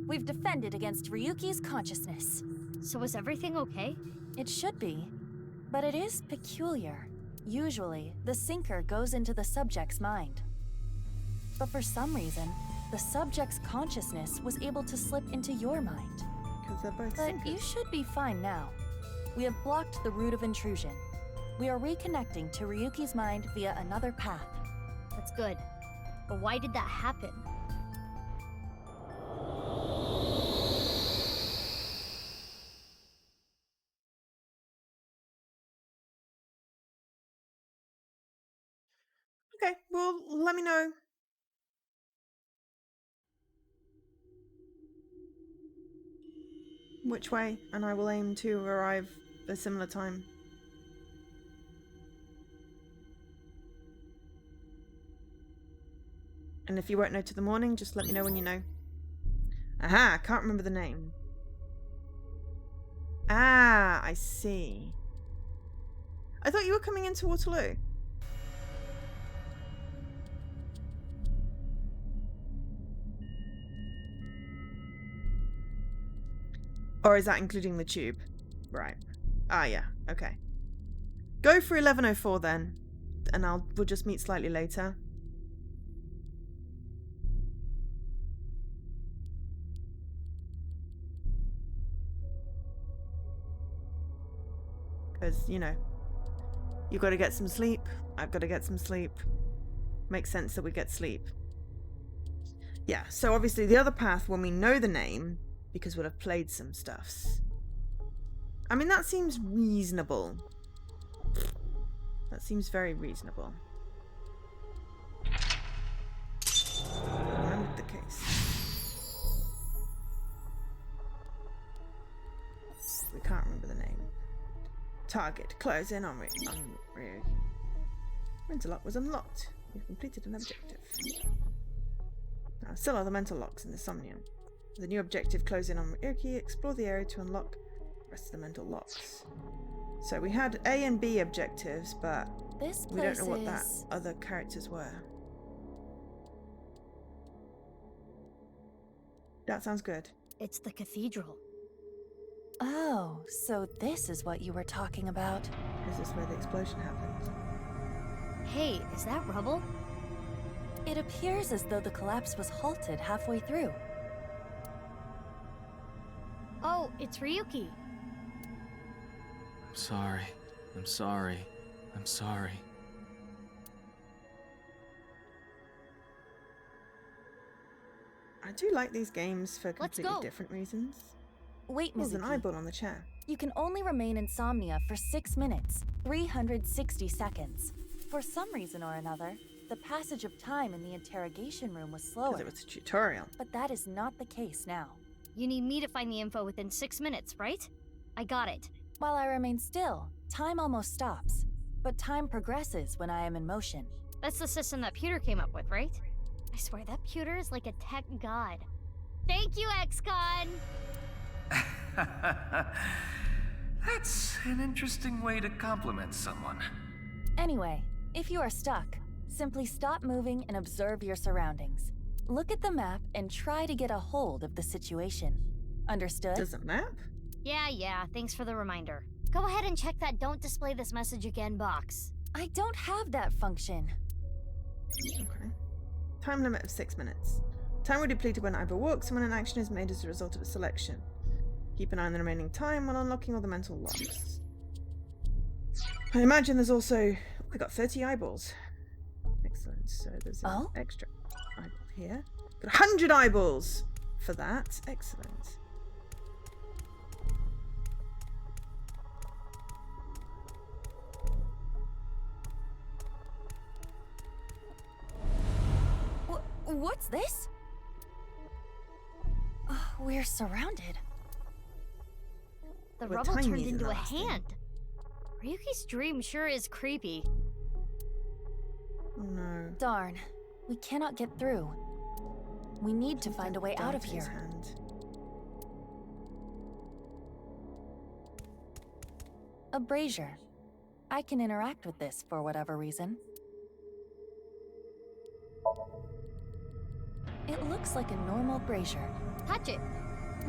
We've defended against Ryuki's consciousness. So is everything okay? It should be, but it is peculiar. Usually, the sinker goes into the subject's mind. But for some reason, the subject's consciousness was able to slip into your mind. Because they're both But sinkers. you should be fine now. We have blocked the route of intrusion. We are reconnecting to Ryuki's mind via another path. That's good. But why did that happen? Okay, well, let me know. Which way, and I will aim to arrive a similar time. And if you won't know to the morning, just let me know when you know. Aha, I can't remember the name. Ah, I see. I thought you were coming into Waterloo. Or is that including the tube? Right. Ah, yeah. Okay. Go for 11:04 then, and we'll just meet slightly later. Because, you know, you've got to get some sleep. I've got to get some sleep. Makes sense that we get sleep. Yeah, so obviously the other path, when we know the name, because we'll have played some stuffs. I mean, that seems reasonable. That seems very reasonable. Remembered the case. We can't remember the name. Target. Close in on rear. Mental lock was unlocked. You've completed an objective. Now, still other mental locks in the Somnium. The new objective, close in on Ryuki, explore the area to unlock the rest of the mental locks. So we had A and B objectives, but we don't know what that other characters were. That sounds good. It's the cathedral. Oh, so this is what you were talking about. Is this where the explosion happened? Hey, is that rubble? It appears as though the collapse was halted halfway through. Oh, it's Ryuki. I'm sorry. I'm sorry. I'm sorry. I do like these games for Let's completely go. different reasons. Wait, There's an Mizuki. eyeball on the chair. You can only remain in Somnia for 6 minutes, 360 seconds. For some reason or another, the passage of time in the interrogation room was slower. Because it was a tutorial. But that is not the case now. You need me to find the info within 6 minutes, right? I got it. While I remain still, time almost stops. But time progresses when I am in motion. That's the system that Pewter came up with, right? I swear that Pewter is like a tech god. Thank you, XCon! That's an interesting way to compliment someone. Anyway, if you are stuck, simply stop moving and observe your surroundings. Look at the map and try to get a hold of the situation. Understood? Does it map? Yeah, thanks for the reminder. Go ahead and check that "Don't display this message again" box. I don't have that function. Okay. Time limit of 6 minutes. Time will be depleted when either works and when an action is made as a result of a selection. Keep an eye on the remaining time while unlocking all the mental locks. I imagine there's also... we got 30 eyeballs. Excellent. So there's an extra eyeball here. Got 100 eyeballs for that. Excellent. What's this? We're surrounded. The We're rubble tiny turned in into the a last thing. hand. Ryuki's dream sure is creepy. Oh no. Darn. We cannot get through. We need to find a way out of Dante's here. hand. A brazier. I can interact with this for whatever reason. It looks like a normal brazier. Touch it.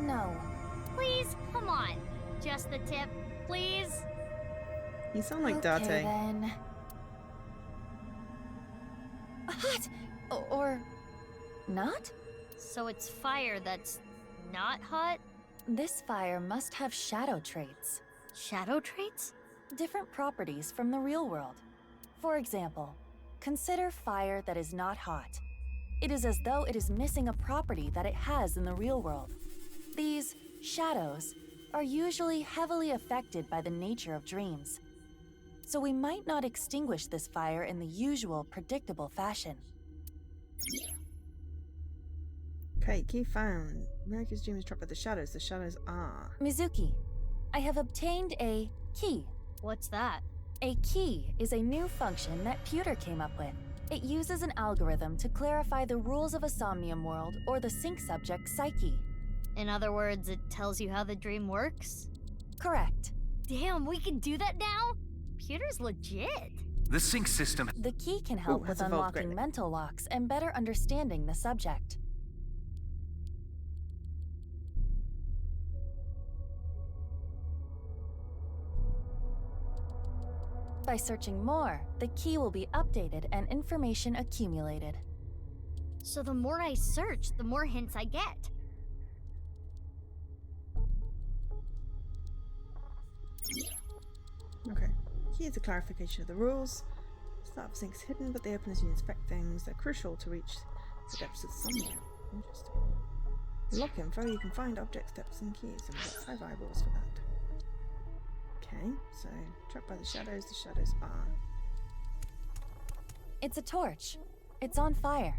No. Please, come on. Just the tip, please. You sound like Okay, Date. then. Hot! Or not? So it's fire that's not hot? This fire must have shadow traits. Shadow traits? Different properties from the real world. For example, consider fire that is not hot. It is as though it is missing a property that it has in the real world. These shadows are usually heavily affected by the nature of dreams. So we might not extinguish this fire in the usual predictable fashion. Okay, key found. America's dream is trapped by the shadows. The shadows are... Mizuki, I have obtained a key. What's that? A key is a new function that Pewter came up with. It uses an algorithm to clarify the rules of a Somnium world or the sync subject's psyche. In other words, it tells you how the dream works? Correct. Damn, we can do that now? Pewter's legit. The sync system. The key can help with has evolved unlocking greatly. mental locks and better understanding the subject. By searching more, the key will be updated and information accumulated. So the more I search, the more hints I get. Okay. Key is a clarification of the rules. Start of sync's hidden, but they open as you inspect things. They're crucial to reach the depths of Somnium. Interesting. Lock info, you can find objects, depths, and keys, and we've got 5 eyeballs for that. Okay, so trapped by the shadows are... It's a torch. It's on fire.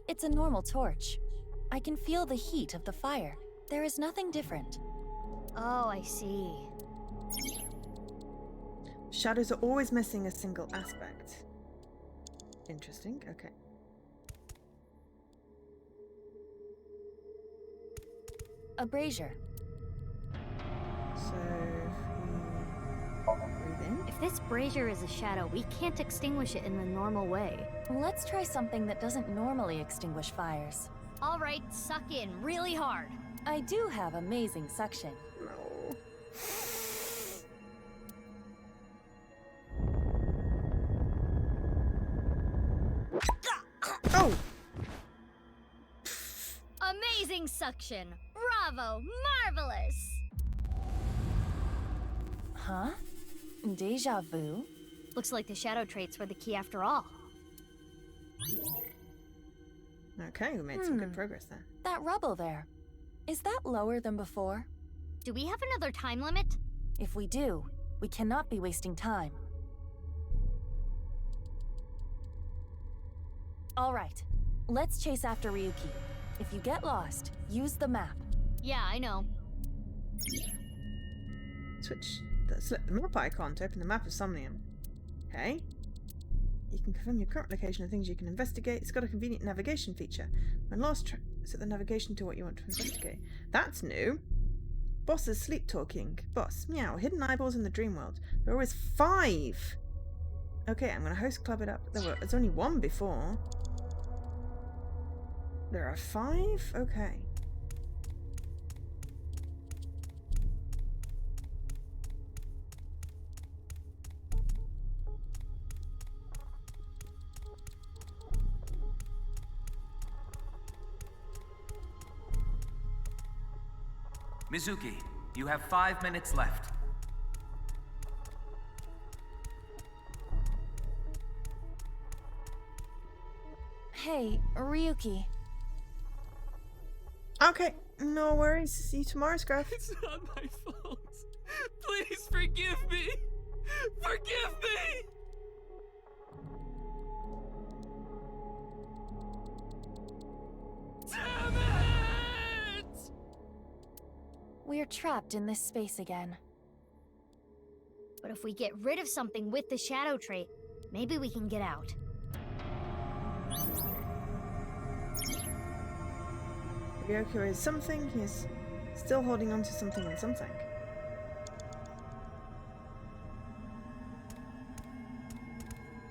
It's a normal torch. I can feel the heat of the fire. There is nothing different. Oh, I see. Shadows are always missing a single aspect. Interesting, okay. A brazier. So if we breathe in. If this brazier is a shadow, we can't extinguish it in the normal way. Let's try something that doesn't normally extinguish fires. Alright, suck in really hard. I do have amazing suction. No. Oh! Amazing suction. Bravo. Marvelous. Huh? Deja vu? Looks like the shadow traits were the key after all. Okay, we made some good progress there. That rubble there. Is that lower than before? Do we have another time limit? If we do, we cannot be wasting time. All right, let's chase after Ryuki. If you get lost, use the map. Yeah, I know. Select the map icon to open the map of Somnium. Okay. You can confirm your current location and things you can investigate. It's got a convenient navigation feature. When lost, set the navigation to what you want to investigate. That's new. Boss's sleep talking. Boss, meow. Hidden eyeballs in the dream world. There are always 5. Okay, I'm going to host club it up. There's only 1 before. There are 5? Okay. Mizuki, you have 5 minutes left. Hey, Ryuki. Okay, no worries. See you tomorrow, Scruff. It's not my fault. Please forgive me. Forgive me. Damn it! We're trapped in this space again. But if we get rid of something with the shadow trait, maybe we can get out. Ryoko is something. He's still holding on to something and something.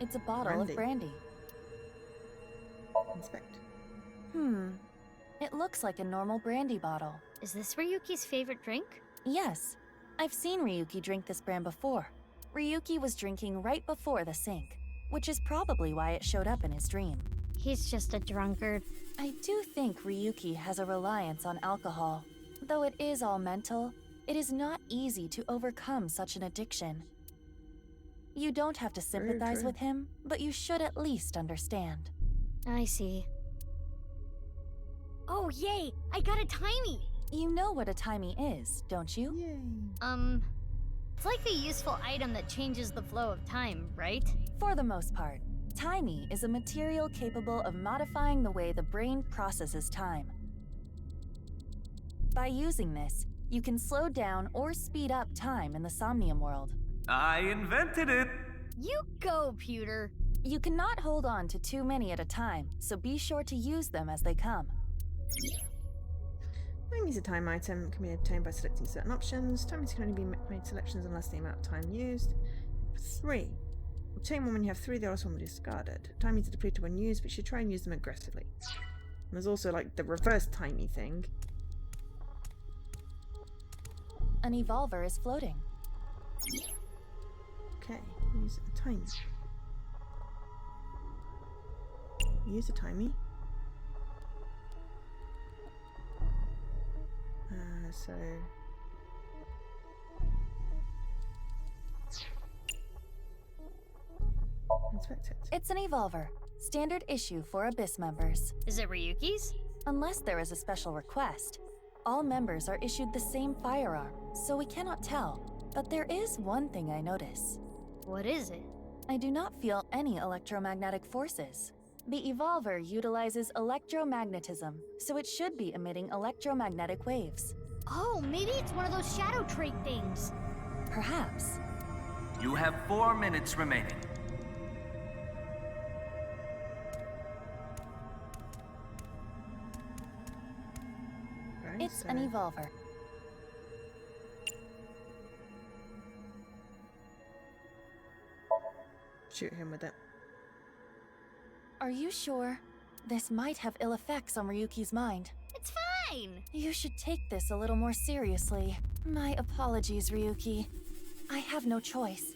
It's a bottle of brandy. Inspect. It looks like a normal brandy bottle. Is this Ryuki's favorite drink? Yes. I've seen Ryuki drink this brand before. Ryuki was drinking right before the sink, which is probably why it showed up in his dream. He's just a drunkard. I do think Ryuki has a reliance on alcohol. Though it is all mental, it is not easy to overcome such an addiction. You don't have to sympathize with him, but you should at least understand. I see. Oh, yay! I got a timey! You know what a timey is, don't you? Yay. It's like a useful item that changes the flow of time, right? For the most part. Timey is a material capable of modifying the way the brain processes time. By using this, you can slow down or speed up time in the Somnium world. I invented it! You go, Pewter! You cannot hold on to too many at a time, so be sure to use them as they come. Time is a time item. Can be obtained by selecting certain options. Time can only be made selections unless the amount of time used. 3. Obtain one when you have 3, the other one will be discarded. Timey is depleted when used, but you should try and use them aggressively. And there's also like the reverse timey thing. An evolver is floating. Okay, use a timey. Use a timey. So... Inspect it. It's an evolver. Standard issue for Abyss members. Is it Ryuki's? Unless there is a special request. All members are issued the same firearm, so we cannot tell. But there is one thing I notice. What is it? I do not feel any electromagnetic forces. The evolver utilizes electromagnetism, so it should be emitting electromagnetic waves. Oh, maybe it's one of those shadow trait things. Perhaps. You have 4 minutes remaining. Right, It's an evolver. Shoot him with it. Are you sure? This might have ill effects on Ryuki's mind. It's fine! You should take this a little more seriously. My apologies, Ryuki. I have no choice.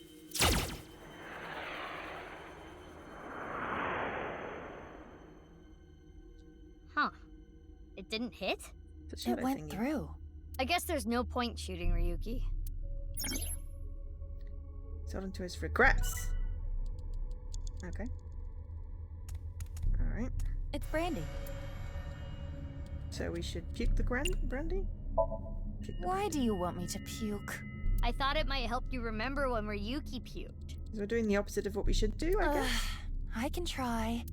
Huh. It didn't hit? It went through. I guess there's no point shooting Ryuki. It's on to his regrets. Okay. Alright. It's brandy. So we should puke the brandy? Why do you want me to puke? I thought it might help you remember when Ryuki puked. Because we're doing the opposite of what we should do, I guess. I can try.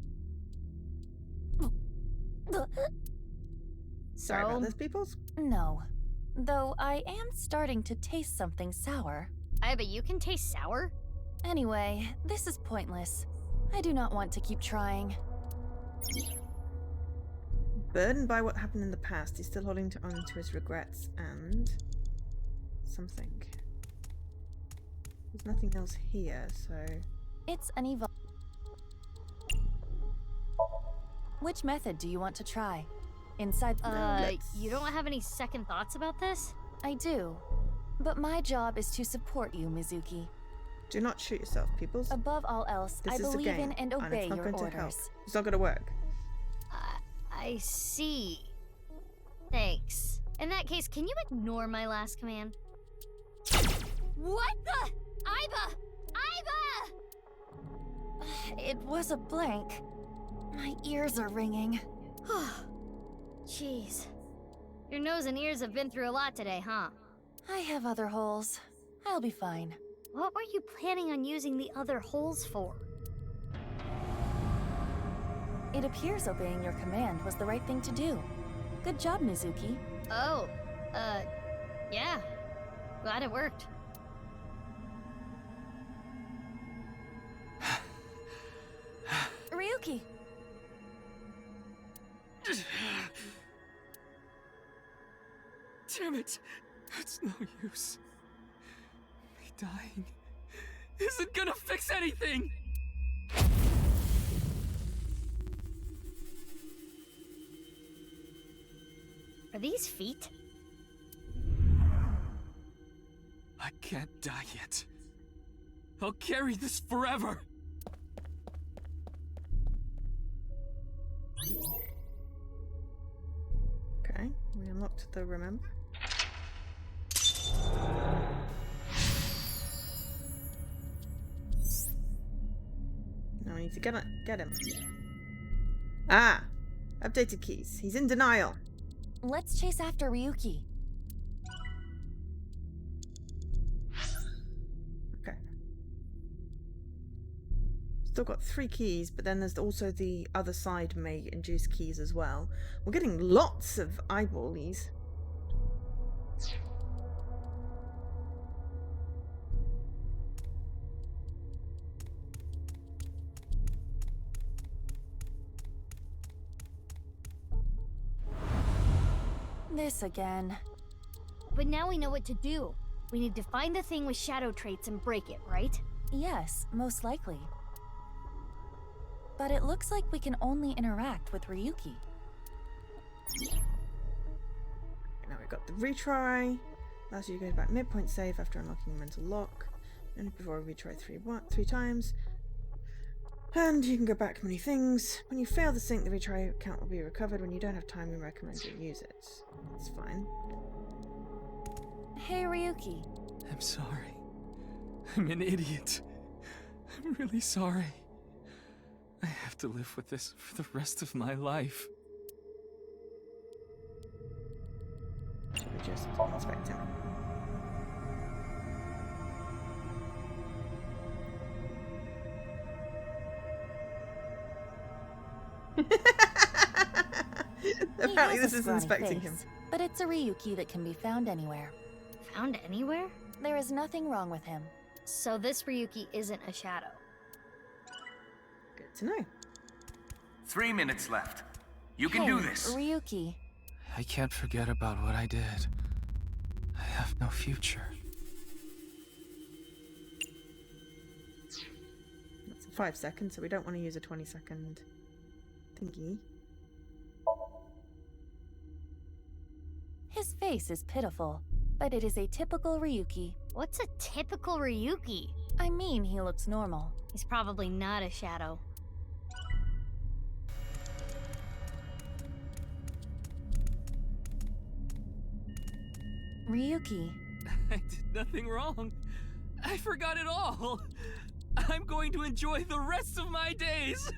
Sorry about this, peoples. No. Though I am starting to taste something sour. But you can taste sour? Anyway, this is pointless. I do not want to keep trying. Burdened by what happened in the past, he's still holding on to his regrets and something. There's nothing else here, so... It's an evil. Which method do you want to try? Inside you don't have any second thoughts about this? I do. But my job is to support you, Mizuki. Do not shoot yourself, peoples. Above all else, This I is a believe game, in and it's obey not your going to help. orders. It's not going to work. I see. Thanks. In that case, can you ignore my last command? What the? Aiba! Aiba! It was a blank. My ears are ringing. Jeez. Your nose and ears have been through a lot today, huh? I have other holes. I'll be fine. What were you planning on using the other holes for? It appears obeying your command was the right thing to do. Good job, Mizuki. Oh, yeah. Glad it worked. Ryuki! Damn it! It's no use. Me dying isn't gonna fix anything! Are these feet? I can't die yet. I'll carry this forever! Okay, we unlocked the remember. Now we need to get him. Ah! Updated keys. He's in denial. Let's chase after Ryuki. Okay. Still got 3 keys, but then there's also the other side may induce keys as well. We're getting lots of eyeballies. This again. But now we know what to do. We need to find the thing with shadow traits and break it, right? Yes, most likely. But it looks like we can only interact with Ryuki. Now we've got the retry. Allows you to go back midpoint save after unlocking a mental lock. Only before a retry 3 times. And you can go back many things. When you fail the sync, the retry count will be recovered. When you don't have time, we recommend you use it. That's fine. Hey, Ryuki. I'm sorry. I'm an idiot. I'm really sorry. I have to live with this for the rest of my life. Should we just inspect him? Apparently this is inspecting him. But it's a Ryuki that can be found anywhere. Found anywhere? There is nothing wrong with him. So this Ryuki isn't a shadow. Good to know. 3 minutes left. You can do this. Ryuki. I can't forget about what I did. I have no future. That's 5 seconds, so we don't want to use a 20-second thingy. His face is pitiful, but it is a typical Ryuki. What's a typical Ryuki? I mean, he looks normal. He's probably not a shadow. Ryuki. I did nothing wrong. I forgot it all. I'm going to enjoy the rest of my days.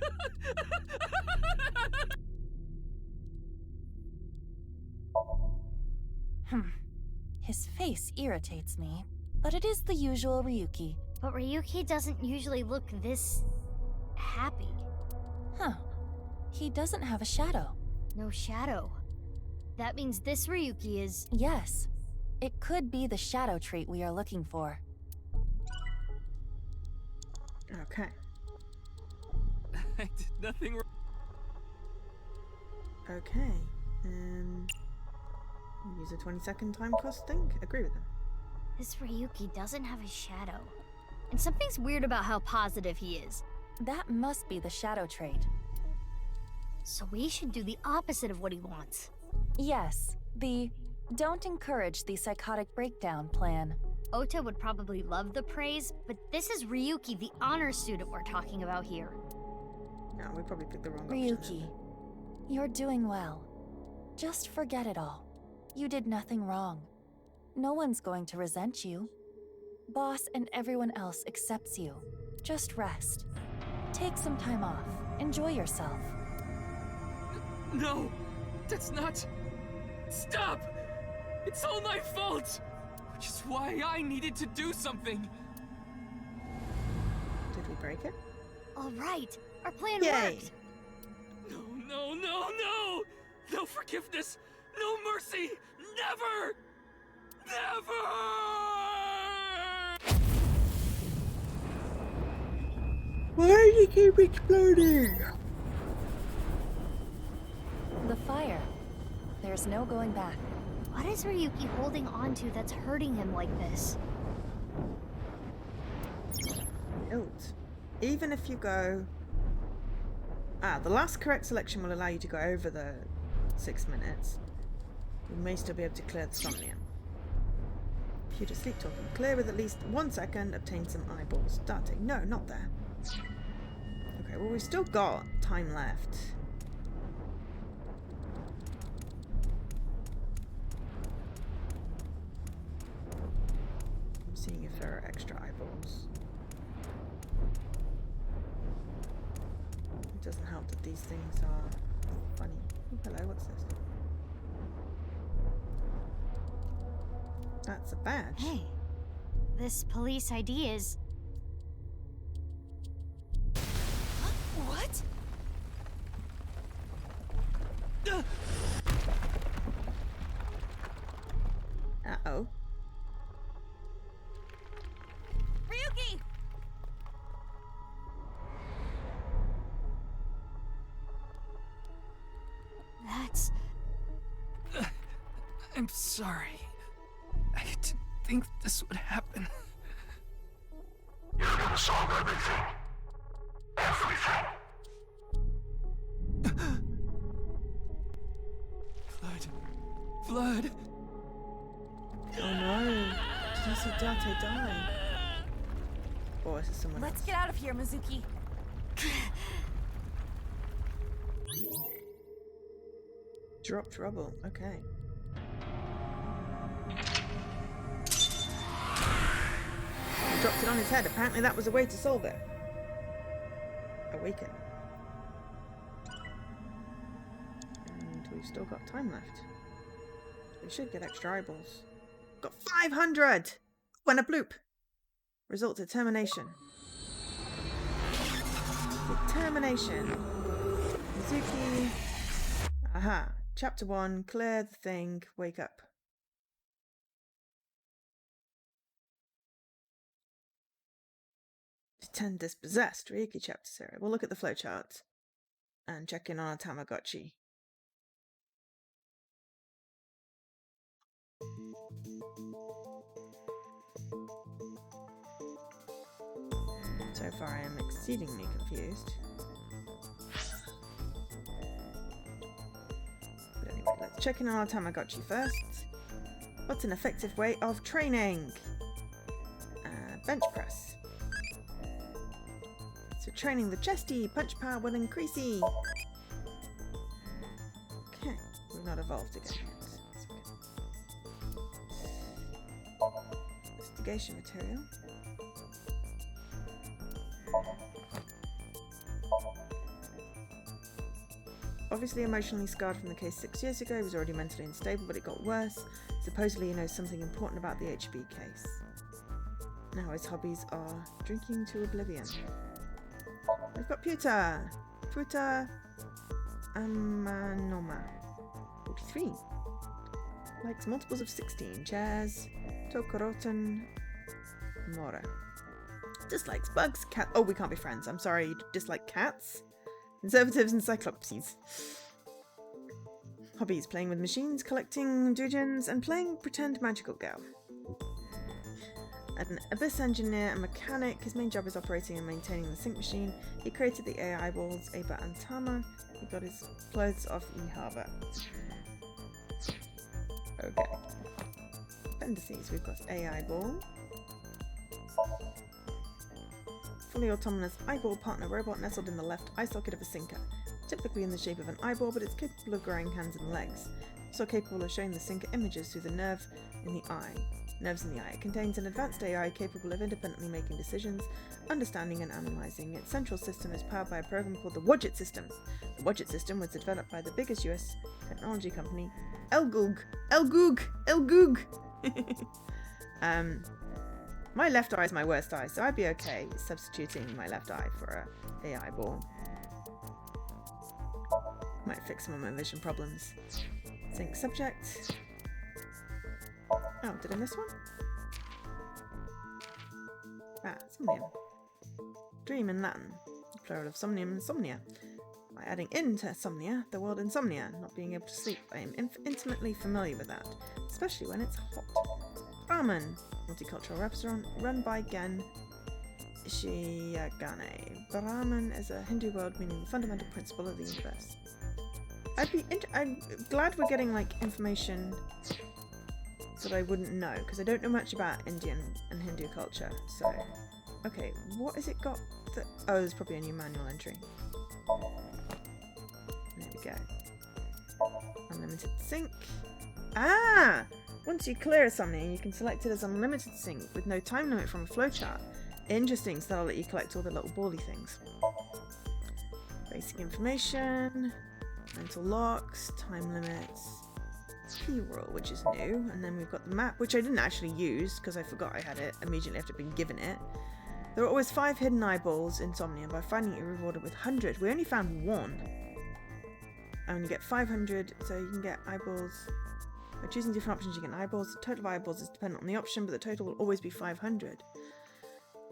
His face irritates me, but it is the usual Ryuki. But Ryuki doesn't usually look this happy. Huh. He doesn't have a shadow. No shadow. That means this Ryuki is... Yes. It could be the shadow trait we are looking for. Okay. I did nothing wrong. Okay. Use a 20-second time cost thing? Agree with them. This Ryuki doesn't have a shadow. And something's weird about how positive he is. That must be the shadow trait. So we should do the opposite of what he wants. Yes, the don't encourage the psychotic breakdown plan. Ota would probably love the praise, but this is Ryuki, the honor student we're talking about here. No, we probably picked the wrong Ryuki, option. you're doing well. Just forget it all. You did nothing wrong. No one's going to resent you. Boss and everyone else accepts you. Just rest. Take some time off. Enjoy yourself. No, that's not... Stop! It's all my fault! Which is why I needed to do something. Did we break it? All right, our plan Yay. worked. No, no, no, no! No forgiveness! No mercy! Never! Never! Why do you keep exploding? The fire. There's no going back. What is Ryuki holding on to that's hurting him like this? Guilt. Even if you go... the last correct selection will allow you to go over the 6 minutes. You may still be able to clear the Somnium. Computer sleep talking. Clear with at least 1 second. Obtain some eyeballs. Starting. No, not there. Okay, well we've still got time left. I'm seeing if there are extra eyeballs. It doesn't help that these things are funny. Oh, hello, what's this? That's a badge. Hey, this police ID is... What? Uh-oh. Ryuki! That's... I'm sorry. I didn't think this would happen. You're gonna solve everything. Everything. Blood. Oh no. Did you see Date die? Or is it someone Let's else? get out of here, Mizuki. Drop trouble. Okay. He dropped it on his head. Apparently that was a way to solve it. Awaken. And we've still got time left. We should get extra eyeballs. Got 500! When a bloop. Result determination. Determination. Mizuki. Aha. Chapter 1. Clear the thing. Wake up. Ten dispossessed. Ryuki chapter 0. We'll look at the flowchart and check in on a Tamagotchi. So far I am exceedingly confused. checking on our Tamagotchi first. What's an effective way of training? Bench press. So training the chesty, punch power will increase. Okay, we've not evolved again yet. Investigation material. Obviously emotionally scarred from the case 6 years ago, he was already mentally unstable, but it got worse. Supposedly he knows something important about the HB case. Now his hobbies are drinking to oblivion. We've got Puta Amanoma, 43. Likes multiples of 16. Chairs. Tokorotan Mora. Dislikes bugs, cat. Oh, we can't be friends. I'm sorry, you dislike cats? Conservatives and cyclopses. Hobbies: playing with machines, collecting doujins, and playing pretend magical girl. An abyss engineer and mechanic. His main job is operating and maintaining the sync machine. He created the AI eyeballs, Aba and Tama. He got his clothes off eHarbor. Okay. Appendices. We've got AI ball. Fully autonomous eyeball partner robot nestled in the left eye socket of a sinker. Typically in the shape of an eyeball, but it's capable of growing hands and legs. Also capable of showing the sinker images through the nerves in the eye. It contains an advanced AI capable of independently making decisions, understanding and analysing. Its central system is powered by a program called the Wadget System. The Wadget System was developed by the biggest US technology company, Elgoog. My left eye is my worst eye, so I'd be okay substituting my left eye for a AI ball. Might fix some of my vision problems. Sync subject. Oh, did I miss one? Ah, Somnium. Dream in Latin. The plural of Somnium, Somnia. By adding into Somnia, the word insomnia, not being able to sleep. I am intimately familiar with that, especially when it's hot. Ramen. Multicultural restaurant run by Gen Ishiyagane. Brahman is a Hindu word meaning the fundamental principle of the universe. I'm glad we're getting like information that I wouldn't know, because I don't know much about Indian and Hindu culture. So, okay, what has it got that... Oh, there's probably a new manual entry. There we go. Unlimited sync. Ah! Once you clear something, you can select it as unlimited sync with no time limit from a flowchart. Interesting, so that'll let you collect all the little bally things. Basic information, mental locks, time limits, P-roll, which is new, and then we've got the map, which I didn't actually use because I forgot I had it immediately after being given it. There are always 5 hidden eyeballs in Somnium. By finding it, you're rewarded with 100. We only found 1. And you get 500, so you can get eyeballs. By choosing different options, you get eyeballs. The total of eyeballs is dependent on the option, but the total will always be 500.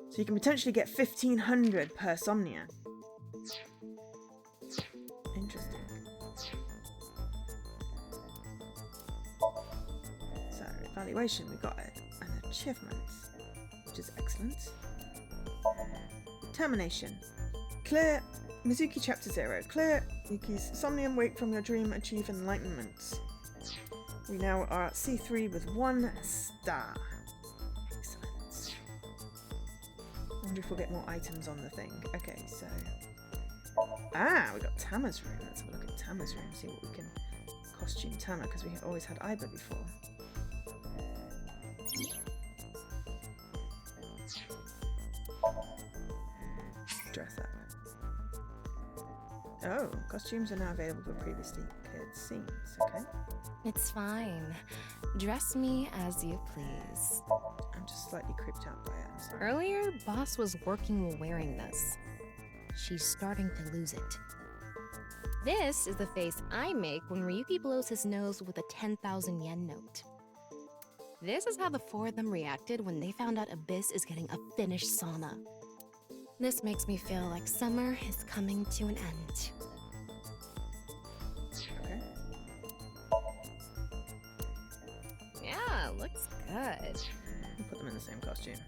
So you can potentially get 1,500 per Somnia. Interesting. So, evaluation, we got it. An achievement, which is excellent. Determination. Clear Mizuki Chapter 0. Clear Yuki's Somnium, wake from your dream, achieve enlightenment. We now are at C3 with 1 star. Excellent. I wonder if we'll get more items on the thing. Okay, so... Ah, we got Tama's room. Let's have a look at Tama's room, see what we can costume Tama, because we always had Iba before. Dress up. Oh, costumes are now available for previously cleared scenes. Okay. It's fine. Dress me as you please. I'm just slightly creeped out by it. I'm sorry. Earlier, Boss was working while wearing this. She's starting to lose it. This is the face I make when Ryuki blows his nose with a 10,000 yen note. This is how the 4 of them reacted when they found out Abyss is getting a finished sauna. This makes me feel like summer is coming to an end. Okay. Yeah, looks good. We'll put them in the same costume.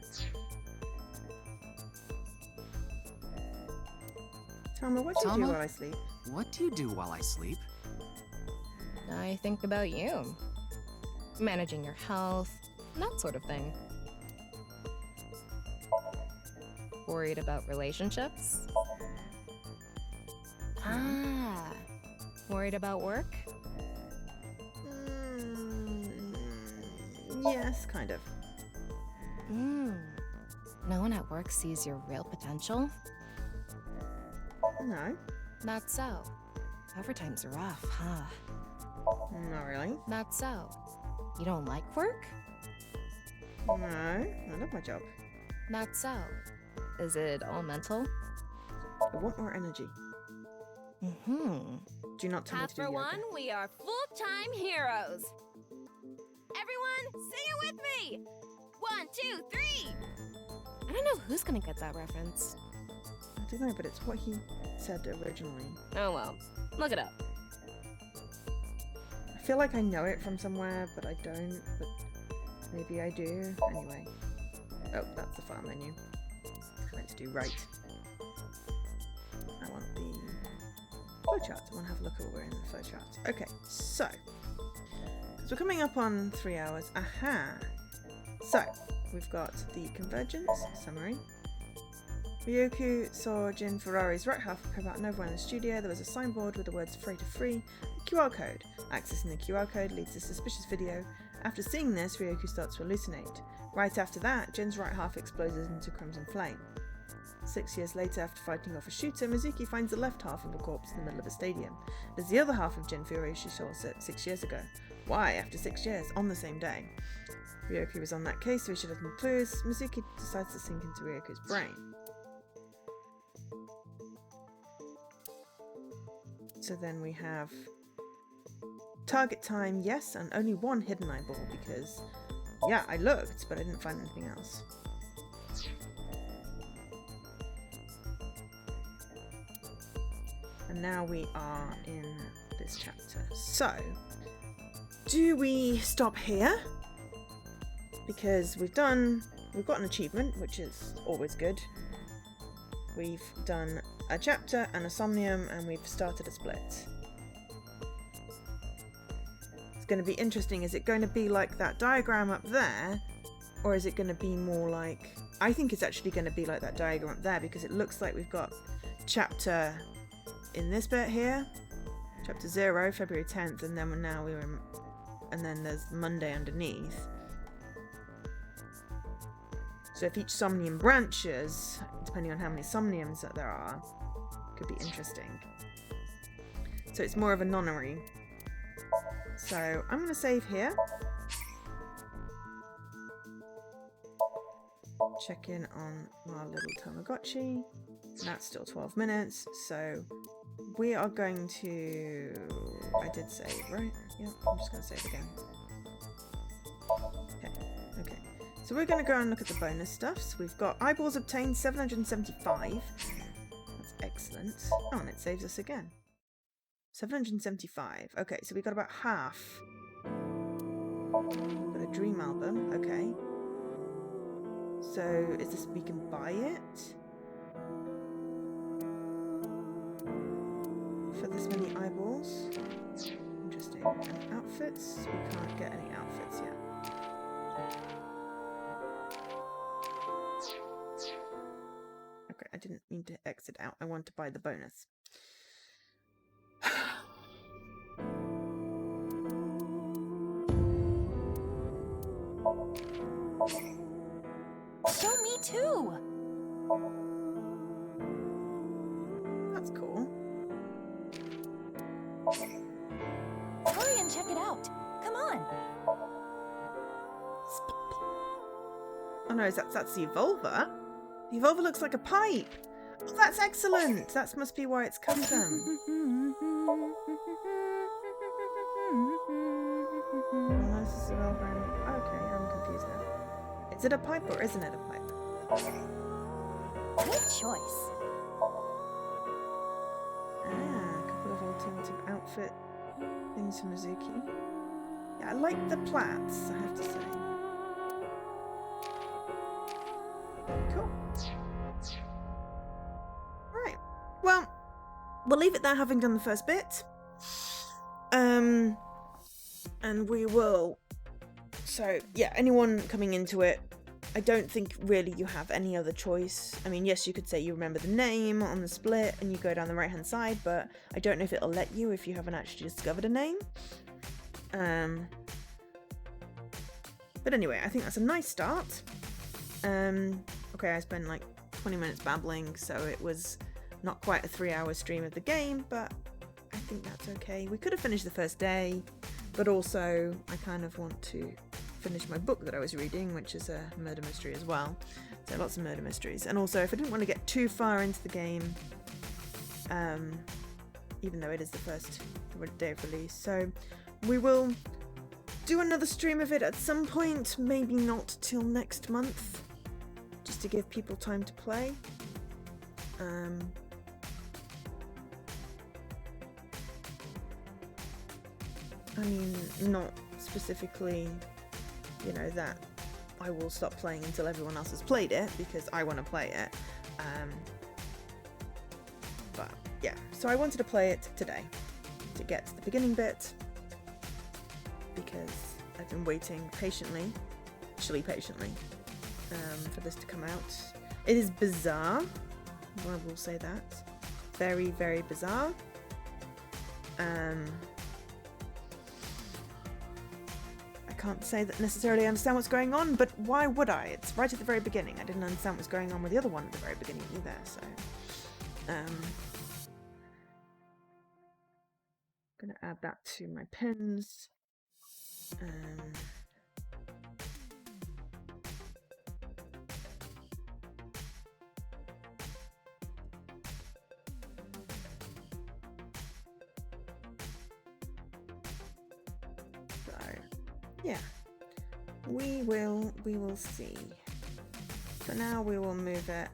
Tama, what do you do while I sleep? What do you do while I sleep? I I think about you. Managing your health, that sort of thing. Worried about relationships? Ah. Worried about work? Yes, kind of. No one at work sees your real potential? No. Not so. Overtime's rough, huh? Not really. Not so. You don't like work? No, I love my job. Not so. Is it all mental? I want more energy. Do not tell me to do yoga. One, we are full-time heroes. Everyone, say it with me. 1, 2, 3. I don't know who's gonna get that reference. I don't know, but it's what he said originally. Oh well, look it up. I feel like I know it from somewhere, but I don't, but maybe I do. Anyway. Oh, that's the file menu. I meant to do right. I want the flowchart. I want to have a look at what we're in the flowchart. Okay, so we're coming up on 3 hours. Aha! So, we've got the convergence summary. Ryoku saw Jin Ferrari's right half appear about nowhere in the studio. There was a signboard with the words "Freighter Free," a QR code. Accessing the QR code leads to a suspicious video. After seeing this, Ryoku starts to hallucinate. Right after that, Jin's right half explodes into crimson flame. 6 years later, after fighting off a shooter, Mizuki finds the left half of a corpse in the middle of a stadium. There's the other half of Jin Fury she saw 6 years ago. Why, after 6 years, on the same day? Ryoku was on that case, so he should have some clues. Mizuki decides to sink into Ryoku's brain. So then we have target time, yes, and only one hidden eyeball because, yeah, I looked, but I didn't find anything else. And now we are in this chapter. So, do we stop here? Because we've got an achievement, which is always good. We've done a chapter and a Somnium, and we've started a split. It's going to be interesting. Is it going to be like that diagram up there, or is it going to be more like... I think it's actually going to be like that diagram up there, because it looks like we've got chapter in this bit here, chapter 0, February 10th, and then and then there's Monday underneath. So if each Somnium branches, depending on how many Somniums that there are, could be interesting. So it's more of a nonary. So I'm going to save here. Check in on our little Tamagotchi. That's still 12 minutes. So we are going to... I did save, right? Yeah, I'm just going to save again. Okay. So we're going to go and look at the bonus stuff. So we've got eyeballs obtained 775. That's excellent. Oh, and it saves us again. 775. Okay, so we got about half. Got a dream album. Okay. So is this, we can buy it? For this many eyeballs? Interesting. And outfits? We can't get any outfits yet. Okay, I didn't mean to exit out. I want to buy the bonus. Show me too! That's cool. Hurry and check it out. Come on. Oh no, that's the Evolver? The Evolver looks like a pipe! Oh, that's excellent! That must be why it's custom. Oh, this is Evolver. Okay, I'm confused now. Is it a pipe or isn't it a pipe? Good choice. Ah, a couple of alternative outfit things for Mizuki. Yeah, I like the plaits, I have to say. Cool. Right. Well, we'll leave it there having done the first bit. and we will. So yeah, anyone coming into it, I don't think really you have any other choice. I mean, yes, you could say you remember the name on the split and you go down the right hand side, but I don't know if it'll let you if you haven't actually discovered a name. But anyway, I think that's a nice start. Okay, I spent like 20 minutes babbling, so it was not quite a 3-hour stream of the game, but I think that's okay. We could have finished the first day, but also I kind of want to finish my book that I was reading, which is a murder mystery as well. So lots of murder mysteries. And also, if I didn't want to get too far into the game, even though it is the first day of release, so we will do another stream of it at some point, maybe not till next month, just to give people time to play. I mean, not specifically, you know, that I will stop playing until everyone else has played it, because I want to play it. But yeah, so I wanted to play it today to get to the beginning bit, because I've been waiting patiently, actually patiently, for this to come out. It is bizarre, I will say that. Very, very bizarre. I can't say that necessarily I understand what's going on, but why would I? It's right at the very beginning. I didn't understand what's going on with the other one at the very beginning either, so... I'm gonna add that to my pins. So, yeah, we will see. For now, we will move it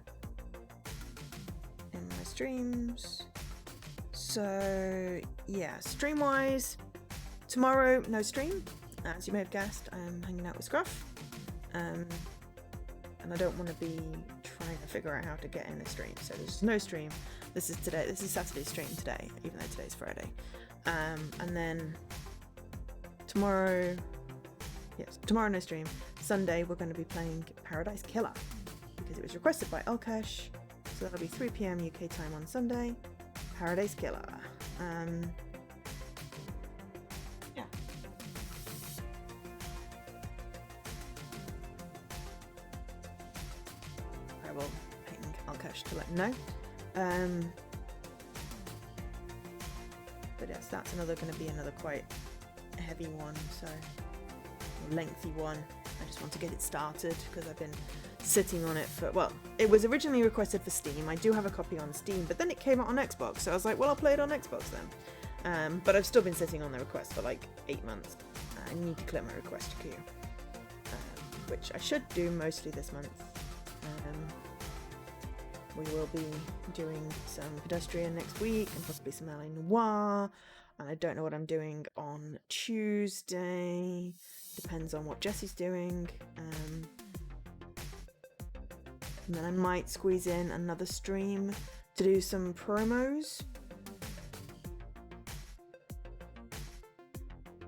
in my streams. So yeah, stream wise, tomorrow no stream. As you may have guessed, I'm hanging out with Scruff, and I don't want to be trying to figure out how to get in the stream. So there's no stream. This is today. This is Saturday's stream today, even though today's Friday. And then tomorrow, yes, tomorrow no stream. Sunday we're going to be playing Paradise Killer because it was requested by Elkesh. So that'll be 3 PM UK time on Sunday. Paradise Killer. Yeah. I will ping Alkesh to let him know. But yes, that's going to be another quite heavy one, so a lengthy one. I just want to get it started because I've been sitting on it for, well, it was originally requested for Steam. I do have a copy on Steam, but then it came out on Xbox, so I was like, well, I'll play it on Xbox then. But I've still been sitting on the request for like 8 months. I need to clear my request queue, which I should do mostly this month. We will be doing some Pedestrian next week and possibly some LA Noire, and I don't know what I'm doing on Tuesday. Depends on what Jesse's doing. And then I might squeeze in another stream to do some promos.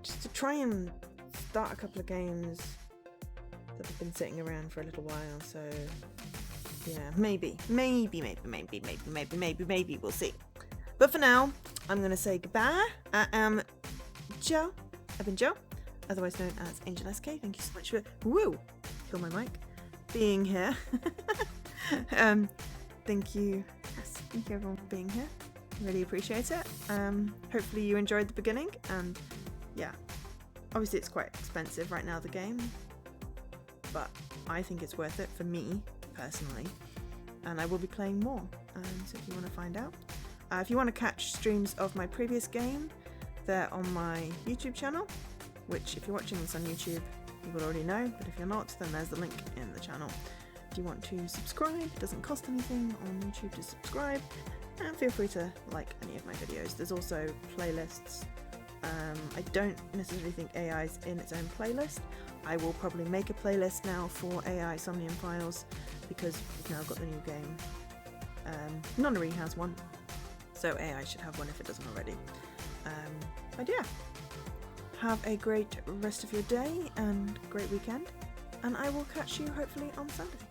Just to try and start a couple of games that have been sitting around for a little while, so yeah, maybe, we'll see. But for now, I'm going to say goodbye. I am Joe. I've been Joe, otherwise known as Angel SK. Thank you so much for, kill my mic, being here. Thank you everyone for being here. Really appreciate it. Hopefully you enjoyed the beginning, and yeah, obviously it's quite expensive right now, the game, but I think it's worth it for me personally, and I will be playing more. So if you want to find out, if you want to catch streams of my previous game, they're on my YouTube channel, which if you're watching this on YouTube you will already know, but if you're not, then there's the link in the channel. If you want to subscribe, it doesn't cost anything on YouTube to subscribe, and feel free to like any of my videos. There's also playlists. I don't necessarily think AI is in its own playlist. I will probably make a playlist now for AI Somnium Files, because we've now got the new game. Nonary has one, so AI should have one if it doesn't already. But yeah, have a great rest of your day and great weekend, and I will catch you hopefully on Sunday.